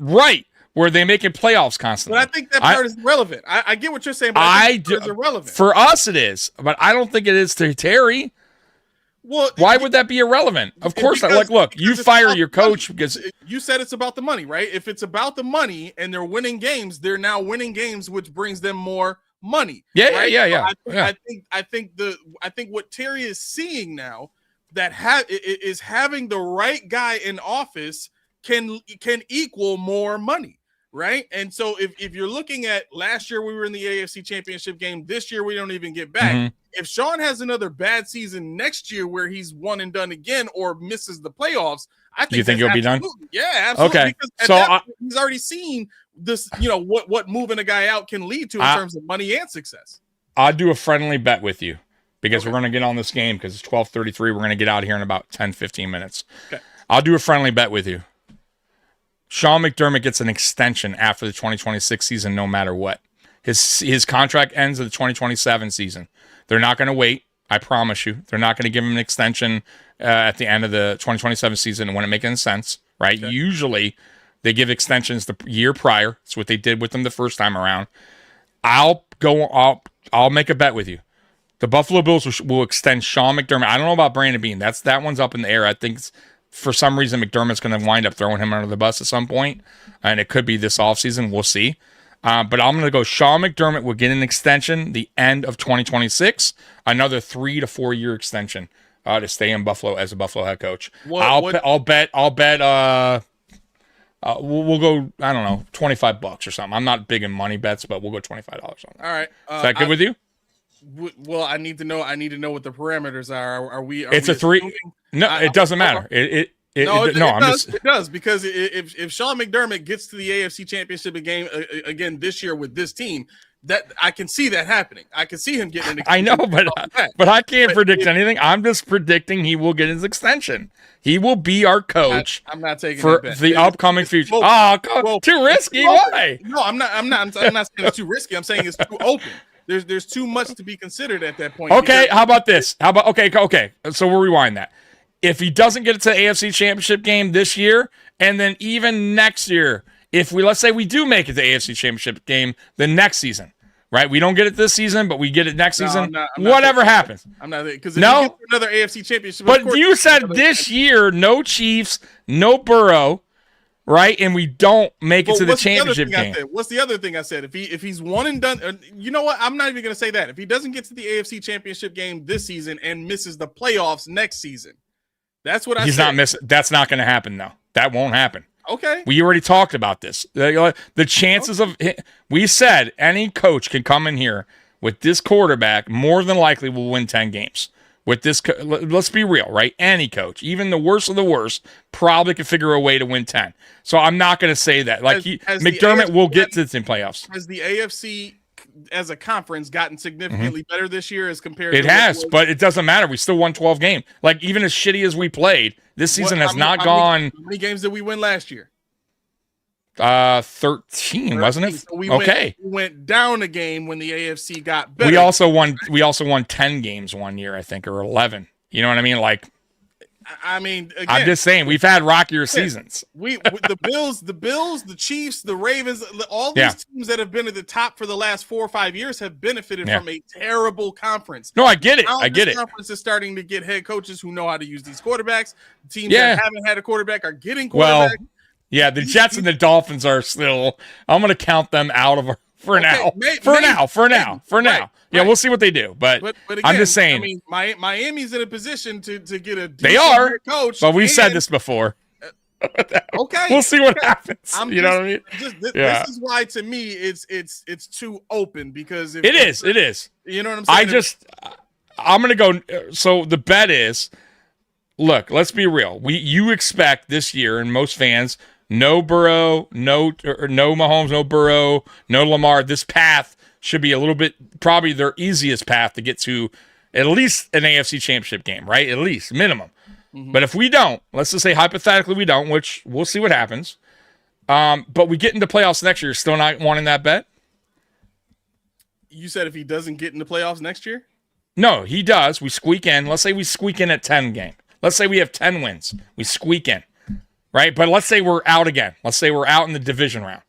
were they making playoffs constantly? But I think that part is irrelevant. I get what you're saying, but I think that part is irrelevant. For us, it is, but I don't think it is to Terry. Well, why would that be irrelevant? Of course not. Like, look, you fire your coach because you said it's about the money, right? If it's about the money and they're winning games, they're now winning games, which brings them more money. Yeah, right? yeah. I think what Terry is seeing now that is having the right guy in office can equal more money. Right. And so if you're looking at last year, we were in the AFC Championship game. This year, we don't even get back. If Sean has another bad season next year where he's one and done again or misses the playoffs, I think he'll be done. Yeah, absolutely. Okay. Because so he's already seen this, what moving a guy out can lead to in terms of money and success. I'll do a friendly bet with you because we're going to get on this game because it's 12:33. We're going to get out here in about 10, 15 minutes. Okay. I'll do a friendly bet with you. Sean McDermott gets an extension after the 2026 season no matter what. His contract ends in the 2027 season. They're not going to wait. I promise you. They're not going to give him an extension at the end of the 2027 season when it makes any sense, right? Okay. Usually they give extensions the year prior. That's what they did with him the first time around. I'll make a bet with you. The Buffalo Bills will extend Sean McDermott. I don't know about Brandon Beane. That one's up in the air. I think for some reason McDermott's going to wind up throwing him under the bus at some point, and it could be this offseason. We'll see. But I'm going to go Sean McDermott will get an extension the end of 2026, another 3 to 4 year extension to stay in Buffalo as a Buffalo head coach. I'll bet. We'll go, I don't know, $25 or something. I'm not big in money bets, but we'll go $25 on that. All right. Is that good with you? Well, I need to know what the parameters are. Are we? It's a 3. No, it doesn't matter. It does because if Sean McDermott gets to the AFC Championship game again this year with this team, that I can see that happening. I can see him getting an extension. I know, but I can't predict anything. I'm just predicting he will get his extension. He will be our coach. I'm not taking for the upcoming future. Too risky. Why? No, I'm not saying it's too risky. I'm saying it's too open. There's too much to be considered at that point. Okay, how about this? Okay. So we'll rewind that. If he doesn't get to the AFC Championship game this year, and then even next year, let's say we do make it to the AFC Championship game the next season, right? We don't get it this season, but we get it next season. Whatever happens. I'm not because if you get another AFC Championship. But you said this year, no Chiefs, no Burrow, right? And we don't make it to the championship game. What's the other thing I said? If he's one and done, you know what? I'm not even going to say that. If he doesn't get to the AFC Championship game this season and misses the playoffs next season. That's what I said. He's not missing. That's not going to happen, though. That won't happen. Okay. We already talked about this. The chances of we said any coach can come in here with this quarterback more than likely will win 10 games. With this, let's be real, right? Any coach, even the worst of the worst, probably could figure a way to win 10. So I'm not going to say that. Like McDermott will get to the playoffs. Has the AFC as a conference gotten significantly better this year as compared to but it doesn't matter. We still won 12 games. Like even as shitty as we played, this season has not gone. How many games did we win last year? 13, wasn't it? So we went down a game when the AFC got better. We also won 10 games one year, I think, or 11. You know what I mean? Like again, I'm just saying we've had rockier seasons. The Bills, the Chiefs, the Ravens, all these teams that have been at the top for the last 4 or 5 years have benefited from a terrible conference. No, I get it. This conference is starting to get head coaches who know how to use these quarterbacks. Teams that haven't had a quarterback are getting quarterbacks. Well, yeah, the Jets and the Dolphins are still. I'm going to count them out of for now. Yeah, we'll see what they do, but again, I'm just saying. I mean, Miami's in a position to get a they are coach, but we said this before. Okay, we'll see what happens. Know what I mean? This is why to me it's too open because it is. You know what I'm saying? I'm gonna go. So the bet is, look, let's be real. You expect this year, and most fans. No Burrow, no Mahomes, no Burrow, no Lamar. This path should be a little bit, probably their easiest path to get to at least an AFC Championship game, right? At least, minimum. Mm-hmm. But if we don't, let's just say hypothetically we don't, which we'll see what happens. But we get into playoffs next year, still not wanting that bet? You said if he doesn't get into playoffs next year? No, he does. We squeak in. Let's say we squeak in at 10 game. Let's say we have 10 wins. We squeak in. Right, but let's say we're out again. Let's say we're out in the division round.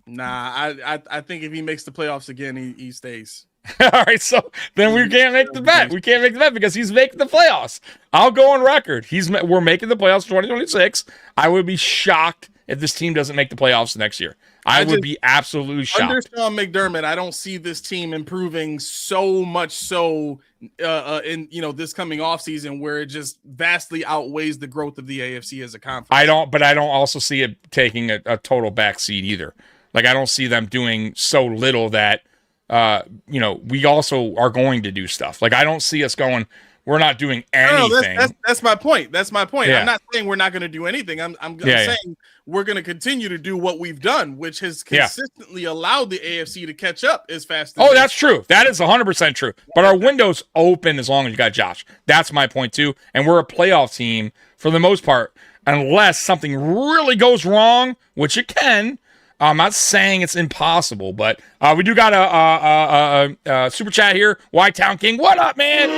Nah, I think if he makes the playoffs again, he stays. All right, so then we can't make the bet. We can't make the bet because he's making the playoffs. I'll go on record. We're making the playoffs 2026. I would be shocked if this team doesn't make the playoffs next year. I would be absolutely shocked. Under Sean McDermott, I don't see this team improving so much so in this coming offseason where it just vastly outweighs the growth of the AFC as a conference. I don't also see it taking a total backseat either. Like I don't see them doing so little that we also are going to do stuff. Like I don't see us going, we're not doing anything. No, that's my point. That's my point. Yeah. I'm not saying we're not going to do anything. I'm saying we're going to continue to do what we've done, which has consistently allowed the AFC to catch up as fast as that's true. That is 100% true. But our window's open as long as you got Josh. That's my point too. And we're a playoff team for the most part, unless something really goes wrong, which it can. I'm not saying it's impossible, but we do got a super chat here. White Town King, what up, man?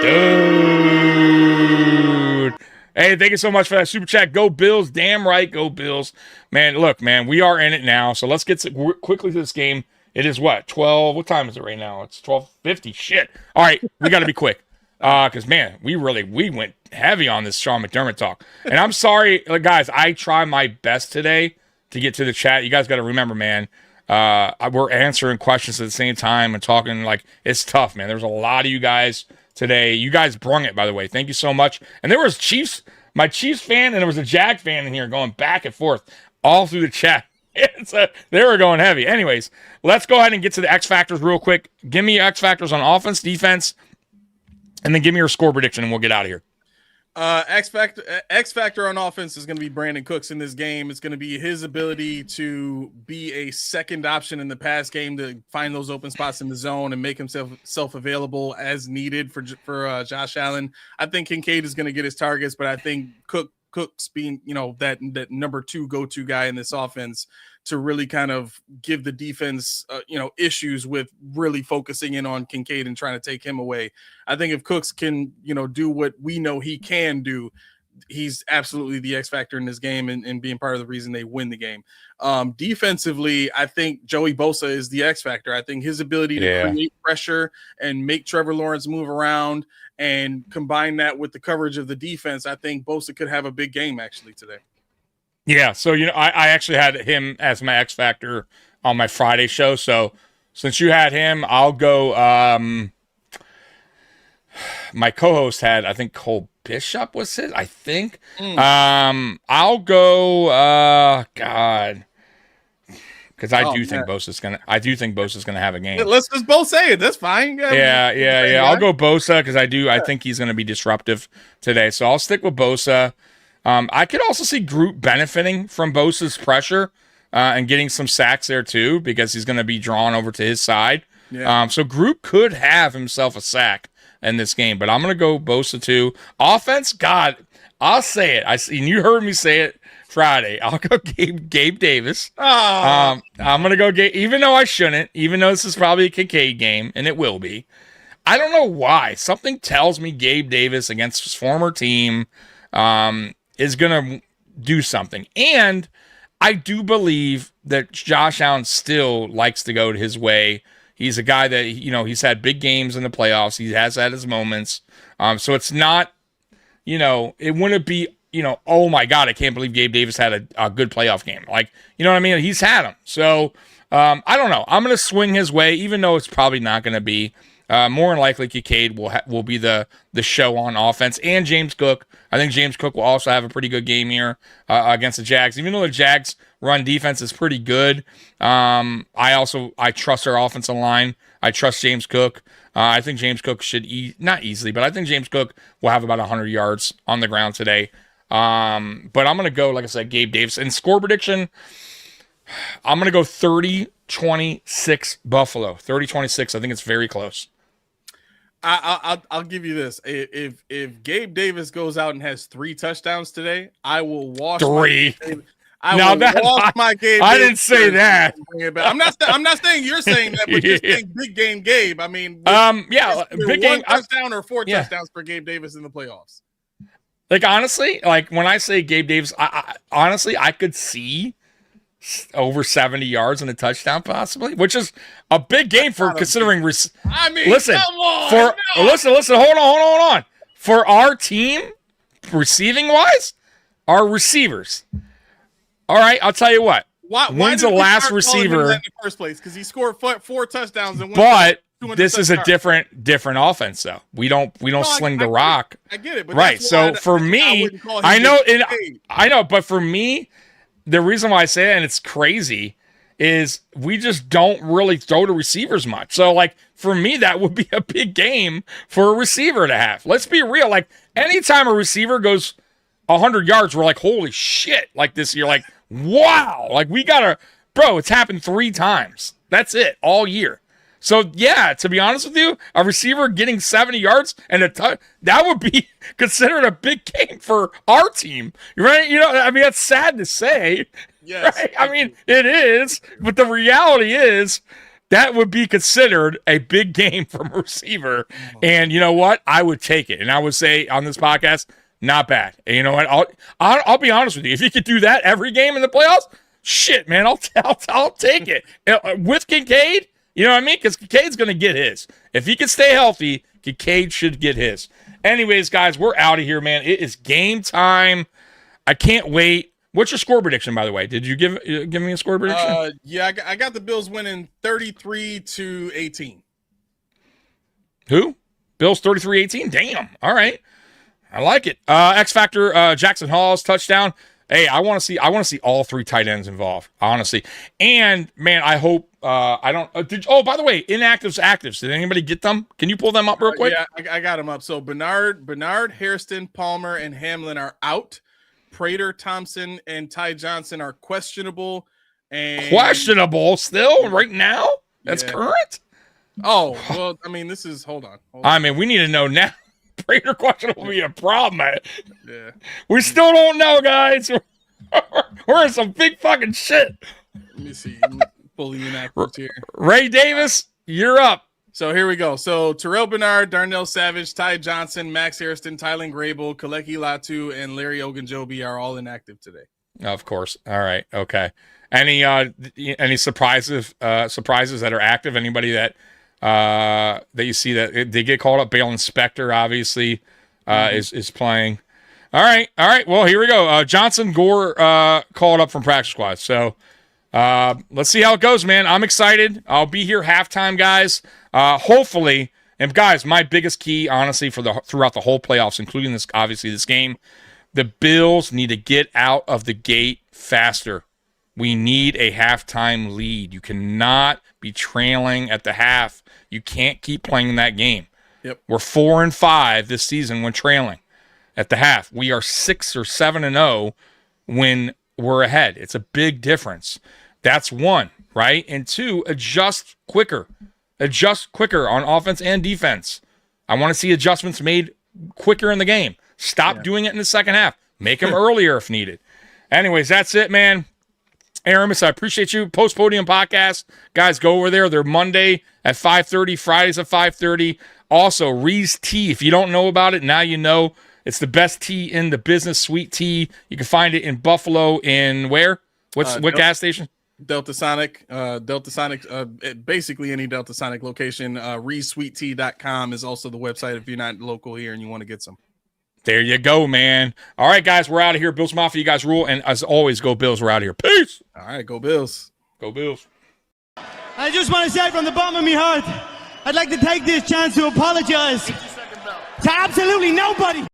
Dude. Hey, thank you so much for that super chat. Go Bills. Damn right, go Bills. Man, look, man, we are in it now. So let's get quickly to this game. It is what? 12. What time is it right now? It's 12:50. Shit. All right, we got to be quick. Because, man, we went heavy on this Sean McDermott talk. And I'm sorry, guys, I try my best today to get to the chat. You guys got to remember, man, we're answering questions at the same time and talking. Like, it's tough, man. There's a lot of you guys today. You guys brung it, by the way. Thank you so much. And there was my Chiefs fan, and there was a Jag fan in here going back and forth all through the chat. They were going heavy. Anyways, let's go ahead and get to the X Factors real quick. Give me your X Factors on offense, defense, and then give me your score prediction, and we'll get out of here. X factor on offense is going to be Brandon Cooks in this game. It's going to be his ability to be a second option in the pass game to find those open spots in the zone and make himself available as needed for Josh Allen. I think Kincaid is going to get his targets, but I think Cooks being, that number 2 go-to guy in this offense to really kind of give the defense, issues with really focusing in on Kincaid and trying to take him away. I think if Cooks can, do what we know he can do, he's absolutely the X factor in this game and being part of the reason they win the game. Defensively, I think Joey Bosa is the X factor. I think his ability to create pressure and make Trevor Lawrence move around and combine that with the coverage of the defense, I think Bosa could have a big game actually today. Yeah, so I actually had him as my X factor on my Friday show. So since you had him, I'll go. My co-host had, I think Cole Bishop was his. I think. I'll go. God, because I do think Bosa's gonna. I do think Bosa's gonna have a game. Let's just both say it. That's fine. Yeah. I'll go Bosa because I think he's gonna be disruptive today. So I'll stick with Bosa. I could also see Groot benefiting from Bosa's pressure and getting some sacks there too, because he's going to be drawn over to his side. Yeah. So Groot could have himself a sack in this game, but I'm going to go Bosa too. Offense, God, I'll say it. And you heard me say it Friday. I'll go Gabe Davis. I'm going to go Gabe, even though I shouldn't, even though this is probably a Kincaid game, and it will be. I don't know why. Something tells me Gabe Davis against his former team is going to do something. And I do believe that Josh Allen still likes to go to his way. He's a guy that, he's had big games in the playoffs. He has had his moments. So it's not, it wouldn't be, oh my God, I can't believe Gabe Davis had a good playoff game. Like, you know what I mean? He's had them. So I don't know. I'm going to swing his way, even though it's probably not going to be. More than likely, Kincaid will be the show on offense, and James Cook. I think James Cook will also have a pretty good game here against the Jags. Even though the Jags' run defense is pretty good, I trust their offensive line. I trust James Cook. I think James Cook should not easily, but I think James Cook will have about 100 yards on the ground today. But I'm going to go, like I said, Gabe Davis. And score prediction, I'm going to go 30-26 Buffalo. 30-26. I think it's very close. I'll give you this. If Gabe Davis goes out and has 3 touchdowns today, I will wash 3. I didn't say that. I'm not saying you're saying that, but just saying big game Gabe. I mean, big game touchdown or 4 touchdowns for Gabe Davis in the playoffs. Like honestly, like when I say Gabe Davis, I could see over 70 yards and a touchdown possibly, which is a big game for considering. Listen, hold on. For our team, receiving wise, our receivers. All right, I'll tell you what. When's the last receiver in the first place? Because he scored 4 touchdowns and this is a different offense though. We don't sling the rock. I get it, but right. So for me, I know, but for me, the reason why I say that, and it's crazy, is we just don't really throw to receivers much. So, like, for me, that would be a big game for a receiver to have. Let's be real. Like, anytime a receiver goes 100 yards, we're like, holy shit. Like, this year, like, wow. Like, we got to, bro, it's happened 3 times. That's it, all year. So, yeah, to be honest with you, a receiver getting 70 yards and that would be considered a big game for our team, right? You know, I mean, that's sad to say. Yes. Right? I mean, it is, but the reality is that would be considered a big game from a receiver. And you know what? I would take it. And I would say on this podcast, not bad. And you know what? I'll be honest with you. If you could do that every game in the playoffs, shit, man, I'll take it. With Kincaid, you know what I mean? Because Kincaid's going to get his. If he can stay healthy, Kincaid should get his. Anyways, guys, we're out of here, man. It is game time. I can't wait. What's your score prediction, by the way? Did you give me a score prediction? Yeah, I got the Bills winning 33-18. Who? Bills 33-18? Damn. All right. I like it. X Factor, Jackson Hall's touchdown. Hey, I want to see all three tight ends involved, honestly. And man, I hope by the way, inactives, actives. Did anybody get them? Can you pull them up real quick? Yeah, I got them up. So Bernard, Hairston, Palmer, and Hamlin are out. Prater, Thompson, and Ty Johnson are questionable. And questionable still right now? That's current? Oh, well, I mean, this is hold on. I mean, we need to know now. Prater questionable will be a problem, man. Yeah. We still don't know, guys. We're in some big fucking shit. Let me see. Fully inactive here. Ray Davis, you're up. So here we go. So Terrell Bernard, Darnell Savage, Ty Johnson, Max Hairston, Tylen Grable, Kaleki Latu, and Larry Ogunjobi are all inactive today. Of course. All right. Okay. Any surprises that are active? Anybody that you see that they get called up? Balen Spector obviously is playing. All right. Well, here we go. Johnson Gore called up from practice squad. So let's see how it goes, man. I'm excited. I'll be here halftime, guys. Hopefully, and guys, my biggest key, honestly, throughout the whole playoffs, including this game, the Bills need to get out of the gate faster. We need a halftime lead. You cannot be trailing at the half. You can't keep playing that game. Yep. We're 4-5 this season when trailing at the half. We are 6 or 7-0 when we're ahead. It's a big difference. That's one, right? And two, adjust quicker. Adjust quicker on offense and defense. I want to see adjustments made quicker in the game. Stop doing it in the second half. Make them earlier if needed. Anyways, that's it, man. Aramis, I appreciate you. Post Podium Podcast. Guys, go over there. They're Monday at 5:30, Fridays at 5:30. Also, Ree's Tea. If you don't know about it, now you know. It's the best tea in the business, sweet tea. You can find it in Buffalo in where? What gas station? Delta Sonic, basically any Delta Sonic location. ReeseSweetTea.com is also the website if you're not local here and you want to get some. There you go, man. All right, guys, we're out of here. Bills Mafia, you guys rule. And as always, go Bills. We're out of here. Peace. All right, go Bills. Go Bills. I just want to say from the bottom of my heart, I'd like to take this chance to apologize to absolutely nobody.